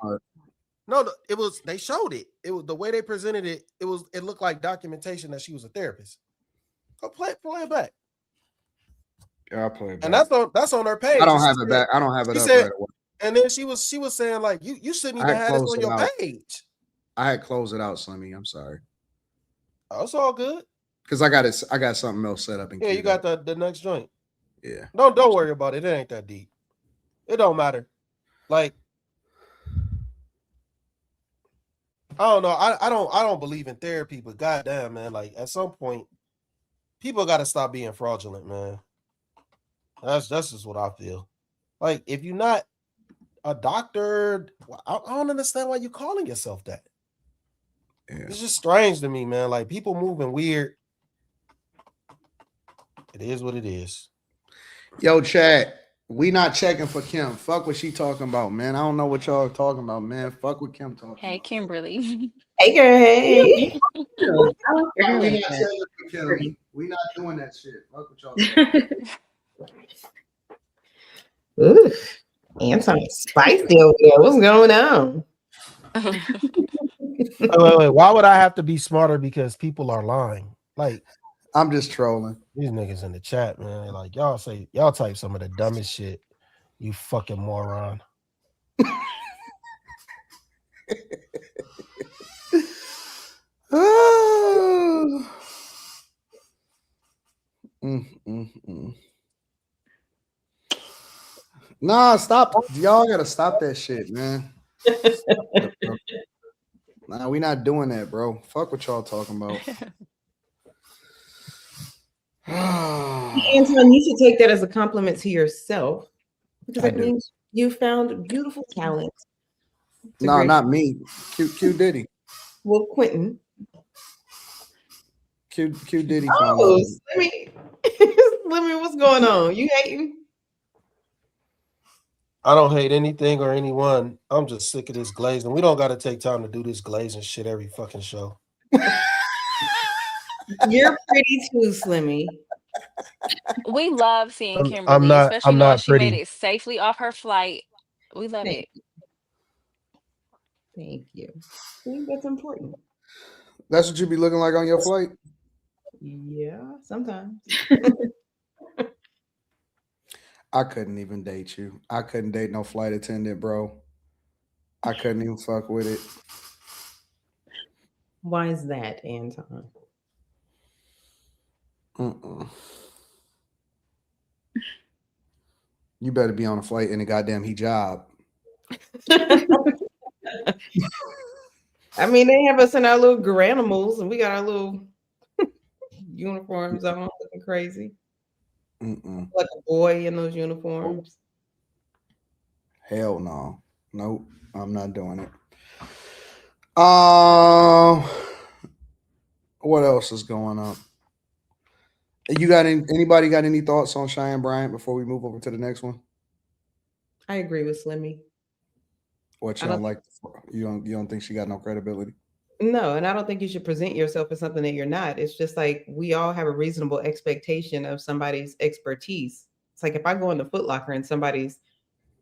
No, they showed it. It was the way they presented it. It looked like documentation that she was a therapist. Go play it back. Yeah, I'll play it back. And that's on her page. I don't have it back. I don't have it up right away. And then she was saying like you shouldn't even have this on your page. I had closed it out, Slimmy. I'm sorry. Oh, it's all good. Because I got something else set up in you got the next joint. Yeah. Don't worry about it. It ain't that deep. It don't matter. Like, I don't know. I don't believe in therapy, but goddamn, man, like at some point, people gotta stop being fraudulent, man. That's just what I feel. Like, if you're not a doctor, I don't understand why you're calling yourself that. Yeah. It's just strange to me, man. Like, people moving weird. It is what it is. Yo, chat. We not checking for Kim. Fuck what she talking about, man. I don't know what y'all are talking about, man. Fuck what Kim talking Hey, about. Kimberly. Hey, girl. Hey. We not checking for Kim. We not doing that shit. Fuck what y'all talking about. Ooh, Anton spicy over there. What's going on? Wait. Why would I have to be smarter because people are lying? Like, I'm just trolling. These niggas in the chat, man. Like, y'all type some of the dumbest shit. You fucking moron. Nah, stop. Y'all gotta stop that shit, man. Nah, we not doing that, bro. Fuck what y'all talking about. Anton, you should take that as a compliment to yourself because that means you found beautiful talent. No, not me. Q Diddy. Well, Quentin. Q Diddy. Oh, Slimmy, what's going on? You hating? I don't hate anything or anyone. I'm just sick of this glazing. We don't got to take time to do this glazing shit every fucking show. You're pretty too, Slimmy. We love seeing Kimberly, especially knowing she made it safely off her flight. We love it. Thank you. I think that's important. That's what you be looking like on your flight? Yeah, sometimes. I couldn't even date you. I couldn't date no flight attendant, bro. I couldn't even fuck with it. Why is that, Anton? You better be on a flight in a goddamn hijab. I mean, they have us in our little granimals, and we got our little uniforms on, looking crazy. Like a boy in those uniforms. Hell no. Nope. I'm not doing it. What else is going on? You got anybody got any thoughts on Cheyenne Bryant before we move over to the next one? I agree with Slimmy. What, you don't like? You don't think she got no credibility? No, and I don't think you should present yourself as something that you're not. It's just like we all have a reasonable expectation of somebody's expertise. It's like if I go into Foot Locker and somebody's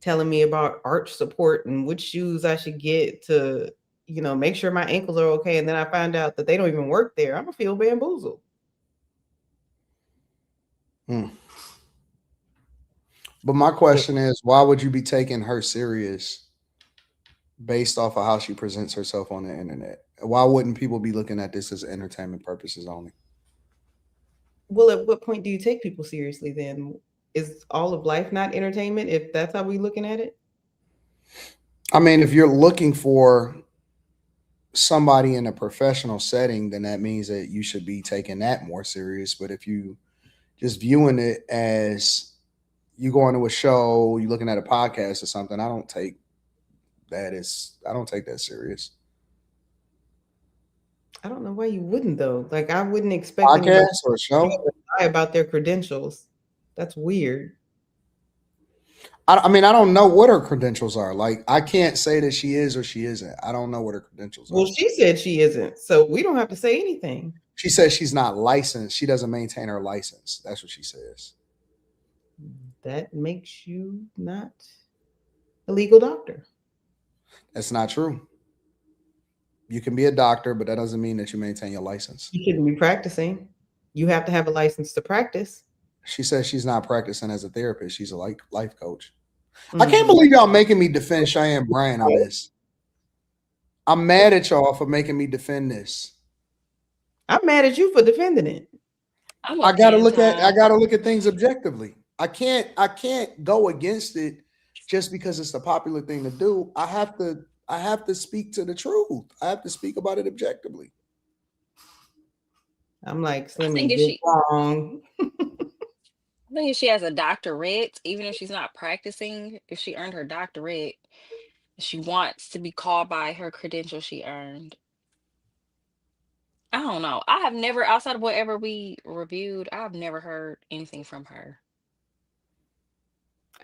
telling me about arch support and which shoes I should get to, make sure my ankles are okay, and then I find out that they don't even work there, I'm gonna feel bamboozled. But my question is, why would you be taking her serious based off of how she presents herself on the internet? Why wouldn't people be looking at this as entertainment purposes only? Well, at what point do you take people seriously then? Is all of life not entertainment if that's how we're looking at it? I mean, if you're looking for somebody in a professional setting, then that means that you should be taking that more serious. But if you just viewing it as you going to a show, you looking at a podcast or something, I don't take that serious. I don't know why you wouldn't though. Like I wouldn't expect podcast or a show to lie about their credentials. That's weird. I mean, I don't know what her credentials are. Like, I can't say that she is or she isn't. I don't know what her credentials are. Well, she said she isn't, so we don't have to say anything. She says she's not licensed. She doesn't maintain her license. That's what she says. That makes you not a legal doctor. That's not true. You can be a doctor, but that doesn't mean that you maintain your license. You shouldn't be practicing. You have to have a license to practice. She says she's not practicing as a therapist. She's a life coach. I can't believe y'all making me defend Cheyenne Bryant on this. I'm mad at y'all for making me defend this. I'm mad at you for defending it. I gotta look at things objectively. I can't go against it just because it's the popular thing to do. I have to speak to the truth. I have to speak about it objectively. I'm like, Slim, think you're wrong. I think if she has a doctorate, even if she's not practicing, if she earned her doctorate, she wants to be called by her credential she earned. I don't know. I have never, outside of whatever we reviewed, I've never heard anything from her.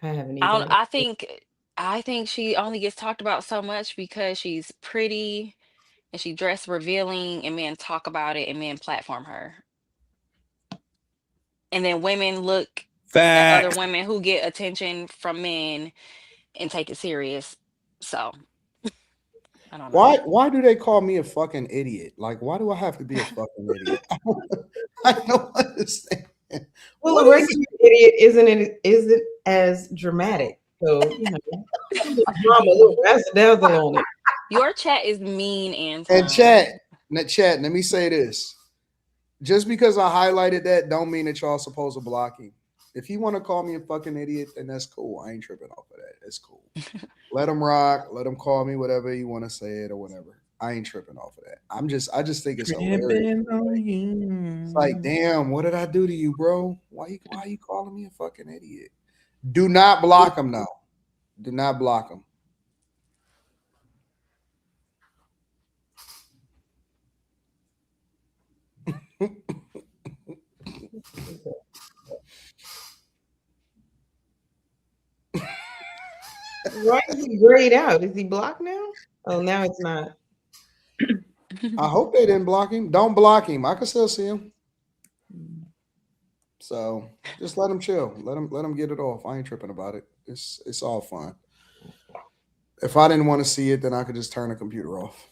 I haven't either. I think she only gets talked about so much because she's pretty and she dressed revealing, and men talk about it and men platform her. And then women look at other women who get attention from men and take it serious. So I don't know. Why do they call me a fucking idiot? Like, why do I have to be a fucking idiot? I don't understand. Well, a regular idiot isn't as dramatic. So, drama, a little razzle-dazzle on it. Your chat is mean, Anton. And chat, let me say this. Just because I highlighted that don't mean that y'all supposed to block him. If you want to call me a fucking idiot, then that's cool. I ain't tripping off of that. That's cool. Let him rock. Let him call me whatever you want to say it or whatever. I ain't tripping off of that. I just think it's hilarious. It's like, damn, what did I do to you, bro? Why you calling me a fucking idiot? Do not block him now. Do not block him. Why is he grayed out? Is he blocked now? Oh, now it's not. I hope they didn't block him. Don't block him. I can still see him. So just let him chill. Let him get it off. I ain't tripping about it. It's all fun. If I didn't want to see it, then I could just turn the computer off.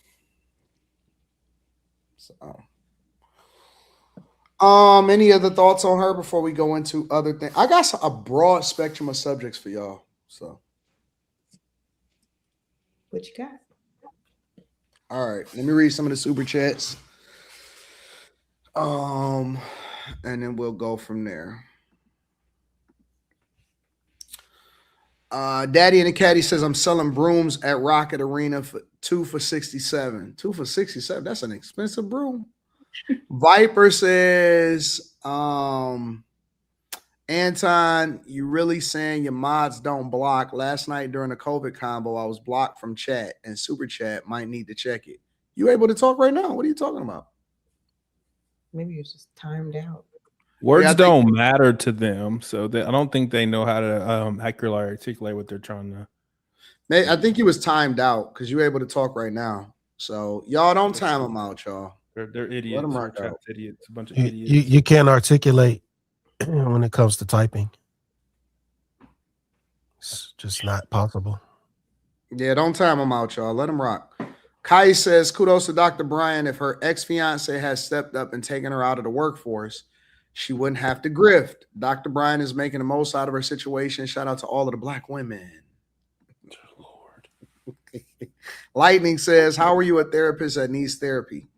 So any other thoughts on her before we go into other things? I got a broad spectrum of subjects for y'all. So what you got? All right, let me read some of the super chats. And then we'll go from there. Daddy in the Caddy says, I'm selling brooms at Rocket Arena for 2 for $67. 2 for $67. That's an expensive broom. Viper says, Anton, you really saying your mods don't block? Last night during the COVID combo, I was blocked from chat, and super chat might need to check it. You able to talk right now? What are you talking about? Maybe it's just timed out. Words don't matter to them, so I don't think they know how to accurately articulate what they're trying to. I think he was timed out because you're able to talk right now. So y'all don't time them out, y'all. They're idiots. Let them rock out. Idiots. A bunch of idiots. You can't articulate when it comes to typing. It's just not possible. Yeah, don't time them out, y'all. Let them rock. Kai says, kudos to Dr. Bryant. If her ex-fiance has stepped up and taken her out of the workforce, she wouldn't have to grift. Dr. Bryant is making the most out of her situation. Shout out to all of the black women. Lord. Lightning says, how are you a therapist that needs therapy?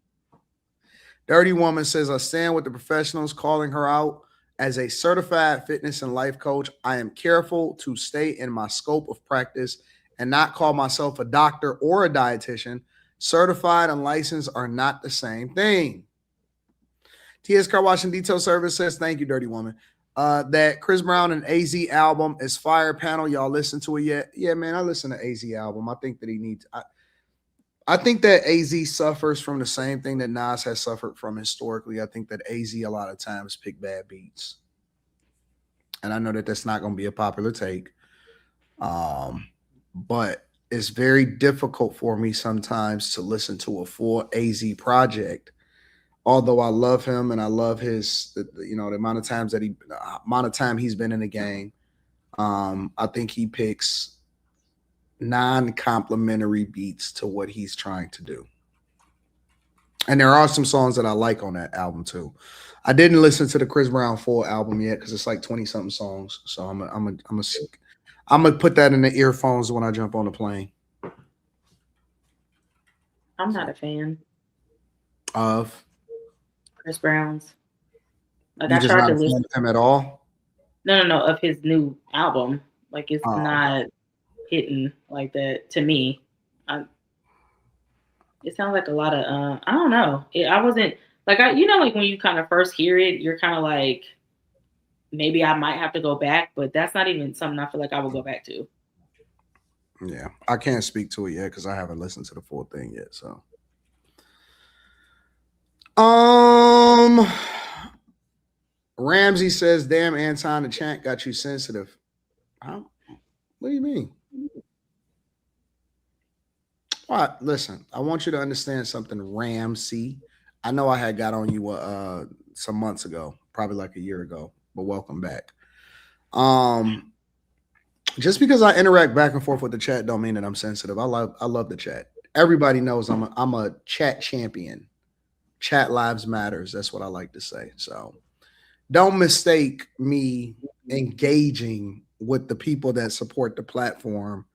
Dirty Woman says, I stand with the professionals calling her out. As a certified fitness and life coach, I am careful to stay in my scope of practice and not call myself a doctor or a dietitian. Certified and licensed are not the same thing. TS Car Wash and Detail Service says, thank you, Dirty Woman. That Chris Brown and AZ album is fire. Panel. Y'all listen to it yet? Yeah, man, I listen to AZ album. I think that he needs... I think that AZ suffers from the same thing that Nas has suffered from historically. I think that AZ a lot of times pick bad beats. And I know that that's not going to be a popular take. But it's very difficult for me sometimes to listen to a full AZ project. Although I love him and I love the amount of time he's been in the game. I think he picks non-complimentary beats to what he's trying to do. And there are some songs that I like on that album too. I didn't listen to the Chris Brown full album yet because it's like 20-something songs. So I'm I'm gonna put that in the earphones when I jump on the plane. I'm not a fan Of Chris Brown's. Like you I just tried not to a fan listen. of him at all? No, of his new album. Like it's Oh, not hitting like that to me. It sounds like a lot of I don't know. I wasn't like like when you kind of first hear it, you're kind of like maybe I might have to go back, but that's not even something I feel like I will go back to. Yeah, I can't speak to it yet because I haven't listened to the full thing yet. So, Ramsey says, "Damn, Anton, the chant got you sensitive." What do you mean? All right, listen, I want you to understand something, Ramsey. I know I had got on you some months ago, probably like a year ago, but welcome back. Just because I interact back and forth with the chat don't mean that I'm sensitive. I love the chat. Everybody knows I'm a chat champion. Chat lives matters. That's what I like to say. So don't mistake me engaging with the people that support the platform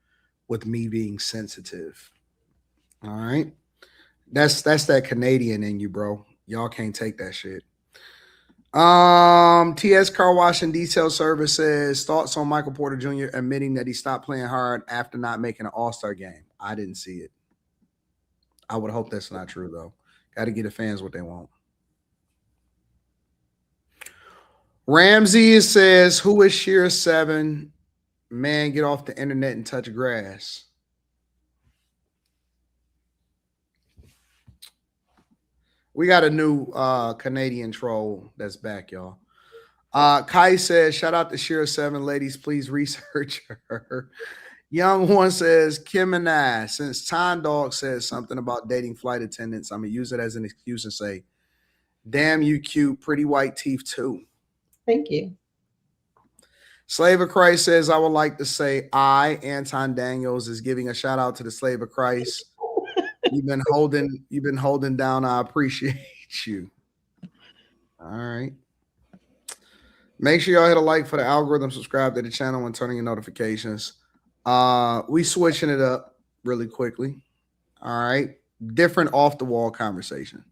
with me being sensitive. All right. That's that Canadian in you, bro. Y'all can't take that shit. TS Car Wash and Detail Service says thoughts on Michael Porter Jr. admitting that he stopped playing hard after not making an All-Star game. I didn't see it. I would hope that's not true though. Got to get the fans what they want. Ramsey says, "Who is Sheer 7? Man, get off the internet and touch grass." We got a new Canadian troll that's back, y'all. Kai says, "Shout out to Sheer 7, ladies. Please research her." Young One says, "Kim and I, since Time Dog says something about dating flight attendants, I'm going to use it as an excuse and say, damn, you cute, pretty white teeth too." Thank you. Slave of Christ says, "I would like to say Anton Daniels, is giving a shout out to the Slave of Christ. You've been holding down. I appreciate you." All right. Make sure y'all hit a like for the algorithm, subscribe to the channel, and turn on your notifications. We switching it up really quickly. All right. Different off the wall conversation.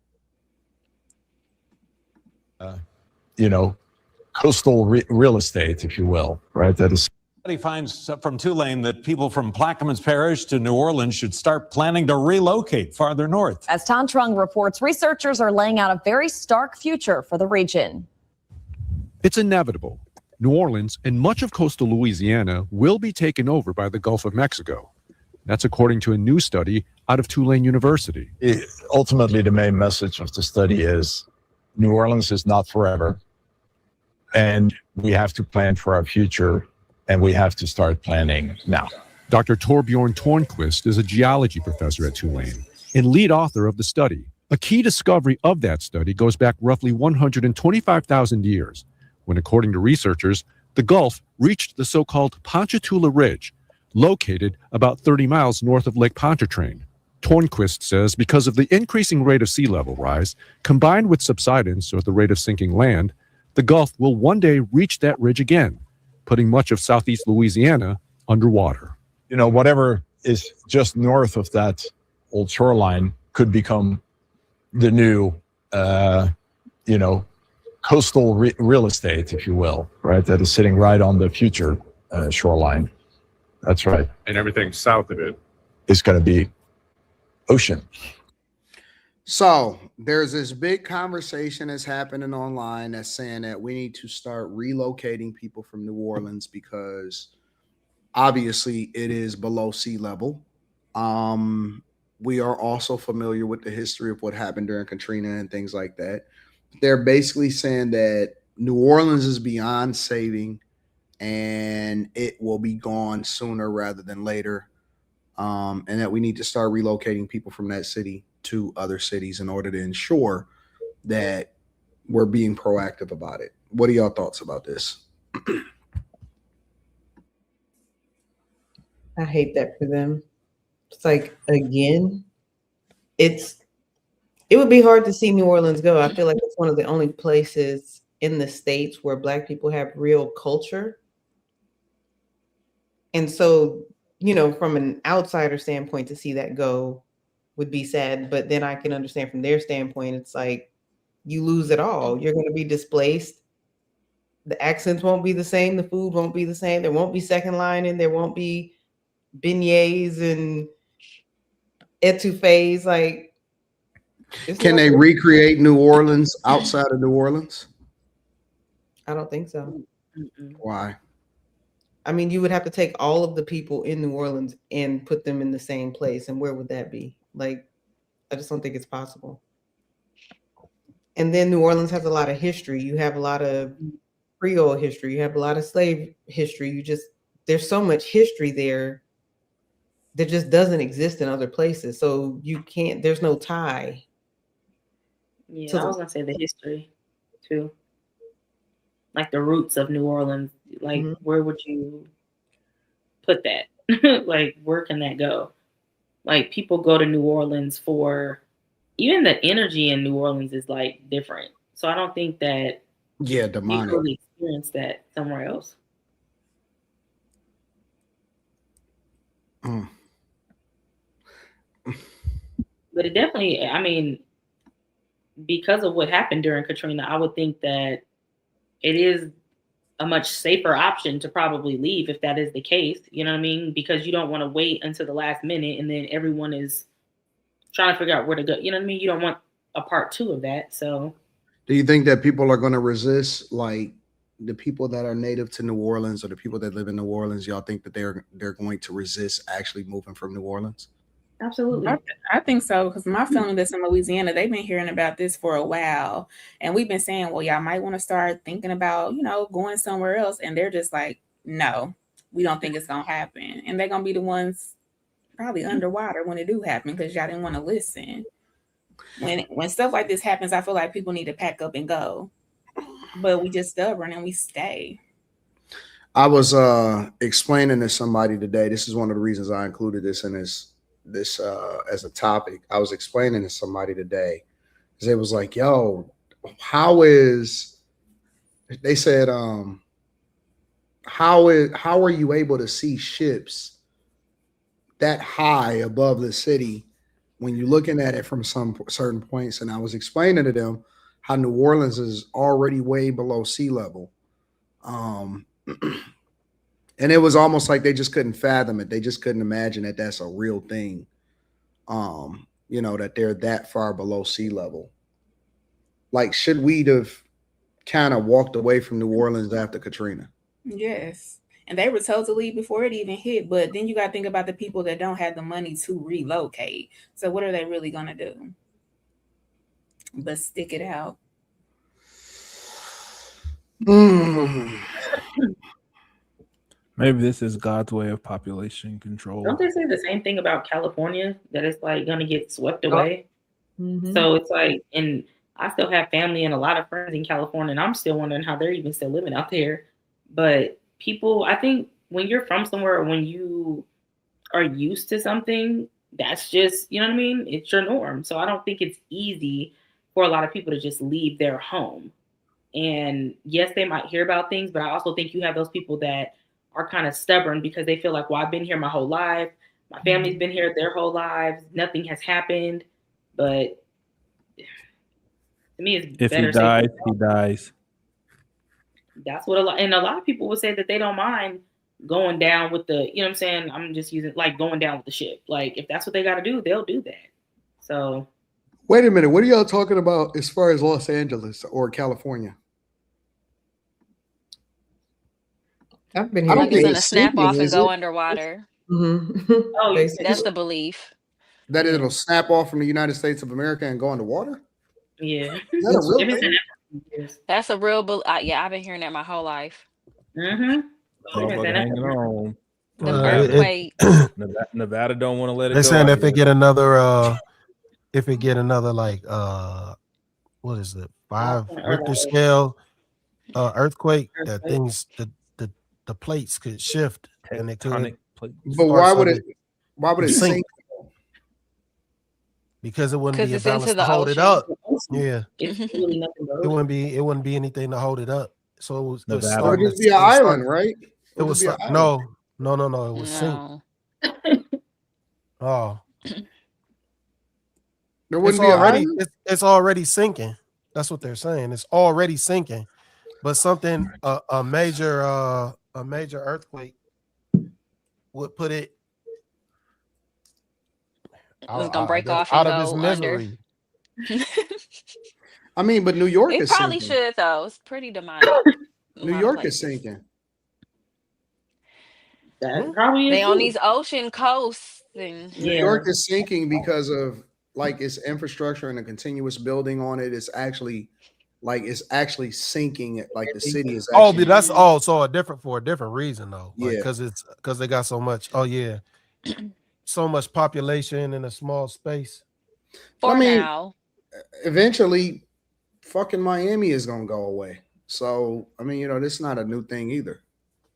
Coastal real estate, if you will, right? That is. Study finds from Tulane that people from Plaquemines Parish to New Orleans should start planning to relocate farther north. As Tan Trung reports, researchers are laying out a very stark future for the region. It's inevitable. New Orleans and much of coastal Louisiana will be taken over by the Gulf of Mexico. That's according to a new study out of Tulane University. Ultimately, the main message of the study is New Orleans is not forever. And we have to plan for our future, and we have to start planning now. Dr. Torbjorn Tornquist is a geology professor at Tulane and lead author of the study. A key discovery of that study goes back roughly 125,000 years, when, according to researchers, the Gulf reached the so-called Ponchatoula Ridge, located about 30 miles north of Lake Pontchartrain. Tornquist says because of the increasing rate of sea level rise, combined with subsidence or the rate of sinking land, the Gulf will one day reach that ridge again, putting much of southeast Louisiana underwater. Whatever is just north of that old shoreline could become the new, coastal real estate, if you will, right? That is sitting right on the future shoreline. That's right. And everything south of it is going to be ocean. So there's this big conversation that's happening online that's saying that we need to start relocating people from New Orleans because obviously it is below sea level. We are also familiar with the history of what happened during Katrina and things like that. They're basically saying that New Orleans is beyond saving and it will be gone sooner rather than later. And that we need to start relocating people from that city to other cities in order to ensure that we're being proactive about it. What are y'all thoughts about this? I hate that for them. It's like, again, it would be hard to see New Orleans go. I feel like it's one of the only places in the States where Black people have real culture. And so, you know, from an outsider standpoint, to see that go would be sad. But then I can understand from their standpoint, it's like you lose it all. You're going to be displaced. The accents won't be the same. The food won't be the same. There won't be second line, and there won't be beignets and etouffees. Like, Can they recreate New Orleans outside of New Orleans? I don't think so. Why? I mean, you would have to take all of the people in New Orleans and put them in the same place. And where would that be? Like, I just don't think it's possible. And then New Orleans has a lot of history. You have a lot of Creole history. You have a lot of slave history. There's so much history there that just doesn't exist in other places. So you can't, there's no tie. Yeah, I was gonna say the history too. Like the roots of New Orleans. Like, where would you put that? Like, where can that go? Like, people go to New Orleans for, even the energy in New Orleans is like different. So I don't think that demonic. you really experience that somewhere else. But it definitely, I mean, because of what happened during Katrina, I would think that it is a much safer option to probably leave if that is the case. You know what I mean? Because you don't want to wait until the last minute and then everyone is trying to figure out where to go. You know what I mean? You don't want a part 2 of that. So do you think that people are going to resist, like the people that are native to New Orleans or the people that live in New Orleans? Y'all think that they're going to resist actually moving from New Orleans? Absolutely. I think so, because my family that's in Louisiana, they've been hearing about this for a while. And we've been saying, well, y'all might want to start thinking about, you know, going somewhere else. And they're just like, no, we don't think it's going to happen. And they're going to be the ones probably underwater when it do happen because y'all didn't want to listen. When stuff like this happens, I feel like people need to pack up and go. But we just stubborn and we stay. I was explaining to somebody today, this is one of the reasons I included this in this as a topic. I was explaining to somebody today because it was like, yo, they said how are you able to see ships that high above the city when you're looking at it from some certain points? And I was explaining to them how New Orleans is already way below sea level. And it was almost like they just couldn't fathom it. They just couldn't imagine that that's a real thing. You know, that they're that far below sea level. Like, should we have kind of walked away from New Orleans after Katrina? Yes. And they were told to leave before it even hit. But then you got to think about the people that don't have the money to relocate. So what are they really going to do? But stick it out. Maybe this is God's way of population control. Don't they say the same thing about California, that it's like going to get swept away? So it's like, and I still have family and a lot of friends in California, and I'm still wondering how they're even still living out there. But people, I think when you're from somewhere, or when you are used to something, that's just, you know what I mean? It's your norm. So I don't think it's easy for a lot of people to just leave their home. And yes, they might hear about things, but I also think you have those people that are kind of stubborn because they feel like, well, I've been here my whole life. My family's been here their whole lives. Nothing has happened. But to me, it's if better. He dies, he dies. That's what a lot of people would say, that they don't mind going down with the, you know what I'm saying? I'm just using like going down with the ship. Like, if that's what they got to do, they'll do that. So. Wait a minute. What are y'all talking about as far as Los Angeles or California? I've been here. Niggas gonna snap off and go underwater. Oh, that's the belief. That it'll snap off from the United States of America and go underwater? Yeah. Is that a real thing? That's a real yeah, I've been hearing that my whole life. Hanging on. The earthquake. Nevada don't want to let it They're go. saying if it get another like what is it, 5 Richter scale earthquake, that things the plates could shift and it could. But why would it sink? Because it wouldn't be a it's into balance the to hold it ocean. up. Yeah, really it wouldn't be anything to hold it up. So it was It would just be an island, right? It was no. No, it was sink. No. Oh, There wouldn't be an island? it's already sinking. That's what they're saying. It's already sinking, but something a major earthquake would put it It's gonna break off out and of its go misery. I mean, but New York It is probably sinking. should though. It's pretty demonic. New York is sinking. That probably They is on too. these ocean coasts and New York is sinking because of like its infrastructure and the continuous building on it. It's actually sinking. Like the city is. Oh, Actually, that's so for a different reason though. Like, Yeah. because they got so much. Oh yeah, so much population in a small space. for I mean, now. eventually, fucking Miami is gonna go away. So I mean, this is not a new thing either.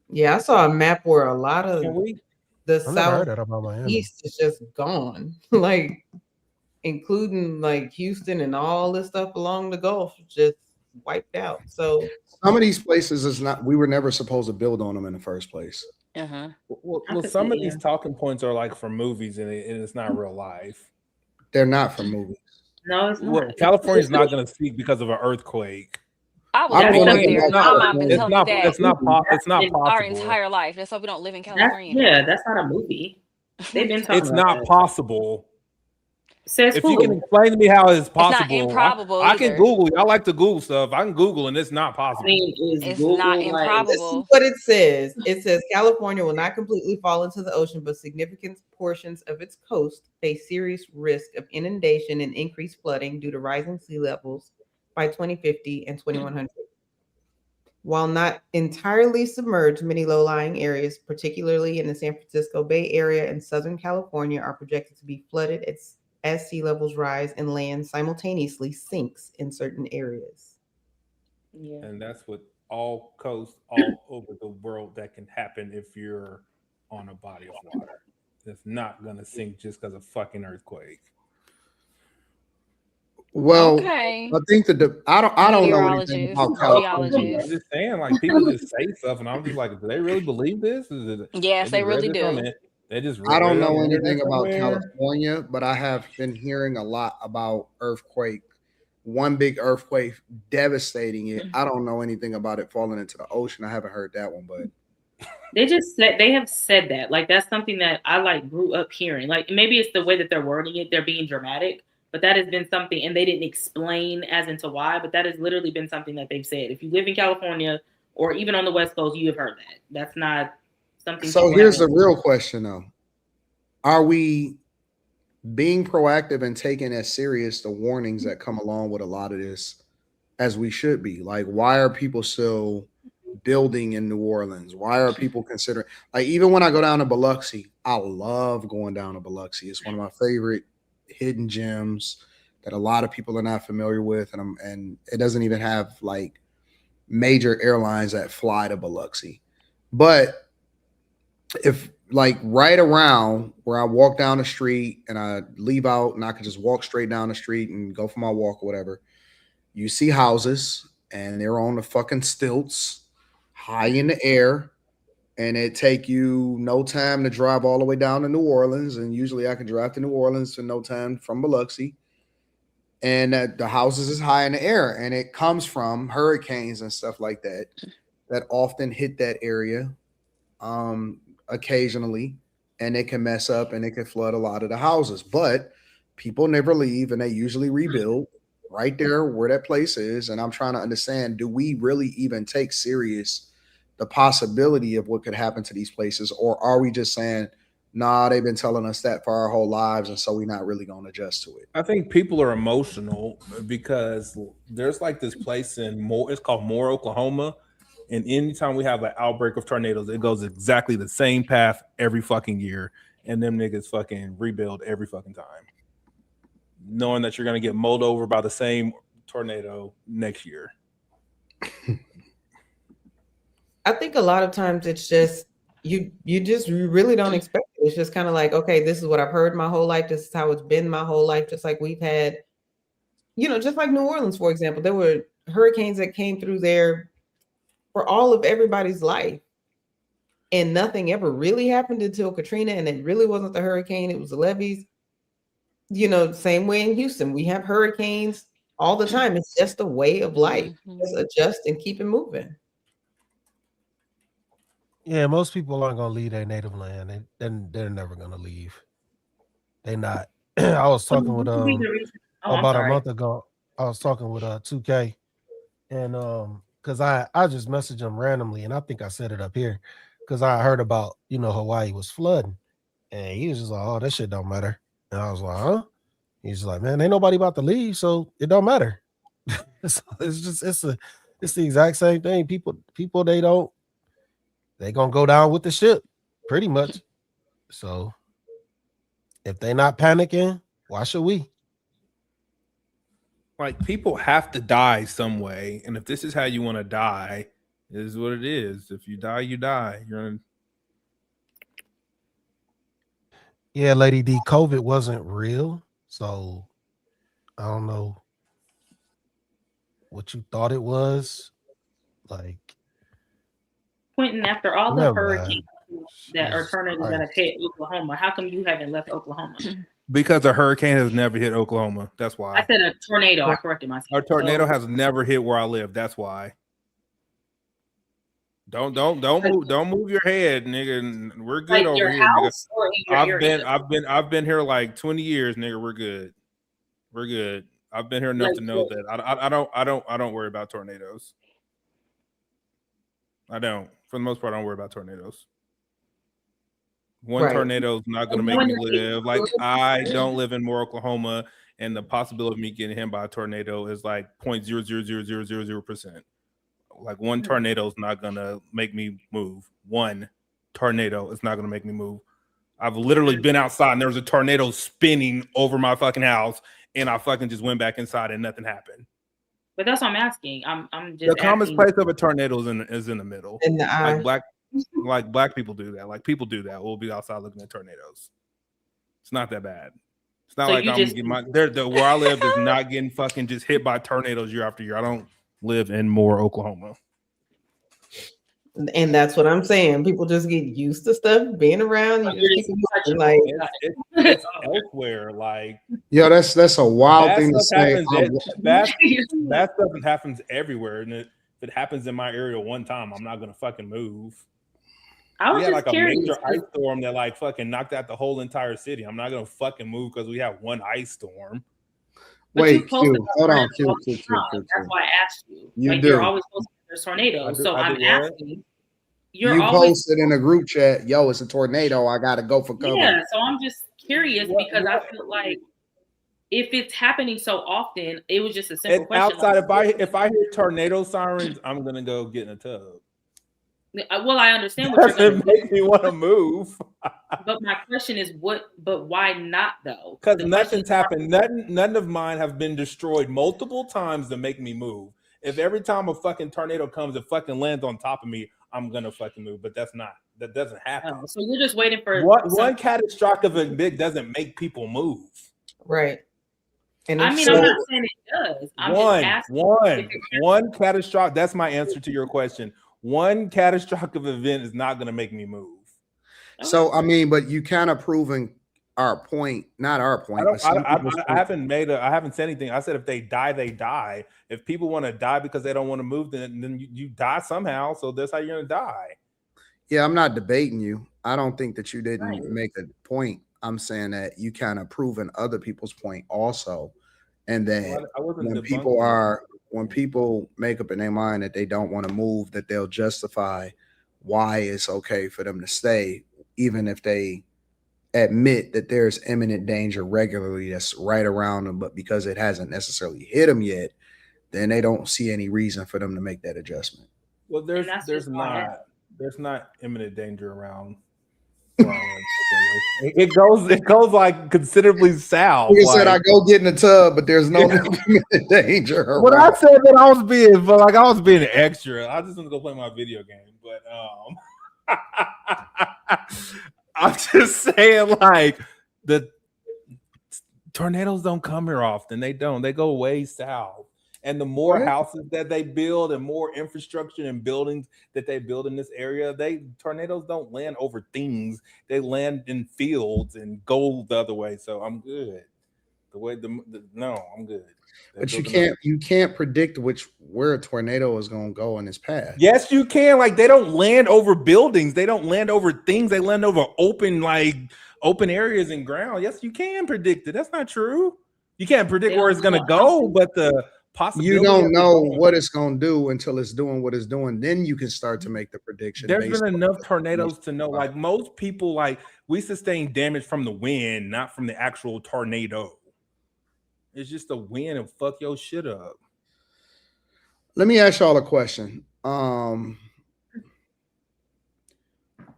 Yeah, I saw a map where a lot of the I never heard that about Miami. southeast is just gone, like including like Houston and all this stuff along the Gulf, just wiped out. So some of these places is not. We were never supposed to build on them in the first place. Uh-huh. Well, some of these talking points are like for movies, and it's not real life. They're not for movies. No, it's not. Well, California's not going to speak because of an earthquake. I was I don't born know there. anything My about mom been California. telling me that It's not our possible. entire life. That's why we don't live in California. That's not a movie. They've been talking It's about not that. possible. Says If who? you can explain to me how it's possible, not improbable I can either. Google. I like to Google stuff. I can Google, and it's not I possible. mean, It's not this is improbable. what it says. It says California will not completely fall into the ocean, but significant portions of its coast face serious risk of inundation and increased flooding due to rising sea levels by 2050 and 2100. While not entirely submerged, many low-lying areas, particularly in the San Francisco Bay Area and Southern California, are projected to be flooded as sea levels rise and land simultaneously sinks in certain areas. Yeah. And that's what all coasts all over the world that can happen if you're on a body of water. It's not gonna sink just because of fucking earthquake. Well, Okay. I think I don't know anything Meteorologist, about California. geologist. I'm just saying, like people just say stuff, and I'm just like, do they really believe this? Is it? Yes, they just read really this on do. it. They just. I don't read it on know the anything internet about somewhere. California, but I have been hearing a lot about earthquake. One big earthquake devastating it. I don't know anything about it falling into the ocean. I haven't heard that one, but They have said that. Like that's something that I like grew up hearing. Like maybe it's the way that they're wording it, they're being dramatic, but that has been something, and they didn't explain as into why, but that has literally been something that they've said. If you live in California or even on the West Coast, you have heard that. That's not something. so here's the real question though. Are we being proactive and taking as serious the warnings that come along with a lot of this as we should be? Like, why are people still building in New Orleans? Why are people considering, like, even when I go down to Biloxi, I love going down to Biloxi. It's one of my favorite hidden gems that a lot of people are not familiar with, and it doesn't even have like major airlines that fly to Biloxi. But if like right around where I walk down the street and I leave out and I can just walk straight down the street and go for my walk or whatever, you see houses and they're on the fucking stilts high in the air, and it take you no time to drive all the way down to New Orleans. And usually I can drive to New Orleans in no time from Biloxi. And the houses is high in the air, and it comes from hurricanes and stuff like that that often hit that area occasionally, and it can mess up and it can flood a lot of the houses. But people never leave, and they usually rebuild right there where that place is. And I'm trying to understand, do we really even take serious the possibility of what could happen to these places, or are we just saying, nah, they've been telling us that for our whole lives, and so we're not really going to adjust to it? I think people are emotional because there's like this place it's called Moore, Oklahoma. And anytime we have an outbreak of tornadoes, it goes exactly the same path every fucking year. And them niggas fucking rebuild every fucking time, knowing that you're going to get mowed over by the same tornado next year. I think a lot of times it's just you really don't expect it. It's just kind of like, okay, this is what I've heard my whole life. This is how it's been my whole life. Just like we've had, just like New Orleans, for example, there were hurricanes that came through there for all of everybody's life. and nothing ever really happened until Katrina, and it really wasn't the hurricane, it was the levees. You know, same way in Houston, we have hurricanes all the time. It's just a way of life. Just adjust and keep it moving. Yeah, most people aren't gonna leave their native land. They're never gonna leave. They're not. I was talking with about a month ago. I was talking with 2K, and because I just messaged him randomly, and I think I said it up here because I heard about Hawaii was flooding, and he was just like, "Oh, that shit don't matter," and I was like, "Huh?" He's like, "Man, ain't nobody about to leave, so it don't matter." It's the exact same thing. People they gonna go down with the ship, pretty much. So if they not panicking, why should we? Like, people have to die some way, and if this is how you want to die, it is what it is. If you die, you die. You're in. Yeah, Lady D, COVID wasn't real, so I don't know what you thought it was. Like, Quentin, after all the never hurricanes that are tornadoes that have hit Oklahoma, how come you haven't left Oklahoma? Because a hurricane has never hit Oklahoma. That's why. I said a tornado. I corrected myself. A tornado has never hit where I live. That's why. Don't move your head, nigga. We're good like over your here, house nigga. or in your area? I've been here like 20 years, nigga. We're good. We're good. I've been here enough Like, to know that I don't worry about tornadoes. I don't. For the most part, I don't worry about tornadoes. One tornado is not going to make me live. Like, I don't live in Moore, Oklahoma, and the possibility of me getting hit by a tornado is like 0.0000000%. Like, one tornado is not going to make me move. One tornado is not going to make me move. I've literally been outside and there was a tornado spinning over my fucking house, and I fucking just went back inside and nothing happened. But that's what I'm asking. I'm just the calmest asking. place of a tornado is in the middle. In the eye. Like black people do that. Like, people do that. We'll be outside looking at tornadoes. It's not that bad. It's not So like you I'm just- getting where I live is not getting fucking just hit by tornadoes year after year. I don't live in Moore, Oklahoma. And that's what I'm saying. People just get used to stuff being around. You just keep it moving, like It's elsewhere. Like, yo, that's a wild thing to say. That stuff happens everywhere, and if it happens in my area one time, I'm not gonna fucking move. I was We had just like curious. a major ice storm that like fucking knocked out the whole entire city. I'm not gonna fucking move because we have one ice storm. But Wait, you posted Q, hold on, Q. That's why I asked you. You like do. You're always posting there's tornadoes. So I I'm do what? asking. You You're always posted in a group chat, yo, it's a tornado. I gotta go for cover. yeah. So I'm just curious because I feel like if it's happening so often, it was just a simple And question. outside, if I hear tornado sirens, I'm gonna go get in a tub. Well, I understand what you're Doesn't going to make me want to move. But my question is, but why not though? Because The nothing's question- happened. None of mine have been destroyed multiple times to make me move. If every time a fucking tornado comes, it fucking lands on top of me, I'm gonna fucking move. But that doesn't happen. Oh, so you're just waiting for One catastrophic event doesn't make people move. right. And I mean, I'm not saying it does. I'm just asking. One catastrophic. That's my answer to your question. One catastrophic event is not gonna make me move. So I mean, but you kind of proven our point, not our point. I haven't said anything. I said if they die, they die. If people want to die because they don't want to move, then you die somehow. So that's how you're gonna die. Yeah, I'm not debating you. I don't think that you didn't make a point. I'm saying that you kind of proven other people's point also, and that when people make up in their mind that they don't want to move, that they'll justify why it's okay for them to stay, even if they admit that there's imminent danger regularly that's right around them, but because it hasn't necessarily hit them yet, then they don't see any reason for them to make that adjustment. Well, there's not imminent danger around. It goes like considerably south. You said I go get in the tub, but there's no imminent danger. When I said that, I was being extra. I just want to go play my video game, but I'm just saying, like, the tornadoes don't come here often. They don't. They go way south. And the more houses that they build and more infrastructure and buildings that they build in this area, tornadoes don't land over things. They land in fields and go the other way. So I'm good. I'm good. But you can't predict where a tornado is going to go in its path. Yes, you can. Like, they don't land over buildings. They don't land over things. They land over open areas and ground. Yes, you can predict it. That's not true. You can't predict where it's going to go, but the possibility. You don't know what it's going to do until it's doing what it's doing. Then you can start to make the prediction. There's been enough tornadoes to know. Like, most people, we sustain damage from the wind, not from the actual tornado. It's just the wind and fuck your shit up. Let me ask y'all a question.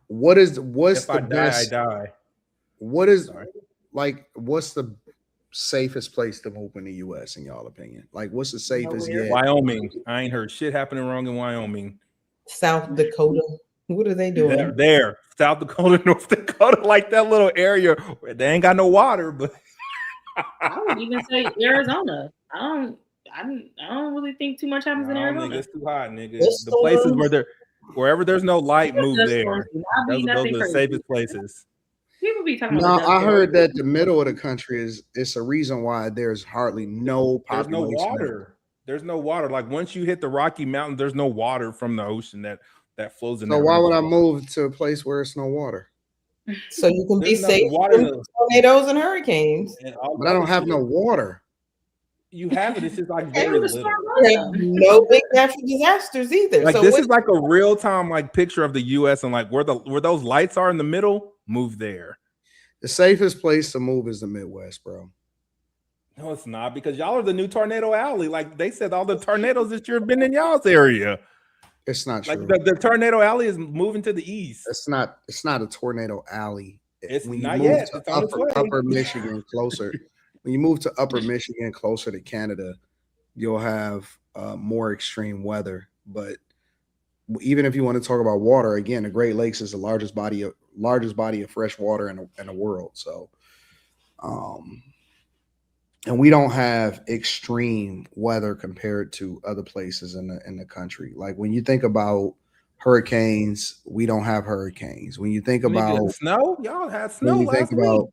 What's the best? I die. What's the safest place to move in the U.S. in y'all opinion? Like, what's the safest? Wyoming. I ain't heard shit happening wrong in Wyoming. South Dakota. What are they doing? There. South Dakota, North Dakota, like that little area where they ain't got no water, but I would even say Arizona. I don't really think too much happens in Arizona. Nigga, it's too hot, nigga. The places wherever there's no light, move there. Those are the safest places. People be talking about. No, I heard that the middle of the country it's a reason why there's hardly no population. There's no water. There's no water. Like, once you hit the Rocky Mountains, there's no water from the ocean that flows in. So why would I move to a place where it's no water? So you can be safe from tornadoes and hurricanes. But I don't have no water. You have it. It's just like very little. No big natural disasters either. Like, so this is like a real time picture of the U.S. and where those lights are in the middle. Move there. The safest place to move is the Midwest, bro. No, it's not, because y'all are the new tornado alley. Like, they said, all the tornadoes this year have been in y'all's area. It's not true. Like, the tornado alley is moving to the east. It's not a tornado alley. It's when not you move yet. to upper Michigan closer. When you move to upper Michigan closer to Canada, you'll have more extreme weather. But even if you want to talk about water, again, the Great Lakes is the largest body of fresh water in the world. So, and we don't have extreme weather compared to other places in the country. Like, when you think about hurricanes, we don't have hurricanes. When you think about snow, y'all had snow. When you think about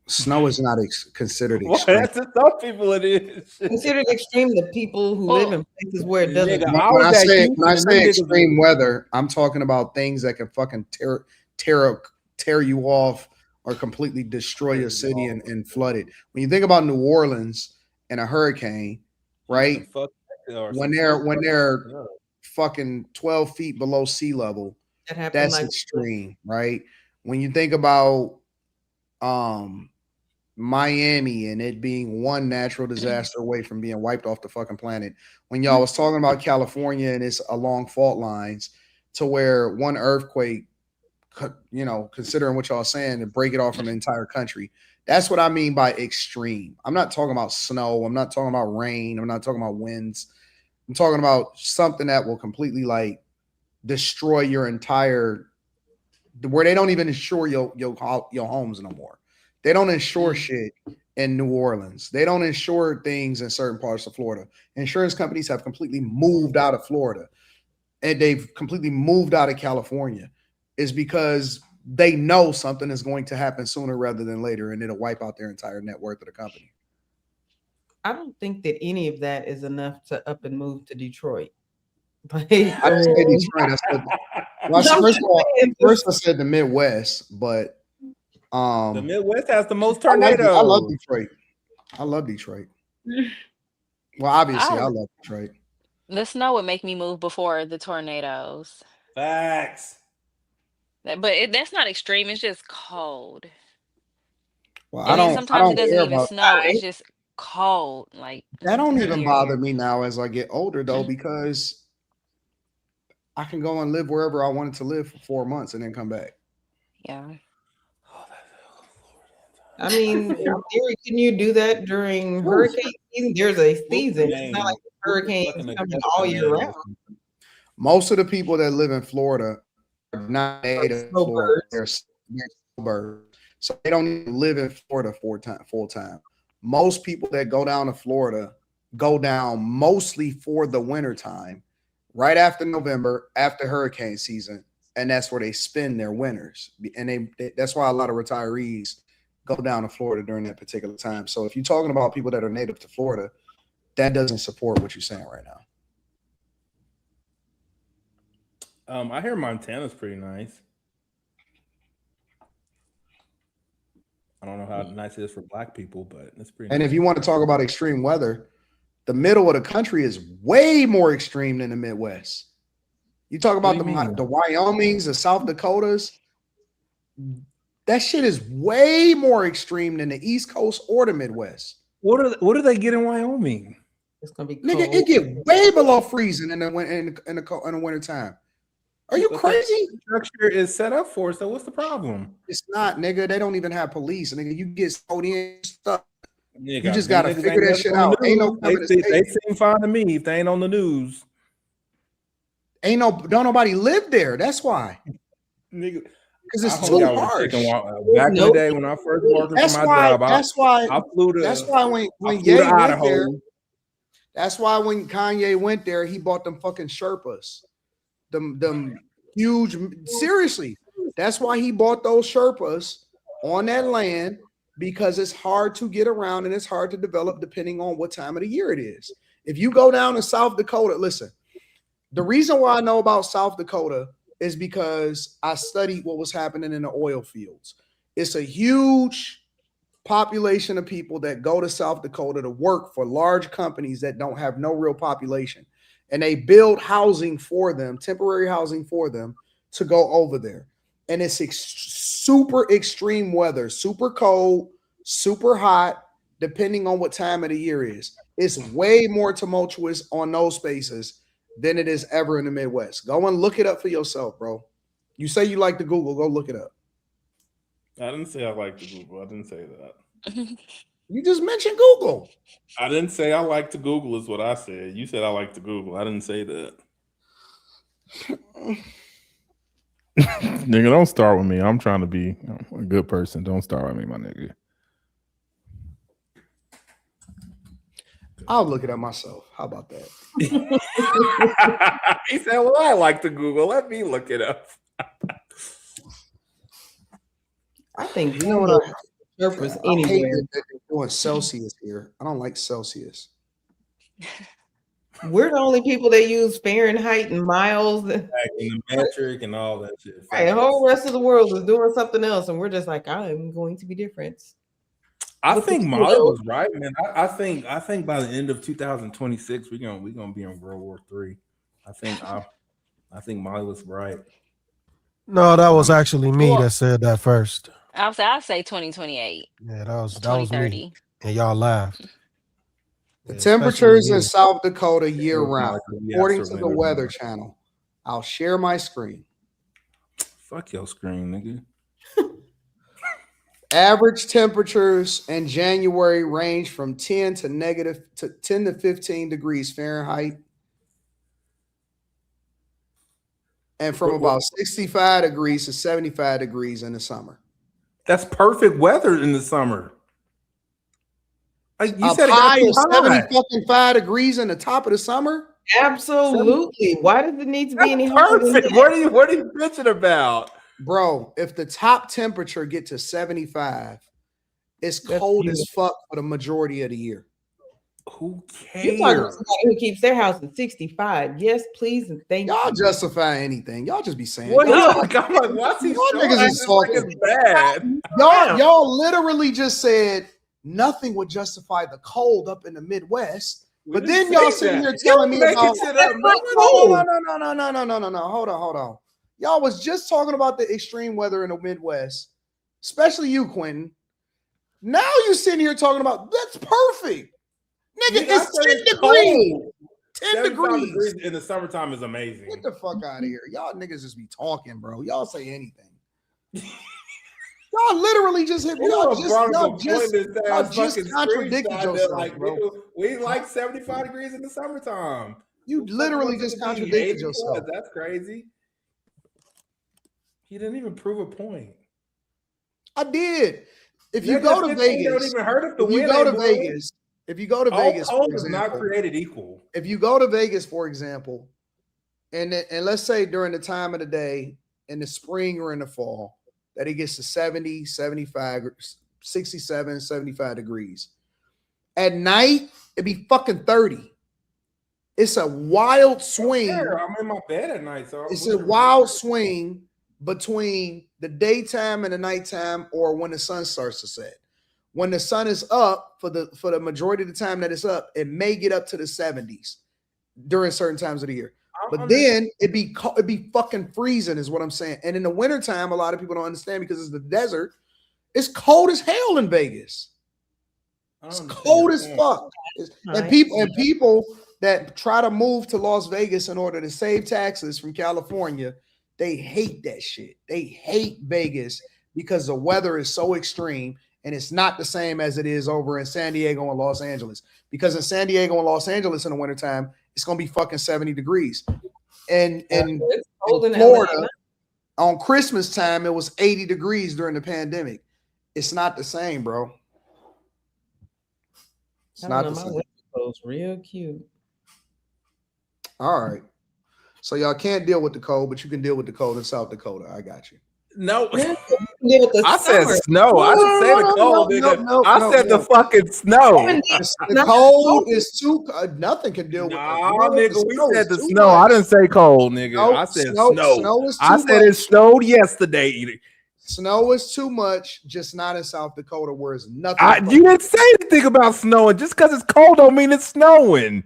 snow, is not considered extreme. Well, that's to some people it is considered extreme. The people who live in places where it doesn't. When I say extreme weather, I'm talking about things that can fucking tear you off or completely destroy your city and flood it. When you think about New Orleans and a hurricane, right? When they're fucking 12 feet below sea level, that's extreme, right? When you think about Miami and it being one natural disaster away from being wiped off the fucking planet, when y'all was talking about California and it's along fault lines to where one earthquake, considering what y'all saying, and break it off from the entire country. That's what I mean by extreme. I'm not talking about snow. I'm not talking about rain. I'm not talking about winds. I'm talking about something that will completely destroy your entire, where they don't even insure your homes no more. They don't insure shit in New Orleans. They don't insure things in certain parts of Florida. Insurance companies have completely moved out of Florida, and they've completely moved out of California. Is because they know something is going to happen sooner rather than later, and it'll wipe out their entire net worth of the company. I don't think that any of that is enough to up and move to Detroit. I didn't say Detroit. First I said the Midwest, but the Midwest has the most tornadoes. I love Detroit. Well, obviously, I love Detroit. The snow would make me move before the tornadoes. Facts. But that's not extreme. It's just cold. Well, sometimes it doesn't even snow. It's just cold. Like, that don't even bother me now as I get older, though, because I can go and live wherever I wanted to live for 4 months and then come back. Yeah. I mean, in theory, can you do that during hurricane season? There's a season. It's not like hurricanes coming all year round. Most of the people that live in Florida are not native Florida. They're snowbirds. So they don't even live in Florida full time. Most people that go down to Florida go down mostly for the wintertime, right after November, after hurricane season. And that's where they spend their winters. And that's why a lot of retirees go down to Florida during that particular time. So if you're talking about people that are native to Florida, that doesn't support what you're saying right now. I hear Montana's pretty nice. I don't know how nice it is for black people, but it's pretty And nice. if you want to talk about extreme weather, the middle of the country is way more extreme than the Midwest. You talk about the Wyomings, the South Dakotas. That shit is way more extreme than the East Coast or the Midwest. What do they get in Wyoming? It's gonna be cold. Nigga, it get way below freezing in the winter time. Are you crazy? The structure is set up for, so what's the problem? It's not, nigga. They don't even have police. Nigga, you get sold in stuff. Nigga, You just gotta figure that shit out. Ain't no they seem fine to me if they ain't on the news. Don't nobody live there. That's why. Nigga, because it's too harsh. Back in the day when I first worked for my job, I flew to. That's why when Ye went there. That's why when Kanye went there, he bought them fucking Sherpas. Them huge, seriously. That's why he bought those Sherpas on that land, because it's hard to get around and it's hard to develop depending on what time of the year it is. If you go down to South Dakota, listen, the reason why I know about South Dakota is because I studied what was happening in the oil fields. It's a huge population of people that go to South Dakota to work for large companies that don't have no real population. And they build housing for them, temporary housing for them to go over there. And it's super extreme weather, super cold, super hot, depending on what time of the year is. It's way more tumultuous on those spaces than it is ever in the Midwest. Go and look it up for yourself, bro. You say you like to Google, go look it up. I didn't say I like to Google. I didn't say that. You just mentioned Google. I didn't say I like to Google is what I said. You said I like to Google. I didn't say that. Nigga, don't start with me. I'm trying to be a good person. Don't start with me, my nigga. I'll look it up myself. How about that? He said, well, I like to Google. Let me look it up. I think you know what I surface hate anywhere. that they're doing Celsius here. I don't like Celsius. We're the only people that use Fahrenheit and miles. And the metric and all that shit. Right, the whole rest of the world is doing something else, and we're just like, I'm going to be different. I think Molly was right, man. I think by the end of 2026, we're gonna be in World War III. I think Molly was right. No, that was actually me that said that first. I'll say 2028. Yeah, that was 2030. me. And y'all laughed. The temperatures in South Dakota year round, according to the Weather Channel. I'll share my screen. Fuck your screen, nigga. Average temperatures in January range from 10 to 15 degrees Fahrenheit, and from about 65 degrees to 75 degrees in the summer. That's perfect weather in the summer. You said high it of 75 degrees in the top of the summer? Absolutely. Why does it need to be any perfect? What are you bitching about? Bro, if the top temperature get to 75, it's cold as fuck for the majority of the year. Who cares? You're talking about somebody who keeps their house at 65. Yes, please, and thank y'all you. justify anything. Y'all just be saying. What y'all niggas is talking bad. Y'all literally just said nothing would justify the cold up in the Midwest. But then y'all sitting here telling me about no. Hold on. Y'all was just talking about the extreme weather in the Midwest, especially you, Quentin. Now you sitting here talking about that's perfect. Nigga, it's 10 degrees. 10 degrees in the summertime is amazing. Get the fuck out of here. Y'all niggas just be talking, bro. Y'all say anything. Y'all literally just hit me. Y'all just contradicted yourself, like, bro. We like 75 degrees in the summertime. You literally just contradicted yourself. That's crazy. He didn't even prove a point. I did. If you go to Vegas, If you go to All Vegas, for cold is not example, created equal. if you go to Vegas, for example, and let's say during the time of the day, in the spring or in the fall, that it gets to 70, 75, 67, 75 degrees. At night, it'd be fucking 30. It's a wild swing. I'm in my bed at night, so It's a wild swing between the daytime and the nighttime, or when the sun starts to set. When the sun is up for the majority of the time that it's up, it may get up to the 70s during certain times of the year. But then it'd be fucking freezing, is what I'm saying. And in the wintertime, a lot of people don't understand because it's the desert. It's cold as hell in Vegas. It's cold as fuck. And people that try to move to Las Vegas in order to save taxes from California, they hate that shit. They hate Vegas because the weather is so extreme, and it's not the same as it is over in San Diego and Los Angeles. Because in San Diego and Los Angeles in the wintertime, it's gonna be fucking 70 degrees. And in Florida, on Christmas time, it was 80 degrees during the pandemic. It's not the same, bro. It's not the same. Clothes real cute. All right. So y'all can't deal with the cold, but you can deal with the cold in South Dakota. I got you. No, I said snow. I didn't say the cold, nigga. I said the fucking snow. The cold is too. Nothing can deal with. Nah, nigga, we said the snow. I didn't say cold, nigga. I said snow. Snow is too I said much. it snowed yesterday. Snow is too much, just not in South Dakota, where it's nothing. You didn't say anything about snowing. Just because it's cold don't mean it's snowing.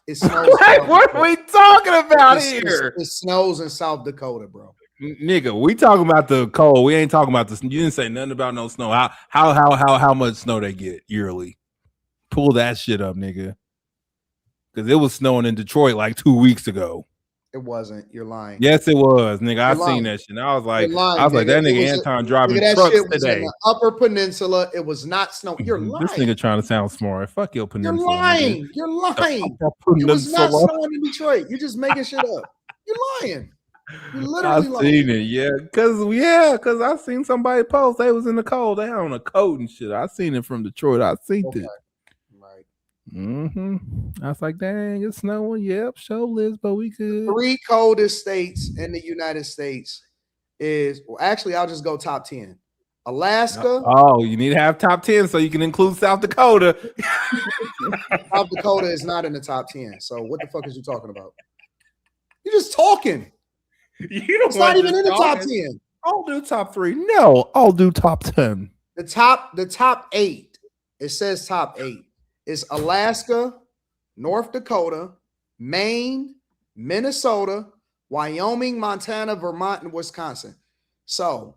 It snows. Like, what are we talking about here? It snows in South Dakota, bro. Nigga, we talking about the cold. We ain't talking about this. You didn't say nothing about no snow. How much snow they get yearly? Pull that shit up, nigga. Because it was snowing in Detroit like 2 weeks ago. It wasn't. You're lying. Yes, it was, nigga. I Lying. seen that shit. And I was like, lying, that nigga Anton driving that trucks shit was today. in the Upper Peninsula. It was not snow. You're lying. This nigga trying to sound smart. Fuck your You're peninsula. lying. Nigga. You're lying. Upper It was not Peninsula. snowing in Detroit. You're just making shit up. You're lying. You're I literally lying. seen it, because I seen somebody post they was in the cold. They had on a coat and shit. I seen it from Detroit. I seen it. Right. I was like, dang, it's snowing. Yep, show list, but we could. 3 coldest states in the United States is, well, actually, I'll just go top 10. Alaska. Oh, you need to have top 10 so you can include South Dakota. South Dakota is not in the top 10. So what the fuck is you talking about? You're just talking. It's not even in the top 10. I'll do top 3. No, I'll do top 10. The top 8. It says top 8. Is Alaska, North Dakota, Maine, Minnesota, Wyoming, Montana, Vermont, and Wisconsin. So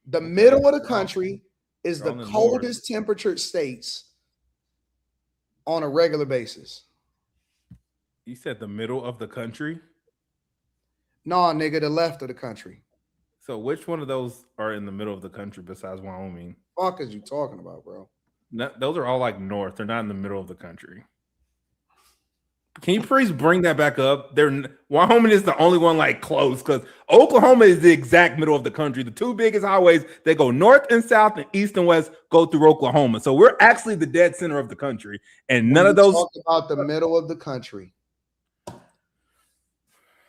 the middle of the country is the coldest temperature states on a regular basis. You said the middle of the country? No, nigga, the left of the country. So which one of those are in the middle of the country besides Wyoming? Fuck is you talking about, bro? No, those are all like north. They're not in the middle of the country. Can you please bring that back up? Wyoming is the only one like close because Oklahoma is the exact middle of the country. The 2 biggest highways, they go north and south and east and west go through Oklahoma. So we're actually the dead center of the country. And none of those talk about the middle of the country.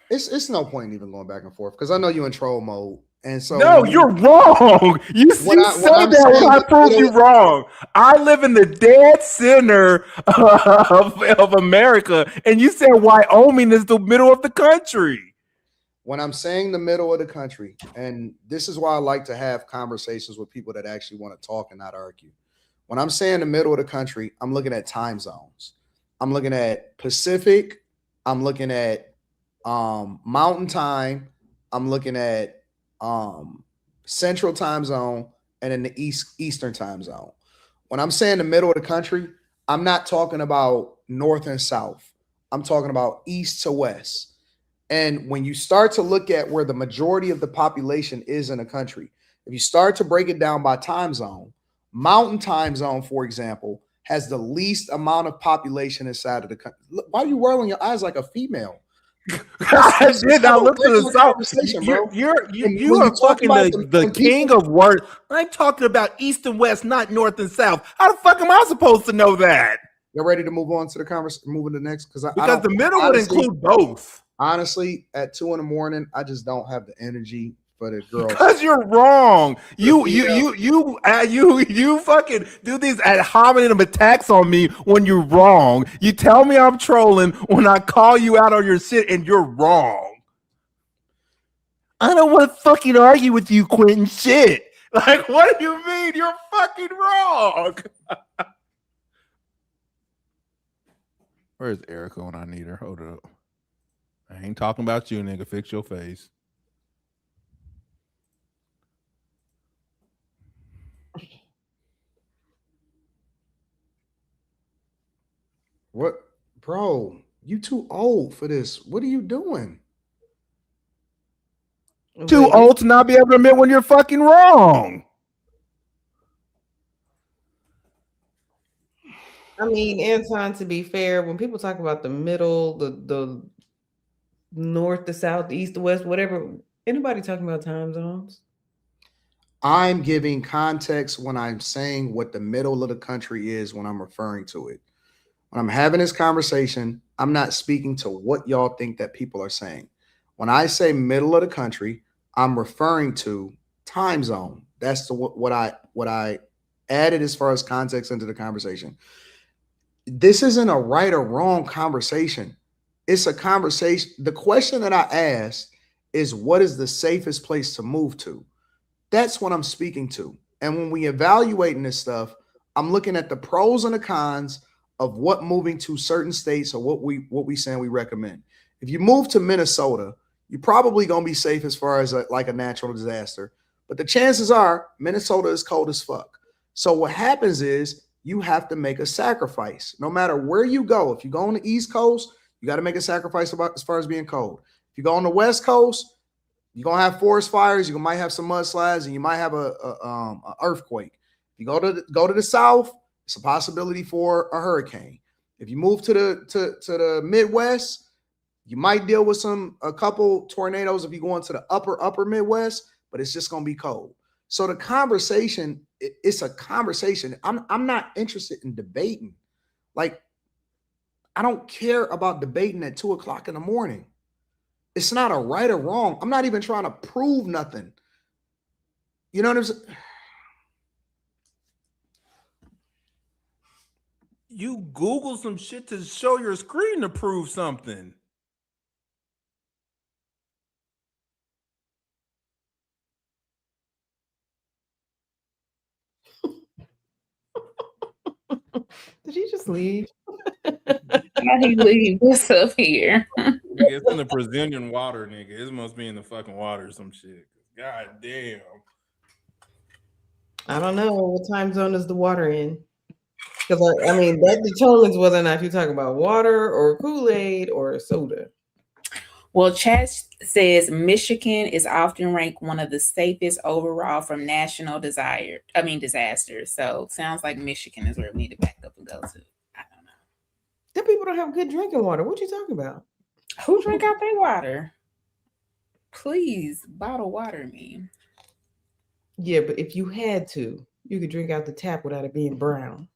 It's no point in even going back and forth because I know you in troll mode. And so no, you're wrong. You said that when I proved you wrong. I live in the dead center of America, and you said Wyoming is the middle of the country. When I'm saying the middle of the country, and this is why I like to have conversations with people that actually want to talk and not argue. When I'm saying the middle of the country, I'm looking at time zones. I'm looking at Pacific. I'm looking at Mountain Time. I'm looking at Central Time Zone and in the Eastern Time Zone. When I'm saying the middle of the country, I'm not talking about north and south. I'm talking about east to west. And when you start to look at where the majority of the population is in a country, if you start to break it down by time zone, Mountain Time Zone, for example, has the least amount of population inside of the country. Why are you rolling your eyes like a female? I did not look to the south. Bro. You are fucking the king of words. I'm talking about east and west, not north and south. How the fuck am I supposed to know that? You're ready to move on to the conversation, moving to the next? Because the middle would include both. Honestly, at 2 a.m, I just don't have the energy for the girls. Because you're wrong. You fucking do these ad hominem attacks on me when you're wrong. You tell me I'm trolling when I call you out on your shit and you're wrong. I don't want to fucking argue with you, Quentin. Shit. Like, what do you mean? You're fucking wrong. Where's Erica when I need her? Hold up. I ain't talking about you, nigga. Fix your face. What, bro? You too old for this. What are you doing? Too old to not be able to admit when you're fucking wrong. I mean, Anton, to be fair, when people talk about the middle, the north, the south, the east, the west, whatever, anybody talking about time zones? I'm giving context when I'm saying what the middle of the country is when I'm referring to it. When I'm having this conversation, I'm not speaking to what y'all think that people are saying. When I say middle of the country, I'm referring to time zone. That's what I added as far as context into the conversation. This isn't a right or wrong conversation. It's a conversation. The question that I asked is, what is the safest place to move to? That's what I'm speaking to. And when we evaluating this stuff, I'm looking at the pros and the cons of what moving to certain states or what we saying we recommend. If you move to Minnesota, you're probably going to be safe as far as like a natural disaster. But the chances are Minnesota is cold as fuck. So what happens is you have to make a sacrifice. No matter where you go, if you go on the East Coast, you got to make a sacrifice as far as being cold. If you go on the West Coast, you're going to have forest fires. You might have some mudslides and you might have a earthquake. If you go to the South, it's a possibility for a hurricane. If you move to the Midwest, you might deal with a couple tornadoes if you go into the upper Midwest, but it's just going to be cold. So the conversation, it's a conversation. I'm not interested in debating. Like, I don't care about debating at 2 o'clock in the morning. It's not a right or wrong. I'm not even trying to prove nothing. You know what I'm saying? You Google some shit to show your screen to prove something. Did he just leave? How he leave? What's up here? It's in the Brazilian water, nigga. It must be in the fucking water or some shit. God damn. I don't know. What time zone is the water in? Because I mean, that determines whether or not you're talking about water or Kool-Aid or soda. Well, chat says Michigan is often ranked one of the safest overall from national disasters. So sounds like Michigan is where we need to back up and go to. I don't know. Them people don't have good drinking water. What you talking about? Who drink out their water? Please, bottle water me. Yeah, but if you had to, you could drink out the tap without it being brown.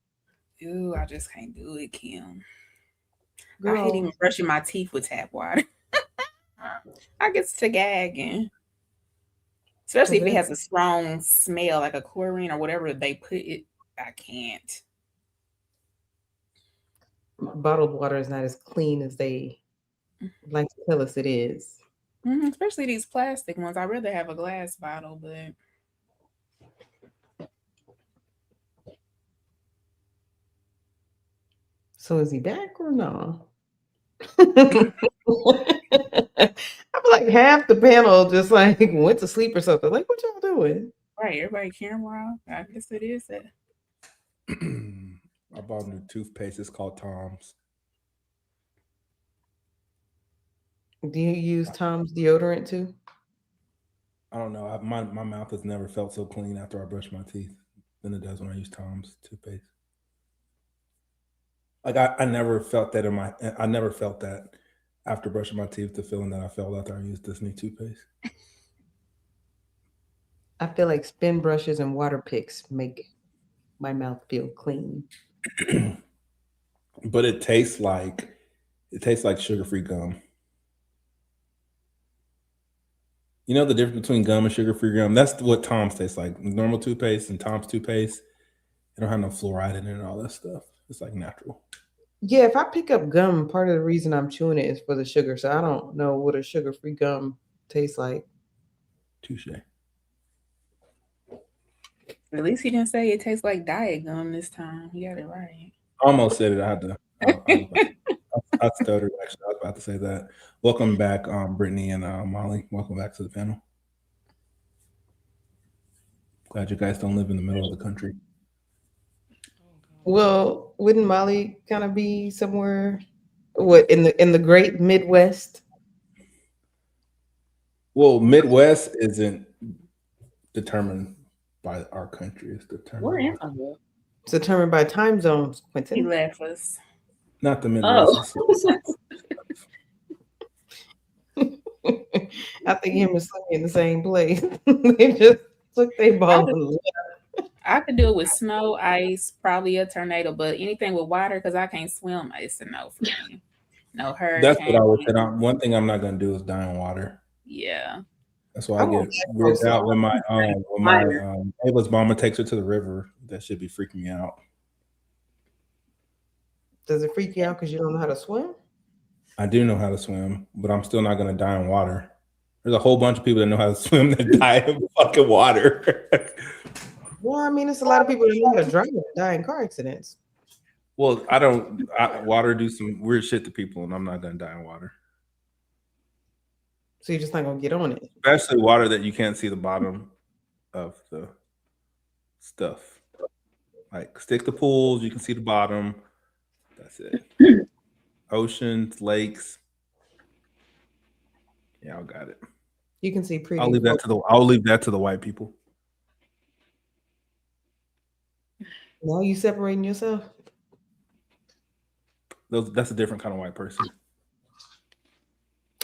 Ooh, I just can't do it, Kim. Girl. I hate even brushing my teeth with tap water. I get to gagging. Especially if it has a strong smell, like a chlorine or whatever they put it. I can't. Bottled water is not as clean as they like to tell us it is. Especially these plastic ones. I'd rather have a glass bottle, but... So is he back or no? I'm like half the panel just like went to sleep or something. Like, what y'all doing? Right, everybody camera off. I guess it is that. I bought a new toothpaste. It's called Tom's. Do you use Tom's deodorant too? I don't know. My mouth has never felt so clean after I brush my teeth than it does when I use Tom's toothpaste. Like I never felt that I never felt that After brushing my teeth, the feeling that I felt after I used Disney toothpaste. I feel like spin brushes and water picks make my mouth feel clean. But it tastes like sugar-free gum. You know the difference between gum and sugar-free gum? That's what Tom's tastes like. Normal toothpaste and Tom's toothpaste, they don't have no fluoride in it and all that stuff. It's like natural. Yeah, if I pick up gum, part of the reason I'm chewing it is for the sugar. So I don't know what a sugar-free gum tastes like. Touche. At least he didn't say it tastes like diet gum this time. He got it right. I almost said it. I had to. I stuttered. Actually, I was about to say that. Welcome back, Brittany and Molly. Welcome back to the panel. Glad you guys don't live in the middle of the country. Well, wouldn't Molly kind of be somewhere in the great Midwest? Well, Midwest isn't determined by our country. It's determined. Where am I? It's determined by time zones, Quentin. He left us. Not the Midwest. I think him and Slimmy in the same place. They just took their ball and left. I could do it with snow, ice, probably a tornado, but anything with water, because I can't swim, it's a no for me. No hurricane. That's what I would say. One thing I'm not going to do is die in water. Yeah. That's why I get weirded out when my Ava's mama takes her to the river. That should be freaking me out. Does it freak you out because you don't know how to swim? I do know how to swim, but I'm still not going to die in water. There's a whole bunch of people that know how to swim that die in fucking water. Well, I mean, it's a lot of people that know how to drive that die in car accidents. Well, water do some weird shit to people, and I'm not going to die in water. So you're just not going to get on it? Especially water that you can't see the bottom of the stuff. Like stick to pools, you can see the bottom. That's it. Oceans, lakes. Yeah, I got it. You can see pretty. I'll leave that to the white people. Now you separating yourself? That's a different kind of white person.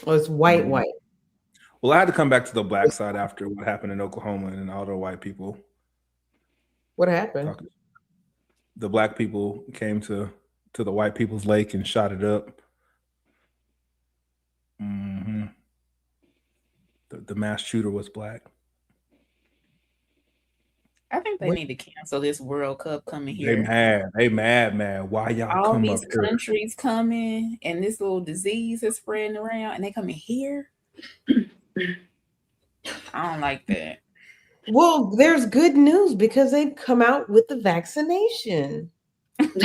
Oh, it's white. Well, I had to come back to the black side after what happened in Oklahoma and all the white people. What happened? The black people came to the white people's lake and shot it up. Mm-hmm. The mass shooter was black. I think they need to cancel this World Cup coming here. They mad. Why y'all all come these up here? countries coming and this little disease is spreading around and they coming here? I don't like that. Well, there's good news because they've come out with the vaccination.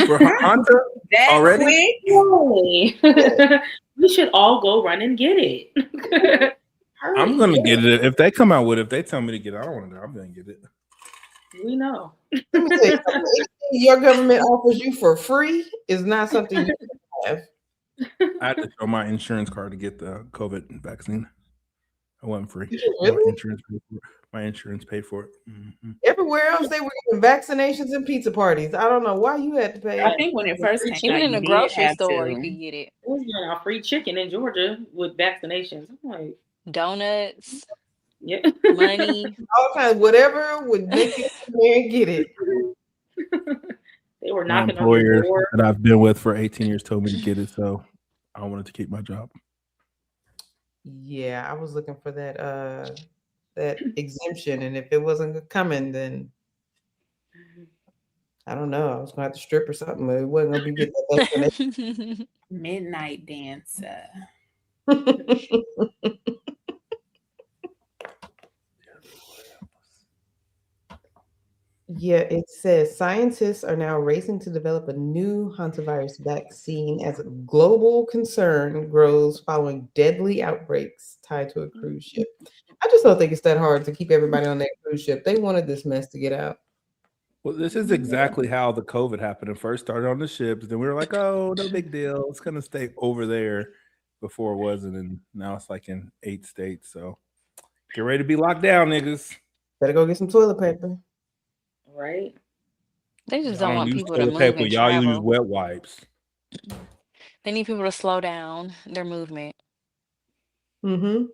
For Hunter already? We should all go run and get it. I'm gonna get it if they come out with it. If they tell me to get it, I don't want to. I'm gonna get it. We know. Let me tell you, your government offers you for free is not something you can have. I had to show my insurance card to get the COVID vaccine. It wasn't free. Really? My insurance paid for it. Mm-hmm. Everywhere else they were giving vaccinations and pizza parties. I don't know why you had to pay. I think when it first came even out, in the grocery store, you could get it. It was giving out free chicken in Georgia with vaccinations. I'm like, donuts, yeah, money, all kinds, whatever would make you come there and get it. They were My knocking on the employer door. that I've been with for 18 years told me to get it, so I wanted to keep my job. Yeah, I was looking for that exemption, and if it wasn't coming, then I don't know. I was gonna have to strip or something, but it wasn't gonna be getting that vaccination. Midnight dancer. Yeah, it says scientists are now racing to develop a new hantavirus vaccine as a global concern grows following deadly outbreaks tied to a cruise ship. I just don't think it's that hard to keep everybody on that cruise ship. They wanted this mess to get out. Well, this is exactly how the COVID happened. It first started on the ships, then we were like, "Oh, no big deal. It's gonna stay over there." Before it wasn't, and now it's like in 8 states. So get ready to be locked down, niggas. Better go get some toilet paper. Right? They just Y'all don't want use people to toilet move paper. and Y'all use travel. wet wipes. They need people to slow down their movement. Mm-hmm.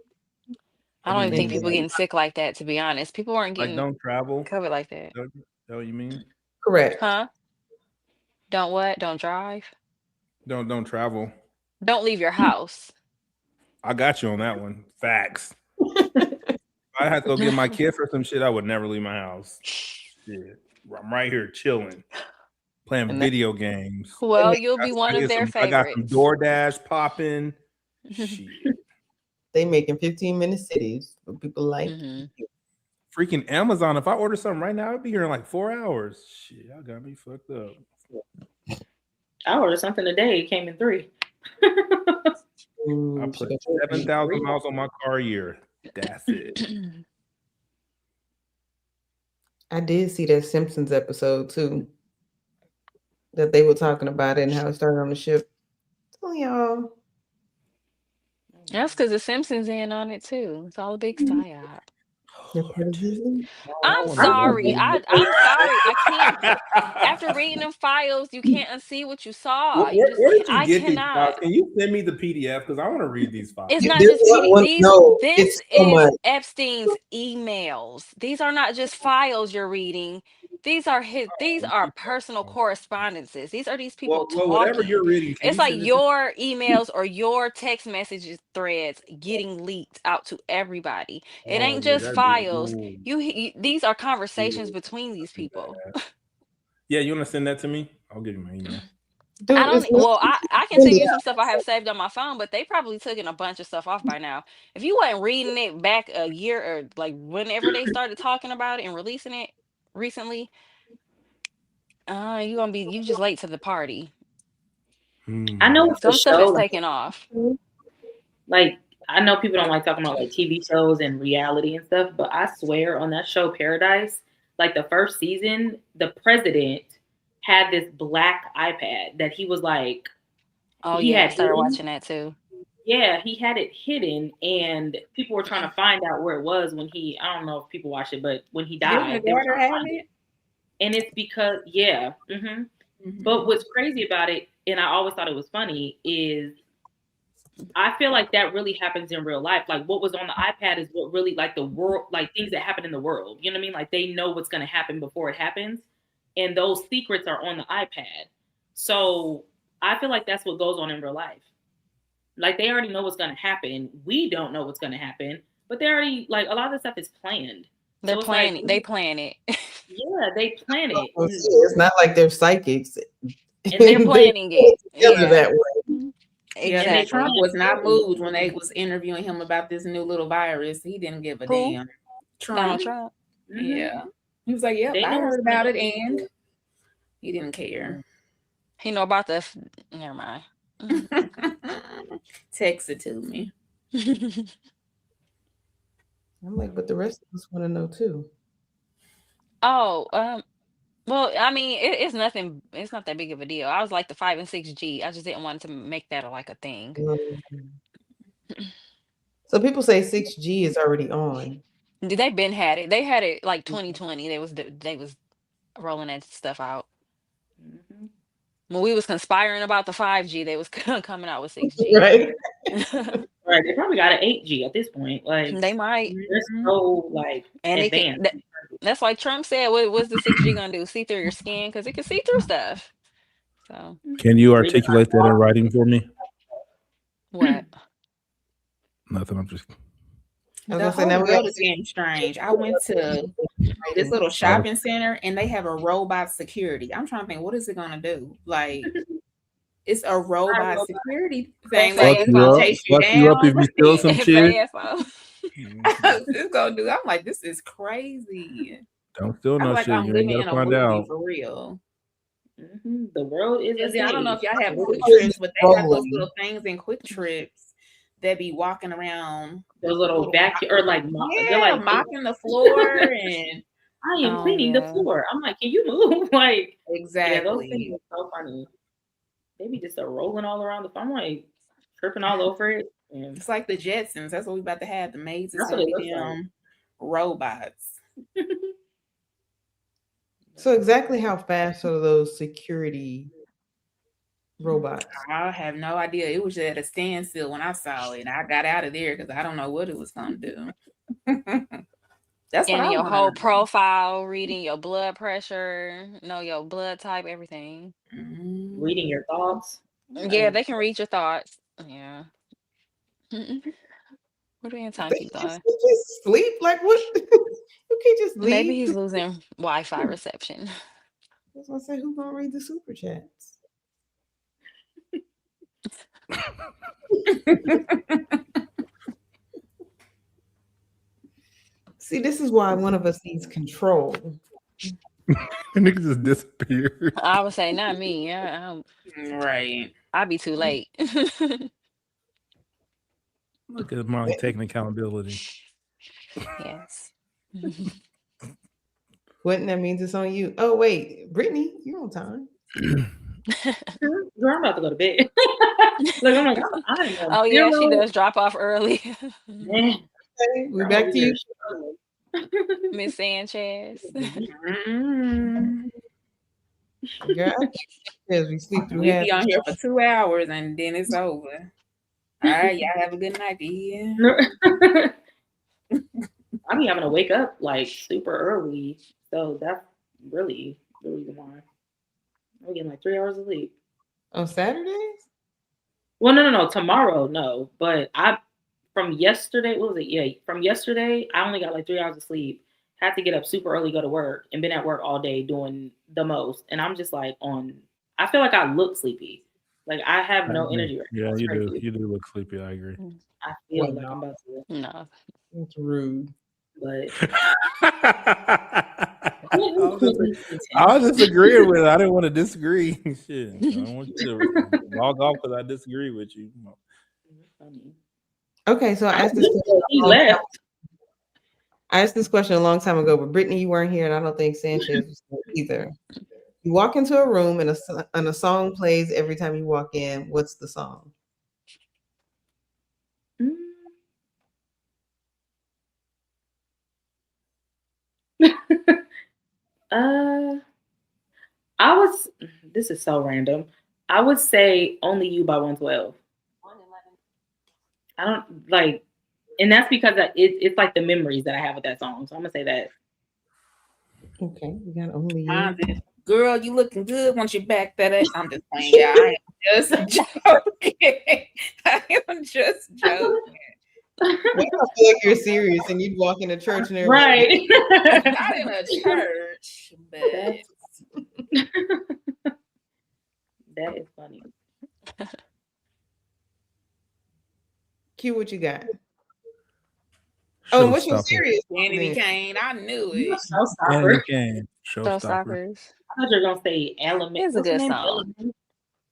I don't even think people Exactly. getting sick like that, to be honest. People weren't Like, getting don't travel. COVID like that. Is that what you mean? Correct. Huh? Don't what? Don't drive? Don't travel. Don't leave your house. I got you on that one. Facts. If I had to go get my kid for some shit, I would never leave my house. Shit. I'm right here chilling, playing video games. Well, you'll be one of their I got some favorites. DoorDash popping. Shit. They making 15-minute cities for people like Freaking Amazon. If I order something right now, I'd be here in like 4 hours. Shit, y'all got me fucked up. I ordered something today. It came in 3. Ooh, I put 7,000 miles on my car a year. That's it. I did see that Simpsons episode too. That they were talking about it and how it started on the ship. So y'all. That's because the Simpsons in on it too. It's all a big psyop. I'm Lord. sorry. I'm sorry. I can't. After reading them files, you can't unsee what you saw. Where did you I get these cannot. files? Can you send me the PDF? Because I want to read these files. It's not just this is Epstein's emails. These are not just files you're reading. These are personal correspondences. These are these people Well, whatever talking. you're reading, can It's you like send it to your emails or your text messages threads getting leaked out to everybody. It ain't yeah, just that'd be files. cool. These are conversations between these people. Yeah, you want to send that to me? I'll give you my email. Dude, I don't. Well, I can send you some stuff I have saved on my phone, but they probably taken a bunch of stuff off by now. If you wasn't reading it back a year or like whenever they started talking about it and releasing it recently, you just late to the party. I know it's Some a stuff show. is taken off. Like, I know people don't like talking about like TV shows and reality and stuff, but I swear on that show Paradise, like the first season, the president had this black iPad that he was like, Oh he yeah, I had started hidden. watching that too. Yeah, he had it hidden, and people were trying to find out where it was when he. I don't know if people watched it, but when he Didn't died, the daughter have it? and it's because But what's crazy about it, and I always thought it was funny, is I feel like that really happens in real life. Like what was on the iPad is what really like the world, like things that happen in the world. You know what I mean? Like they know what's going to happen before it happens, and those secrets are on the iPad. So I feel like that's what goes on in real life. Like they already know what's going to happen. We don't know what's going to happen, but they already like a lot of the stuff is planned. They're So it's planning. like, They plan it. yeah, they plan it. It's not like they're psychics. And they're planning it. Yeah. That way. Yeah, Exactly. Trump was not moved when they was interviewing him about this new little virus. He didn't give a Who? damn. Donald Trump. Yeah. He was like, yep, They I know heard what's about it, going on. and he didn't care. He know about the. Never mind. Text it to me. I'm like, but the rest of us want to know too. Oh, well, I mean, it's nothing. It's not that big of a deal. I was like the 5 and 6G. I just didn't want to make that like a thing. So people say 6G is already on. They've been had it. They had it like 2020. They was rolling that stuff out. When we was conspiring about the 5G, they was coming out with 6G. Right. Right. They probably got an 8G at this point. Like They might. they're so like And it can, advanced. that's like Trump said. What's the 6G gonna do? See through your skin? Because it can see through stuff. So Can you articulate that in writing for me? what? Nothing. I'm just. The whole world is getting strange. I went to this little shopping center and they have a robot security. I'm trying to think, what is it gonna do? Like, it's a robot security thing. Like, it's gonna chase you down. If you steal some shit. It's gonna do. I'm like, this is crazy. Don't steal no I'm like, shit. I'm You living ain't in gotta a find movie out. for real. The world is. I don't know if y'all have quick trips, but they got those little things in quick trips that be walking around. Those little vacuum or like they're like mopping the floor and I am cleaning the floor. I'm like, can you move? Like exactly. Yeah, those things are so funny. They be just rolling all around the phone, like tripping all over it. And it's like the Jetsons. That's what we about to have. The maids is That's gonna what it be looks them robots. So exactly how fast are those security Robots. I have no idea. It was at a standstill when I saw it. I got out of there because I don't know what it was gonna do. That's what Scanning I your want whole to know. profile, reading your blood pressure, know your blood type, everything. Reading your thoughts. Yeah, they can read your thoughts. Yeah. What do Anton keep going? Just sleep? Like what? You can't just leave. Maybe he's losing Wi-Fi reception. That's why I say, who's gonna read the super chats? See, this is why one of us needs control. Nigga just disappeared. I would say not me. Right. I'd be too late. Look at Molly taking accountability. Yes. Quentin, that means it's on you. Oh wait, Brittany, you're on time. Girl, I'm about to go to bed. Look, I'm like, I am Oh yeah, she does drop off early. Okay, we're back to you, Miss Sanchez. girl. Because we sleep through We half. be on here for 2 hours and then it's over. All right, y'all have a good night. Yeah. I be having to wake up like super early, so that's really the reason why. I'm getting like 3 hours of sleep on Saturdays. Well, no. Tomorrow, no. But from yesterday, what was it? Yeah, from yesterday, I only got like 3 hours of sleep. Had to get up super early, go to work, and been at work all day doing the most. And I'm just like I feel like I look sleepy. Like I have no energy right now. Yeah, you do. You do look sleepy. I agree. I feel like I'm about to. No. It's rude. But I was just agreeing with it. I didn't want to disagree. Shit. I don't want you to log off because I disagree with you. Okay, so I asked this question. He left. I asked this question a long time ago, but Brittany, you weren't here, and I don't think Sanchez was here either. You walk into a room and a song plays every time you walk in. What's the song? This is so random. I would say Only You by 112. I don't like, and that's because it's like the memories that I have with that song. So I'm gonna say that. Okay, we got Only You. Girl, you looking good once you back that up. I'm just playing, yeah. I am just joking. I am just joking. What if I feel like you're serious and you'd walk in a church and right? Not in a church, but that is funny. Q, what you got? Oh, what's your serious? Danny Kane, I knew it. Showstopper. Showstoppers. I thought you were gonna say LMA. It's a good song. LMA?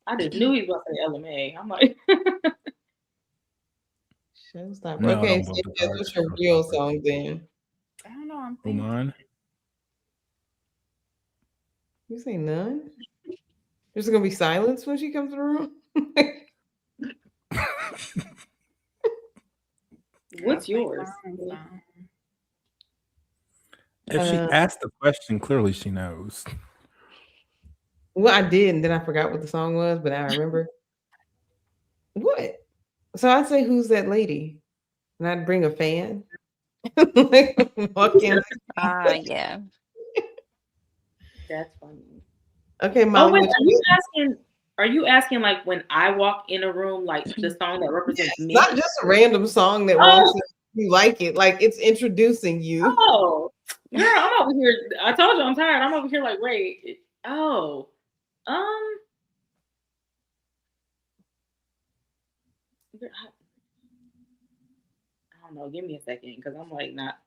I just knew he was gonna say LMA. I'm like, Showstopper. No, Okay, don't so what's your real song then? I don't know. I'm thinking. Mine? You say none? There's gonna be silence when she comes to the room. What's yours? If she asked the question, clearly she knows. Well, I did, and then I forgot what the song was, but now I remember. What? So I'd say, "Who's That Lady?" And I'd bring a fan. Like, walk in. Yeah. That's funny. Okay, Molly. Oh wait, are you asking like when I walk in a room, like the song that represents me? Not just a random song that walks in, you like it, like it's introducing you. Oh, girl, I'm over here. I told you I'm tired. I'm over here like, wait. Oh, I don't know. Give me a second, because I'm like not.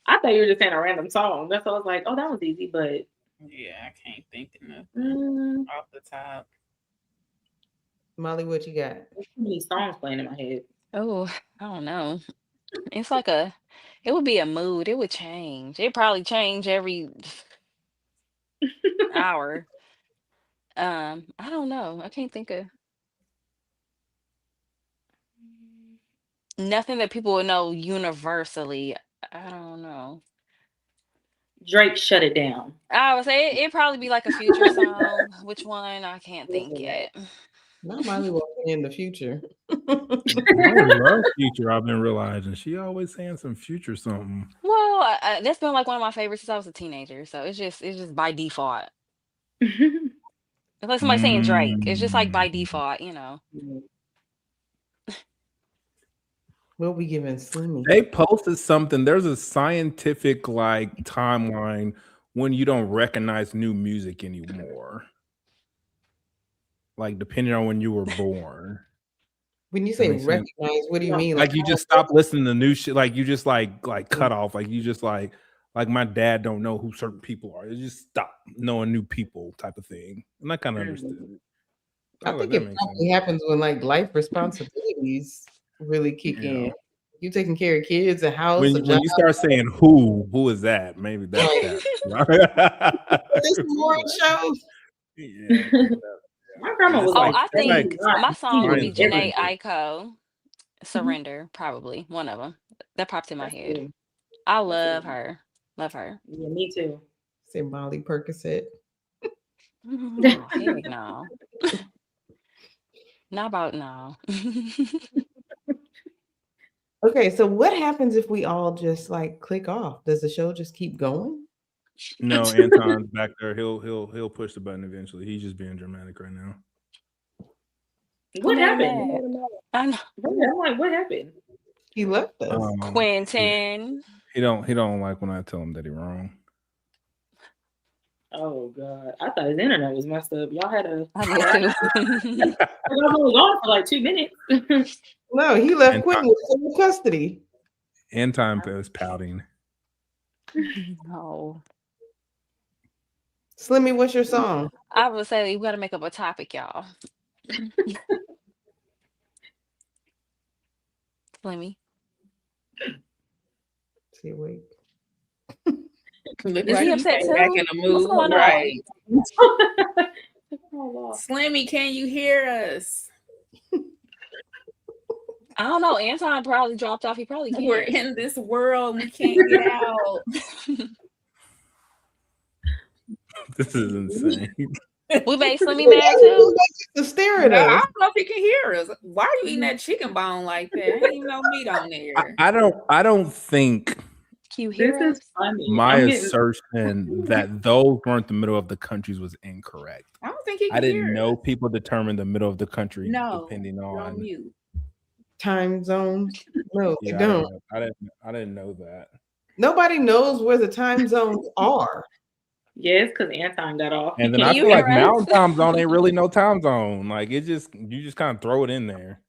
I thought you were just saying a random song. That's why I was like, oh, that was easy, but yeah, I can't think of nothing off the top. Molly, what you got? There's too many songs playing in my head. Oh, I don't know. It's like it would be a mood. It would change. It probably change every hour. I don't know. I can't think of nothing that people would know universally. I don't know. Drake, Shut It Down. I would say it'd probably be like a Future song. Which one? I can't think yet. Not Miley walking in the future. Miley loves Future. I've been realizing she always saying some Future something. Well, that's been like one of my favorites since I was a teenager. So it's just by default. It's like somebody saying Drake. It's just like by default, you know. We'll be giving Slimmy. They posted something. There's a scientific like timeline when you don't recognize new music anymore. Like depending on when you were born. When you say recognize, what do you mean? Like you just stop listening to new shit. Like you just like cut off. Like you just like my dad don't know who certain people are. You just stop knowing new people type of thing. And I kind of understood it. I think it probably happens when like life responsibilities really kick in. You taking care of kids, a house, when you start saying who is that? Maybe that's that. This morning show. Yeah. My grandma was like, I think my song would be everything. Janae Aiko, Surrender, probably one of them. That popped in my head. I love her. Love her. Yeah, me too. Say Molly Percocet. Oh, heck no. Not about no. Okay, so what happens if we all just like click off? Does the show just keep going? No, Anton's back there. He'll push the button eventually. He's just being dramatic right now. What happened? I know. I'm like, what happened? He left us. Quentin. He don't like when I tell him that he's wrong. Oh God, I thought his internet was messed up. Y'all had a. I did too. I was only gone for like 2 minutes. No, he left Quentin with full custody. Anton was pouting. No. Slimmy, what's your song? I would say we got to make up a topic, y'all. Slimmy. See, wait. Look Is like he he upset came too? back in the What's mood, going right? on? Slimmy, can you hear us? I don't know. Anton probably dropped off. He probably can't. We're in this world. We can't get out. This is insane. We made Slimmy mad too. To stare at No, I us. don't know if he can hear us. Why are you eating that chicken bone like that? Ain't even no meat on there. I don't think Can you hear This us? is funny. my I'm getting- assertion that those weren't the middle of the countries was incorrect. I don't think he can I didn't hear know us. people determine the middle of the country No, depending you're on on. mute. Time zones. No, they Yeah, don't. I didn't know that. Nobody knows where the time zones are. Yeah, it's because Anton got off. And then Can I you feel like hear us? mountain time zone ain't really no time zone. Like you just kind of throw it in there.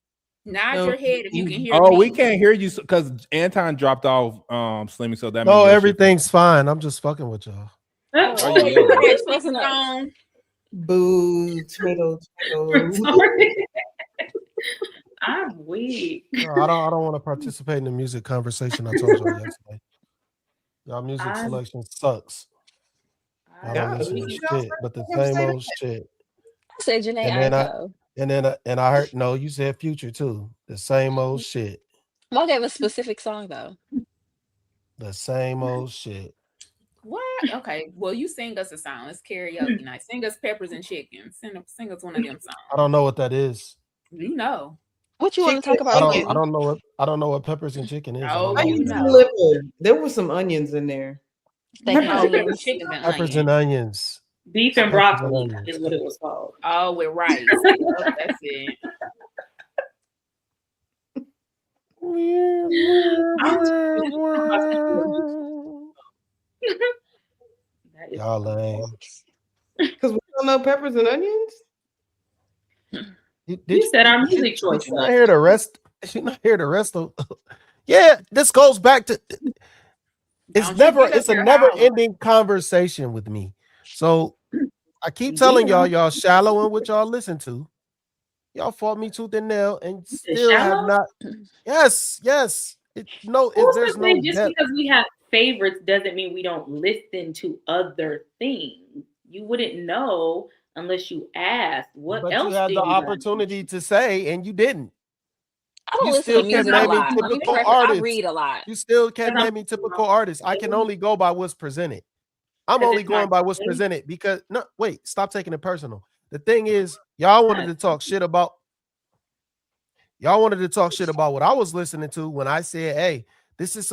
Nod No. your head if you can hear Oh, me. we can't hear you because Anton dropped off Slimmy, so that No, means your shit- everything's fine. I'm just fucking with y'all. Oh, Oh, yeah. You put yeah. that chicken on. Boo, tomato. Sorry. I'm weak. No, I don't want to participate in the music conversation I told y'all yesterday. Y'all music selection sucks. I don't listen to shit, but the same old shit. I said Janae And then Aiko. I heard no, you said Future too. The same old shit. Well, I gave a specific song though. The same old shit. What? Okay. Well, you sing us a song. It's karaoke night. Sing us Peppers and Chicken. Sing us one of them songs. I don't know what that is. You know. What you want to talk I about? don't know what peppers and chicken is. Oh, I don't you know. know. Liver. There were some onions in there. Peppers, chicken, and Peppers onions. and onions. Beef and Peppers and broccoli onions. is what it was called. Oh, with rice. Yep, that's it. Y'all lame. Because we don't know peppers and onions. You said our music choice. Did you not hear the rest? Did you not hear the rest of? Yeah, this goes back to. It's a never-ending conversation with me. So I keep telling y'all shallow in what y'all listen to. Y'all fought me tooth and nail and still have not. Yes. There's no Just depth. because we have favorites doesn't mean we don't listen to other things. You wouldn't know unless you asked. What But else you had do the you like? opportunity to say, and you didn't. I don't You listen still to can't music a name me lot. typical I artists. read a lot. You still can't name me typical artists. I can only go by what's presented. I'm Because only it's my going by what's taste. presented because no, wait, stop taking it personal. The thing is, y'all wanted to talk shit about what I was listening to when I said, hey, this is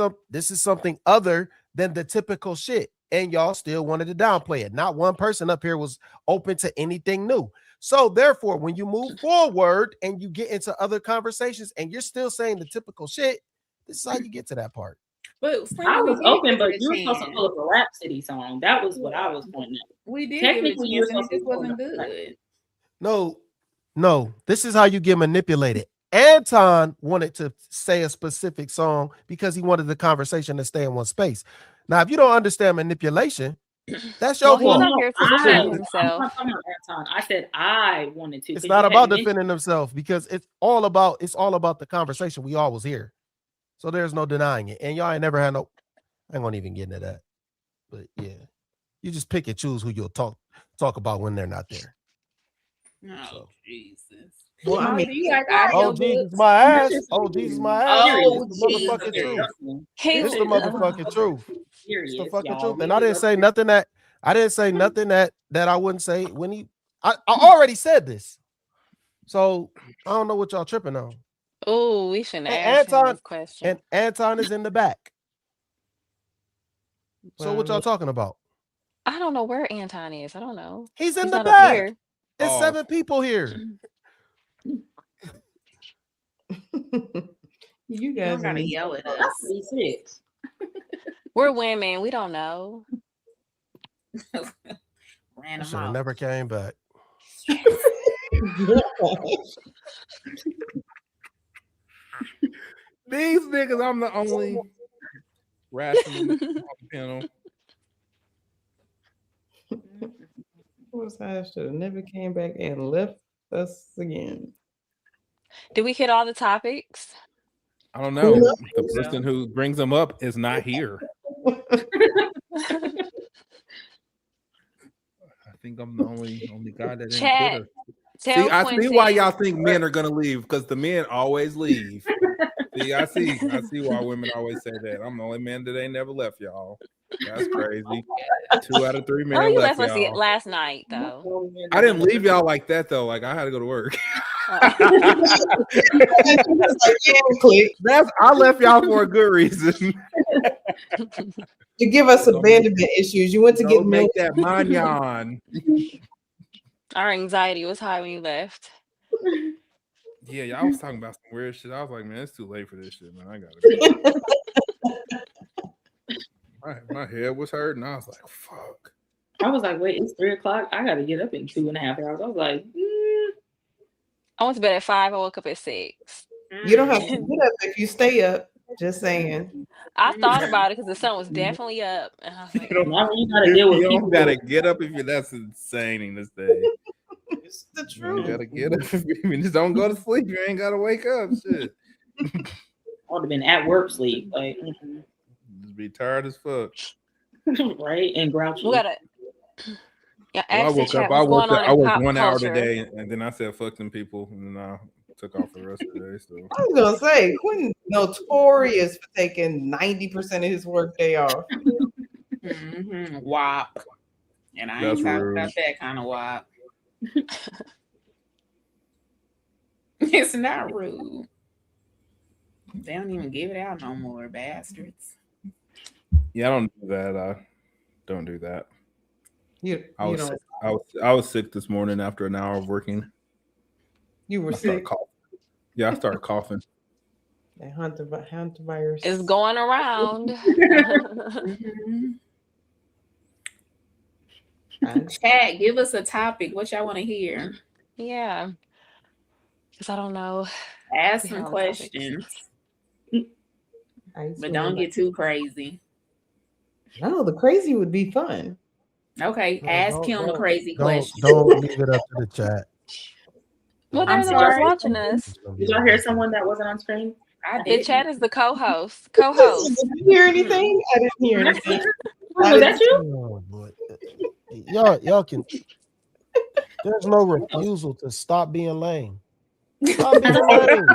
something other than the typical shit. And y'all still wanted to downplay it. Not one person up here was open to anything new. So therefore, when you move forward and you get into other conversations and you're still saying the typical shit, this is how you get to that part. But I was open, but you were supposed to pull up a Rhapsody song. That was what I was pointing at. We did Technically, you were supposed to this wasn't good. No, this is how you get manipulated. Anton wanted to say a specific song because he wanted the conversation to stay in one space. Now, if you don't understand manipulation, that's your fault. I'm here to defend himself. I'm not talking about Anton. I said I wanted to. It's not about defending himself because it's all about the conversation we all was here. So there's no denying it. And y'all ain't never had no, I ain't gonna even get into that. But yeah, you just pick and choose who you'll talk about when they're not there. Oh, Jesus. Well, I mean, you like oh, Jesus, my ass. Oh, Jesus, my ass. Oh, it's the motherfucking truth. It's the motherfucking truth. It's the fucking truth. And I didn't say nothing that I wouldn't say when I already said this. So I don't know what y'all tripping on. Oh, we shouldn't ask him this question. And Anton is in the back. So what y'all talking about? I don't know where Anton is. I don't know. He's in the not back. up here. It's 7 people here. You guys gotta yell at us. We're women. We don't know. I should have never came back. These niggas, I'm the only rational on the panel. I should have never came back and left us again. Did we hit all the topics? I don't know. The person who brings them up is not here. I think I'm the only guy that didn't quit her. See, I see why y'all think men are gonna leave, because the men always leave. See, I see why women always say that. I'm the only man that ain't never left, y'all. That's crazy. 2 out of 3 men you left left y'all. last night, though. I didn't leave y'all like that though. Like I had to go to work. I left y'all for a good reason. You give us abandonment issues. You went to get make that mignon. Our anxiety was high when you left. Yeah, y'all was talking about some weird shit. I was like, man, it's too late for this shit, man. I gotta go. my head was hurting. I was like, fuck. I was like, wait, it's 3:00. I gotta get up in 2.5 hours. I was like, I went to bed at 5. I woke up at 6. You don't have to get up if you stay up. Just saying. I thought about it because the sun was definitely up. And I was like, you don't gotta get up if you're that's insane to say. It's the truth. You gotta get up. You just don't go to sleep. You ain't gotta wake up. Shit. I would have been at work sleep. Like, just be tired as fuck. Right? And grouchy. We gotta. Yeah, I woke up. I worked 1 hour today, and then I said, "Fuck them people," and then I took off for the rest of the day. So I was gonna say, Quentin notorious for taking 90% of his work day off. WAP. And I ain't talking about that kind of WAP. It's not rude. They don't even give it out no more, bastards. Yeah, I don't do that. I don't do that. I was sick this morning after an hour of working. You were sick? Yeah, I started coughing. That Hunter virus is going around. Chat, give us a topic. What y'all want to hear? Yeah. Because I don't know. Ask some questions. But don't get too crazy. No, the crazy would be fun. Okay, ask him the crazy question. Don't leave it up to the chat. Well, they're just watching us. Did y'all hear someone that wasn't on screen? The chat is the co-host. Did you hear anything? I didn't hear anything. Was that you? Oh, y'all can. There's no refusal to stop being lame. Stop being lame.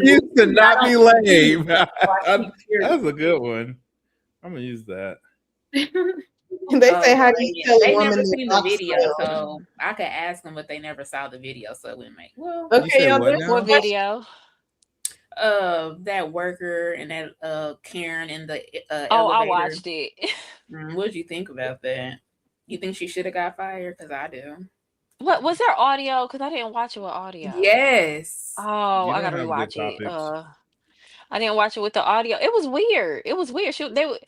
Used to not be lame. That's a good one. I'm gonna use that. They say, how do you tell a They woman never their seen the box video, smell? so I could ask them, but they never saw the video, so it wouldn't make. Well, You Okay, said y'all. what There's now? What video? That worker and that Karen in the Oh, I elevator. watched it. What did you think about that? You think she should have got fired? Because I do. What was there audio? Because I didn't watch it with audio. Yes. Oh, You I don't gotta have good rewatch it. topics. I didn't watch it with the audio. It was weird. It was weird. They were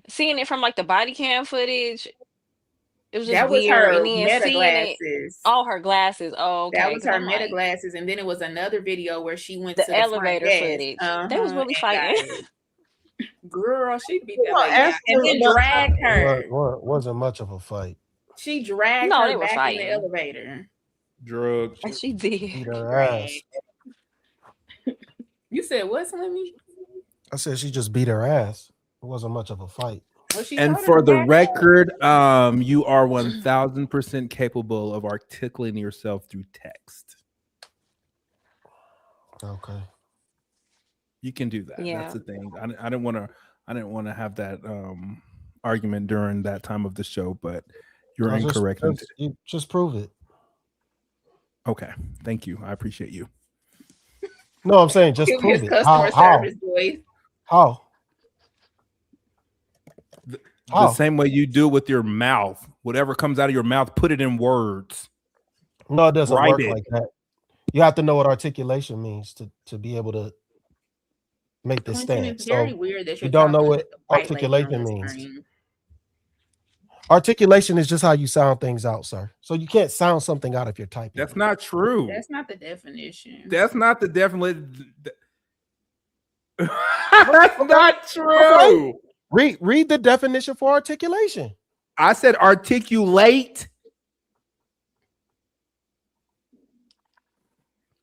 seeing it from like the body cam footage. It was just That was weird, and her then meta seeing it. glasses. Oh, her glasses. Oh, okay. That was 'Cause her I'm meta like, glasses, and then it was another video where she went the to the front elevator desk. footage. They was really And fighting. got it. Girl, she beat You that gonna lady down, ask and them then about dragged her. Wasn't much of a fight. She dragged No, her they were back in the fighting. elevator. Drugs. And she Beat did. her ass. You said what, Slimmy? I said she just beat her ass. It wasn't much of a fight. Well, she And told her for to the back up. record, you are 1000% capable of articulating yourself through text. Okay. You can do that. Yeah. That's the thing. I didn't want to have that argument during that time of the show, but you're No, incorrect. you just prove it. Okay. Thank you. I appreciate you. No, I'm saying just Give prove his it. customer service voice. How? The same way you do with your mouth. Whatever comes out of your mouth, put it in words. No, it doesn't Write work it. like that. You have to know what articulation means to be able to make this Quentin, stand. it's So very weird that you you're don't know talking what with the white lady on articulation the means. screen. Articulation is just how you sound things out, sir. So you can't sound something out if you're typing. That's not true. That's not the definition. That's not the definition. That's not true. Okay. Read the definition for articulation. I said articulate,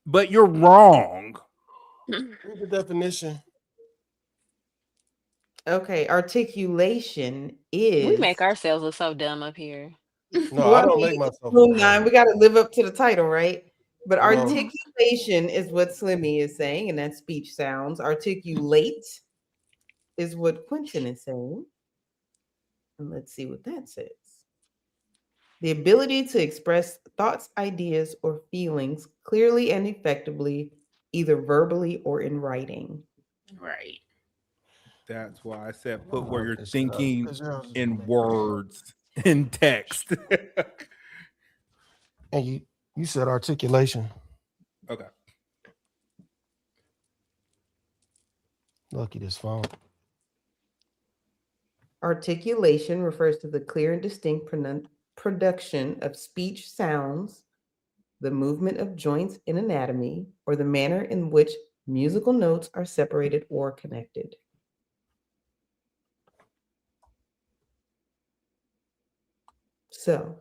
but you're wrong. Read the definition. Okay, articulation is. We make ourselves look so dumb up here. No, I don't make myself. Rule 9, we got to live up to the title, right? But No. articulation is what Slimmy is saying, and that's speech sounds. Articulate is what Quentin is saying. And let's see what that says. The ability to express thoughts, ideas, or feelings clearly and effectively, either verbally or in writing. Right. That's why I said put what you're thinking in words, in text. And you said articulation. Okay. Lucky this phone. Articulation refers to the clear and distinct production of speech sounds, the movement of joints in anatomy, or the manner in which musical notes are separated or connected. So,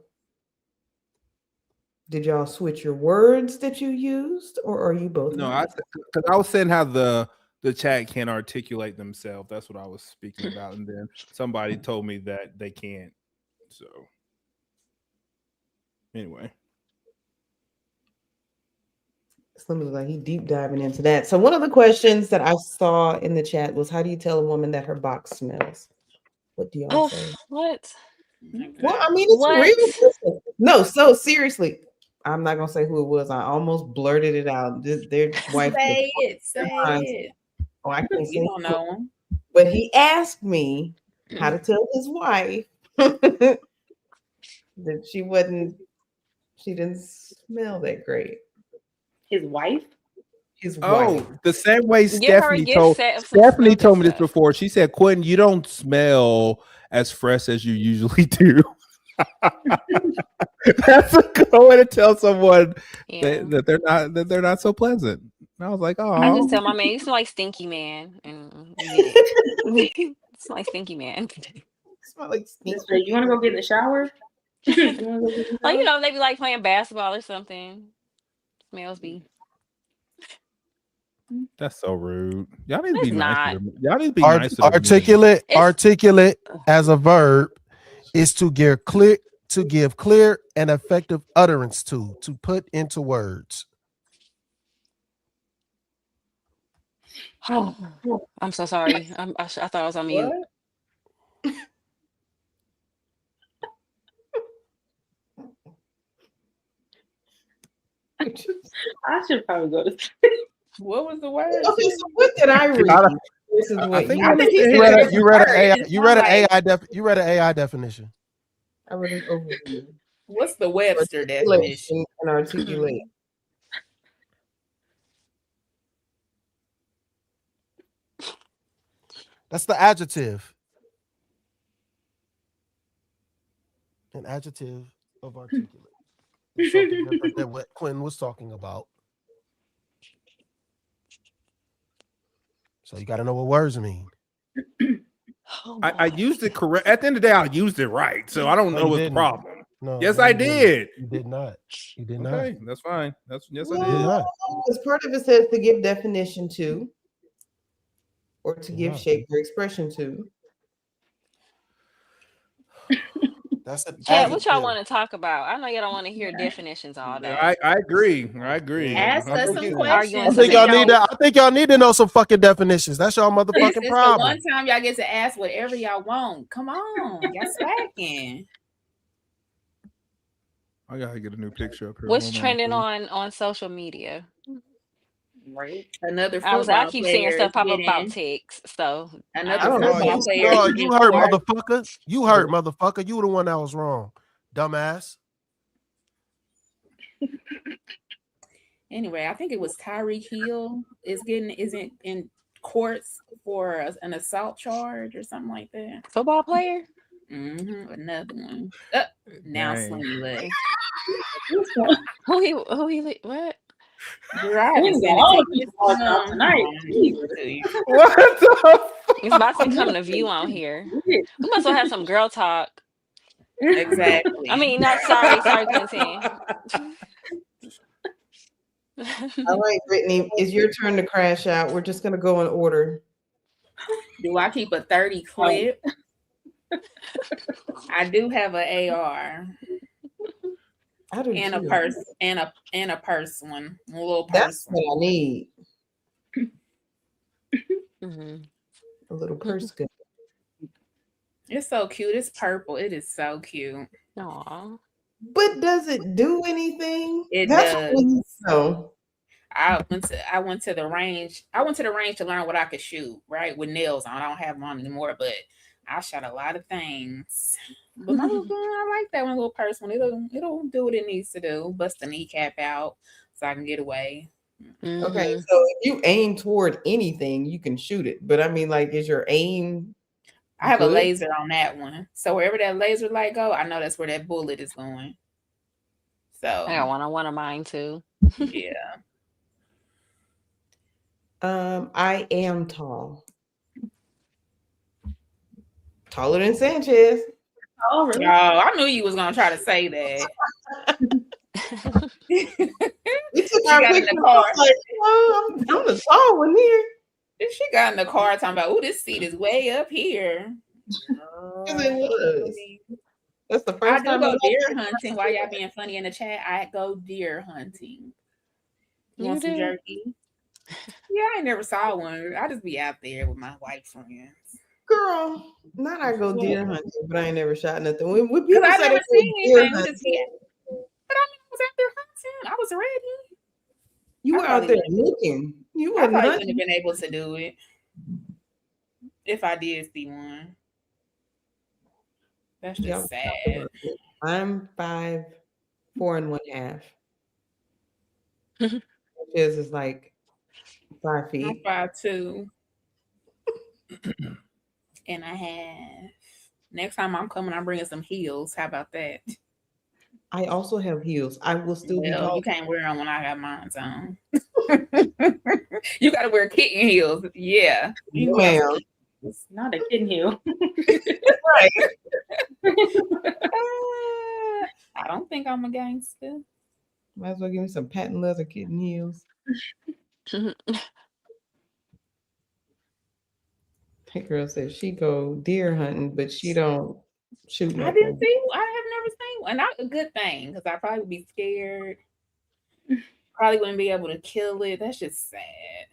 did y'all switch your words that you used, or are you both? No, because I was saying how the chat can't articulate themselves. That's what I was speaking about, and then somebody told me that they can't. So, anyway. Slim was like, he deep diving into that. So one of the questions that I saw in the chat was, how do you tell a woman that her box smells? What do y'all say? What? Well, I mean, it's What? real. No, so seriously, I'm not gonna say who it was. I almost blurted it out. Their wife. Say it. Oh, I can't say. You don't know him. But he asked me how to tell his wife that she didn't smell that great. His wife? His Oh, wife. the same way Give her a Stephanie gift told set of some Stephanie told me smoking this before. She said, "Quentin, you don't smell as fresh as you usually do." That's a good way to tell someone that they're not so pleasant. And I was like, "Oh." I just tell my man, you smell like Stinky Man, and you get it. Smell like Stinky Man. Smell like stinky. So you want to go get in the shower? Like, you know, they be like playing basketball or something. Smells be. That's so rude. Y'all need to be It's nice. not. Y'all need to be nice. to the women. Articulate as a verb is to give clear and effective utterance to put into words. Oh, I'm so sorry. I thought I was on mute. I should probably go to sleep. What was the word? Okay, so what did I read? This is I what think you you read an AI definition. I read an overview. What's the Webster definition? And articulate. That's the adjective. An adjective of articulate. It's something different than what Quinn was talking about. So you got to know what words mean. I used it correct. At the end of the day, I used it right. So I don't know what's the problem. No, yes, I did. You did not. You did not. Okay, that's fine. Yes, I did. Because part of it says to give definition to, or to give shape or expression to. That's a Chat, what y'all want to talk about? I know y'all don't want to hear definitions all day. I agree. I agree. Ask us some questions. I think y'all need to know some fucking definitions. That's y'all motherfucking This problem. the one time y'all get to ask whatever y'all want. Come on, y'all slacking. I gotta get a new picture up here. What's trending on social media? Right. Another I keep seeing stuff pop up about getting ticks. So another football player. You heard, motherfucker. You heard, motherfucker. You were the one that was wrong, dumbass. Anyway, I think it was Tyreek Hill isn't in courts for an assault charge or something like that. Football player. Another one. Now Slingy Leg. Who he what? Driving tonight. What the It's about to become the view on here. We must well have some girl talk. Exactly. I mean, not sorry, Quentin. All right, Brittany, it's your turn to crash out. We're just gonna go in order. Do I keep a 30 clip? I do have an AR. And a purse and a purse one. A little purse. That's what I need. A little purse gun. It's so cute. It's purple. It is so cute. Aww. But does it do anything? It That's does. So I went to the range. I went to the range to learn what I could shoot, right? With nails on. I don't have them on anymore, but I shot a lot of things. But my little gun, I like that one little purse one. It'll do what it needs to do. Bust the kneecap out so I can get away. Okay, so if you aim toward anything, you can shoot it. But I mean, like, is your aim? I have a laser on that one. So wherever that laser light go, I know that's where that bullet is going. So I got one on one of mine too. Yeah. I am tall. Taller than Sanchez. Oh, really? Oh, I knew you was gonna try to say that. We took our got in picture. the car. Like, I'm the tall one here. She got in the car talking about, "Oh, this seat is way up here." Because it was. That's the first I do time go deer hunting. While y'all being funny in the chat, I go deer hunting. You want some jerky? Yeah, I ain't never saw one. I just be out there with my white friends. Girl, not I go deer hunting, but I ain't never shot nothing. When people Because I say never they seen deer anything. hunting, But I was out there hunting. I was ready. you were out there looking. You I were probably not. wouldn't have been able to do it if I did see one. That's just sad. I'm 5'4" and 1/2. Sanchez is like 5 feet. I'm 5'2" and a half. Next time I'm coming, I'm bringing some heels. How about that? I also have heels. I will still be tall. You can't wear them when I got mine on. You got to wear kitten heels. Yeah. Ma'am. It's not a kitten heel. Right. I don't think I'm a gangster. Might as well give me some patent leather kitten heels. That girl said she go deer hunting, but she don't shoot. I didn't see. I have never seen one. Not a good thing because I probably would be scared. Probably wouldn't be able to kill it. That's just sad.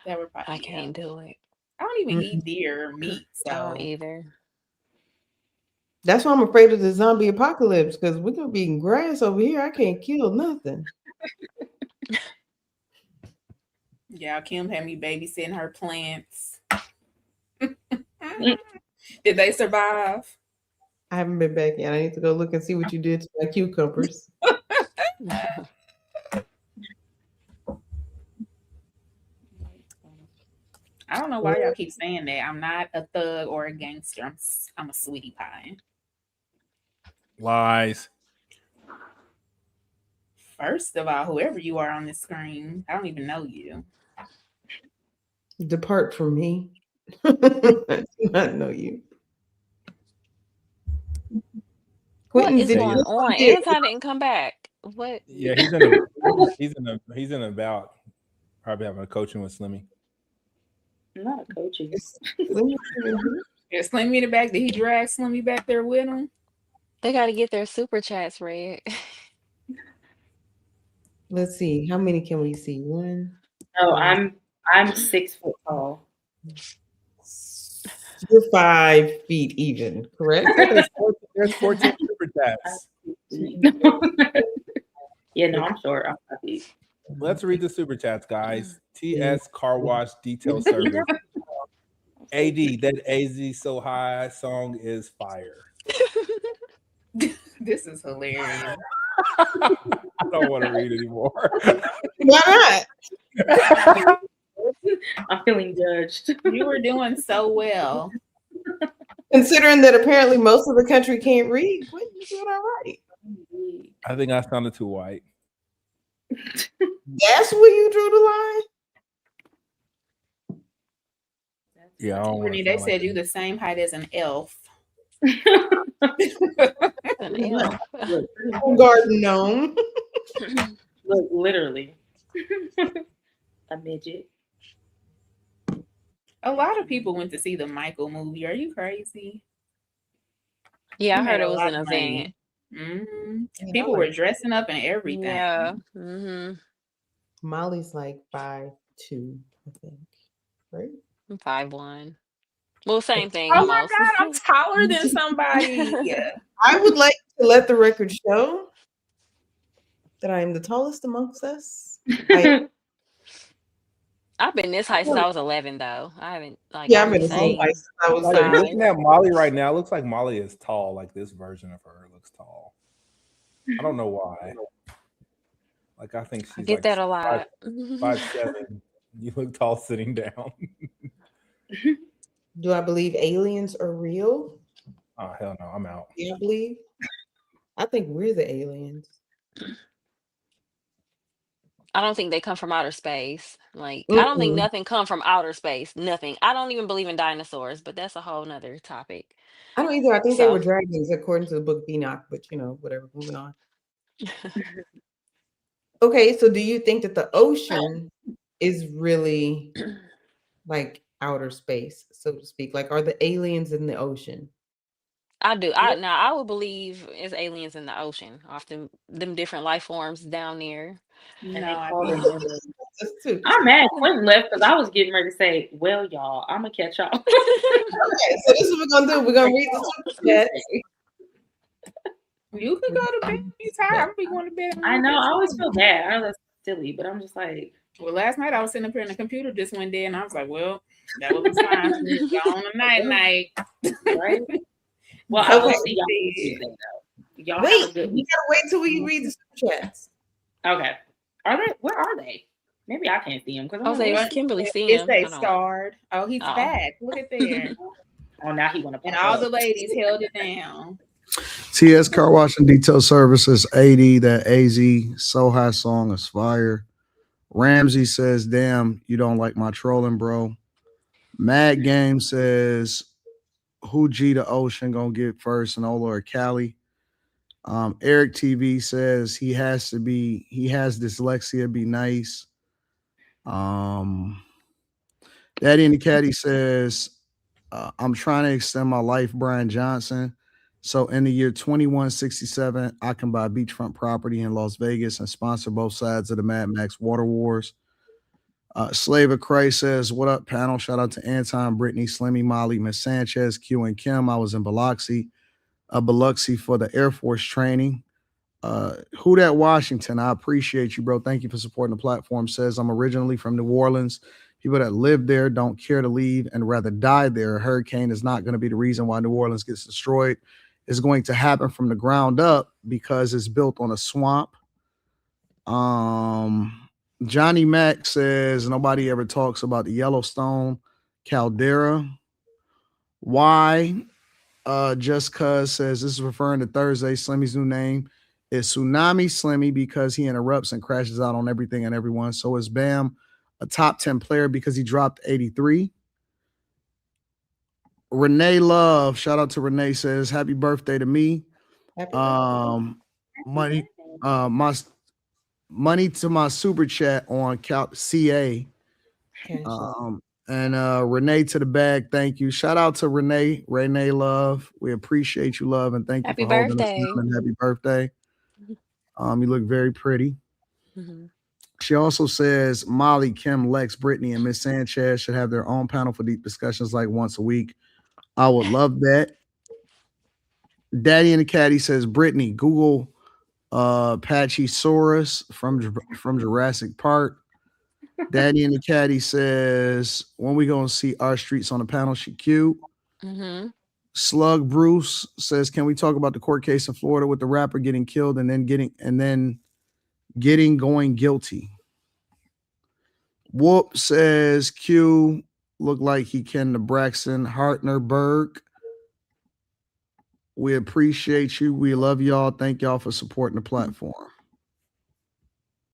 That would probably. I can't do it. I don't even eat deer meat. So. I don't either. That's why I'm afraid of the zombie apocalypse, because we're gonna be eating grass over here. I can't kill nothing. Yeah, Kim had me babysitting her plants. Did they survive? I haven't been back yet. I need to go look and see what you did to my cucumbers. I don't know why y'all keep saying that. I'm not a thug or a gangster. I'm a sweetie pie. Lies. First of all, whoever you are on the screen, I don't even know you. Depart from me. I do not know you. What Quentin, is did going you on? forget? Anton didn't come back. What? Yeah, he's in about probably having a coaching with Slimmy. Not coaching. Is Slimmy in the back? Did he drag Slimmy back there with him? They got to get their super chats read. Let's see. How many can we see? One. No, I'm 6 foot tall. You're 5 feet even, correct? There's 14 super chats. Yeah, no, I'm short. I'm 5 feet. Let's read the super chats, guys. TS Car Wash Detail Service. AD, that AZ So High song is fire. This is hilarious. I don't want to read anymore. Why not? I'm feeling judged. You were doing so well. Considering that apparently most of the country can't read, what you doing all right? I think I sounded too white. That's where you drew the line? Yeah, I don't Brittany, they said you the same height as an elf. An elf. Garden gnome. Look, literally. A midget. A lot of people went to see the Michael movie. Are you crazy? Yeah, I He heard made it a was lot an of money. event. Mm-hmm. People were dressing up and everything. Yeah. Mm-hmm. Molly's like 5'2", I think. Right? I'm 5'1". Well, same thing Oh my almost. God, I'm taller than somebody. I would like to let the record show that I am the tallest amongst us. I've been this high since I was 11, though. I haven't like. Yeah, I've I'm been the this whole same life since I was Like, size. looking at Molly right now, looks like Molly is tall. Like this version of her looks tall. I don't know why. Like I think she's I get like that a lot. 5'7". You look tall sitting down. Do I believe aliens are real? Oh hell no, I'm out. Yeah, I believe. I think we're the aliens. I don't think they come from outer space. Like I don't think nothing come from outer space. Nothing. I don't even believe in dinosaurs, but that's a whole nother topic. I don't either. I think they So- were dragons according to the book of Enoch, but you know, whatever, moving on. Okay, so do you think that the ocean is really like outer space, so to speak? Like, are the aliens in the ocean? I do. I would believe it's aliens in the ocean, off them different life forms down there. And No, they I call think- them I'm mad Quentin left because I was getting ready to say, well, y'all, I'm gonna catch y'all. Okay, so this is what we're gonna do. We're gonna read the super chat. You could go to bed. You tired? I'm gonna be going to bed. I know. I always feel bad. I know that's silly, but I'm just like, Well, last night I was sitting up here and the computer just went dead, and I was like, well, that was the sign for me to go on a night. right? Well, I will Okay. see y'all on Tuesday, though. Y'all have a Wait, good we week. gotta wait till we read the super chats. Okay. Are they? Where are they? Maybe I can't see them because I was like, Kimberly see It him. say I don't- starred. Oh, he's Oh. back. Look at there. Oh, now he want to. And all the ladies held it down. TS Car Wash and Detail Services 80. That AZ So High song is fire. Ramsey says, damn, you don't like my trolling, bro. Mad Game says, who G the Ocean gonna get first, Nola or Cali? Eric TV says he has dyslexia, be nice. Daddy and the Caddy says, I'm trying to extend my life, Brian Johnson. So in the year 2167, I can buy beachfront property in Las Vegas and sponsor both sides of the Mad Max Water Wars. Slave of Christ says, what up, panel? Shout out to Anton, Brittany, Slimmy, Molly, Miss Sanchez, Q and Kim. I was in Biloxi Biloxi for the Air Force training. Who that Washington? I appreciate you, bro. Thank you for supporting the platform. Says I'm originally from New Orleans. People that live there don't care to leave and rather die there. A hurricane is not going to be the reason why New Orleans gets destroyed. It's going to happen from the ground up because it's built on a swamp. Johnny Mack says nobody ever talks about the Yellowstone caldera. Why? Just Cuz says this is referring to Thursday. Slimmy's new name is Tsunami Slimmy because he interrupts and crashes out on everything and everyone. So is Bam a top 10 player because he dropped 83. Renee Love, shout out to Renee, says happy birthday to me. Money to my super chat on CA. And Renee to the bag, thank you. Shout out to Renee Love. We appreciate you, love, and thank you for holding us down, and happy birthday. You look very pretty. Mm-hmm. She also says Molly, Kim, Lex, Brittany, and Miss Sanchez should have their own panel for deep discussions like once a week. I would love that. Daddy and the Caddy says Brittany, Google Pachysaurus from Jurassic Park. Daddy and the Caddy says when we gonna see our streets on the panel? She cute. Mm-hmm. Slug Bruce says, can we talk about the court case in Florida with the rapper getting killed and then getting going guilty? Whoop says Q looked like he can to Braxton Hartnerberg. We appreciate you. We love y'all. Thank y'all for supporting the platform.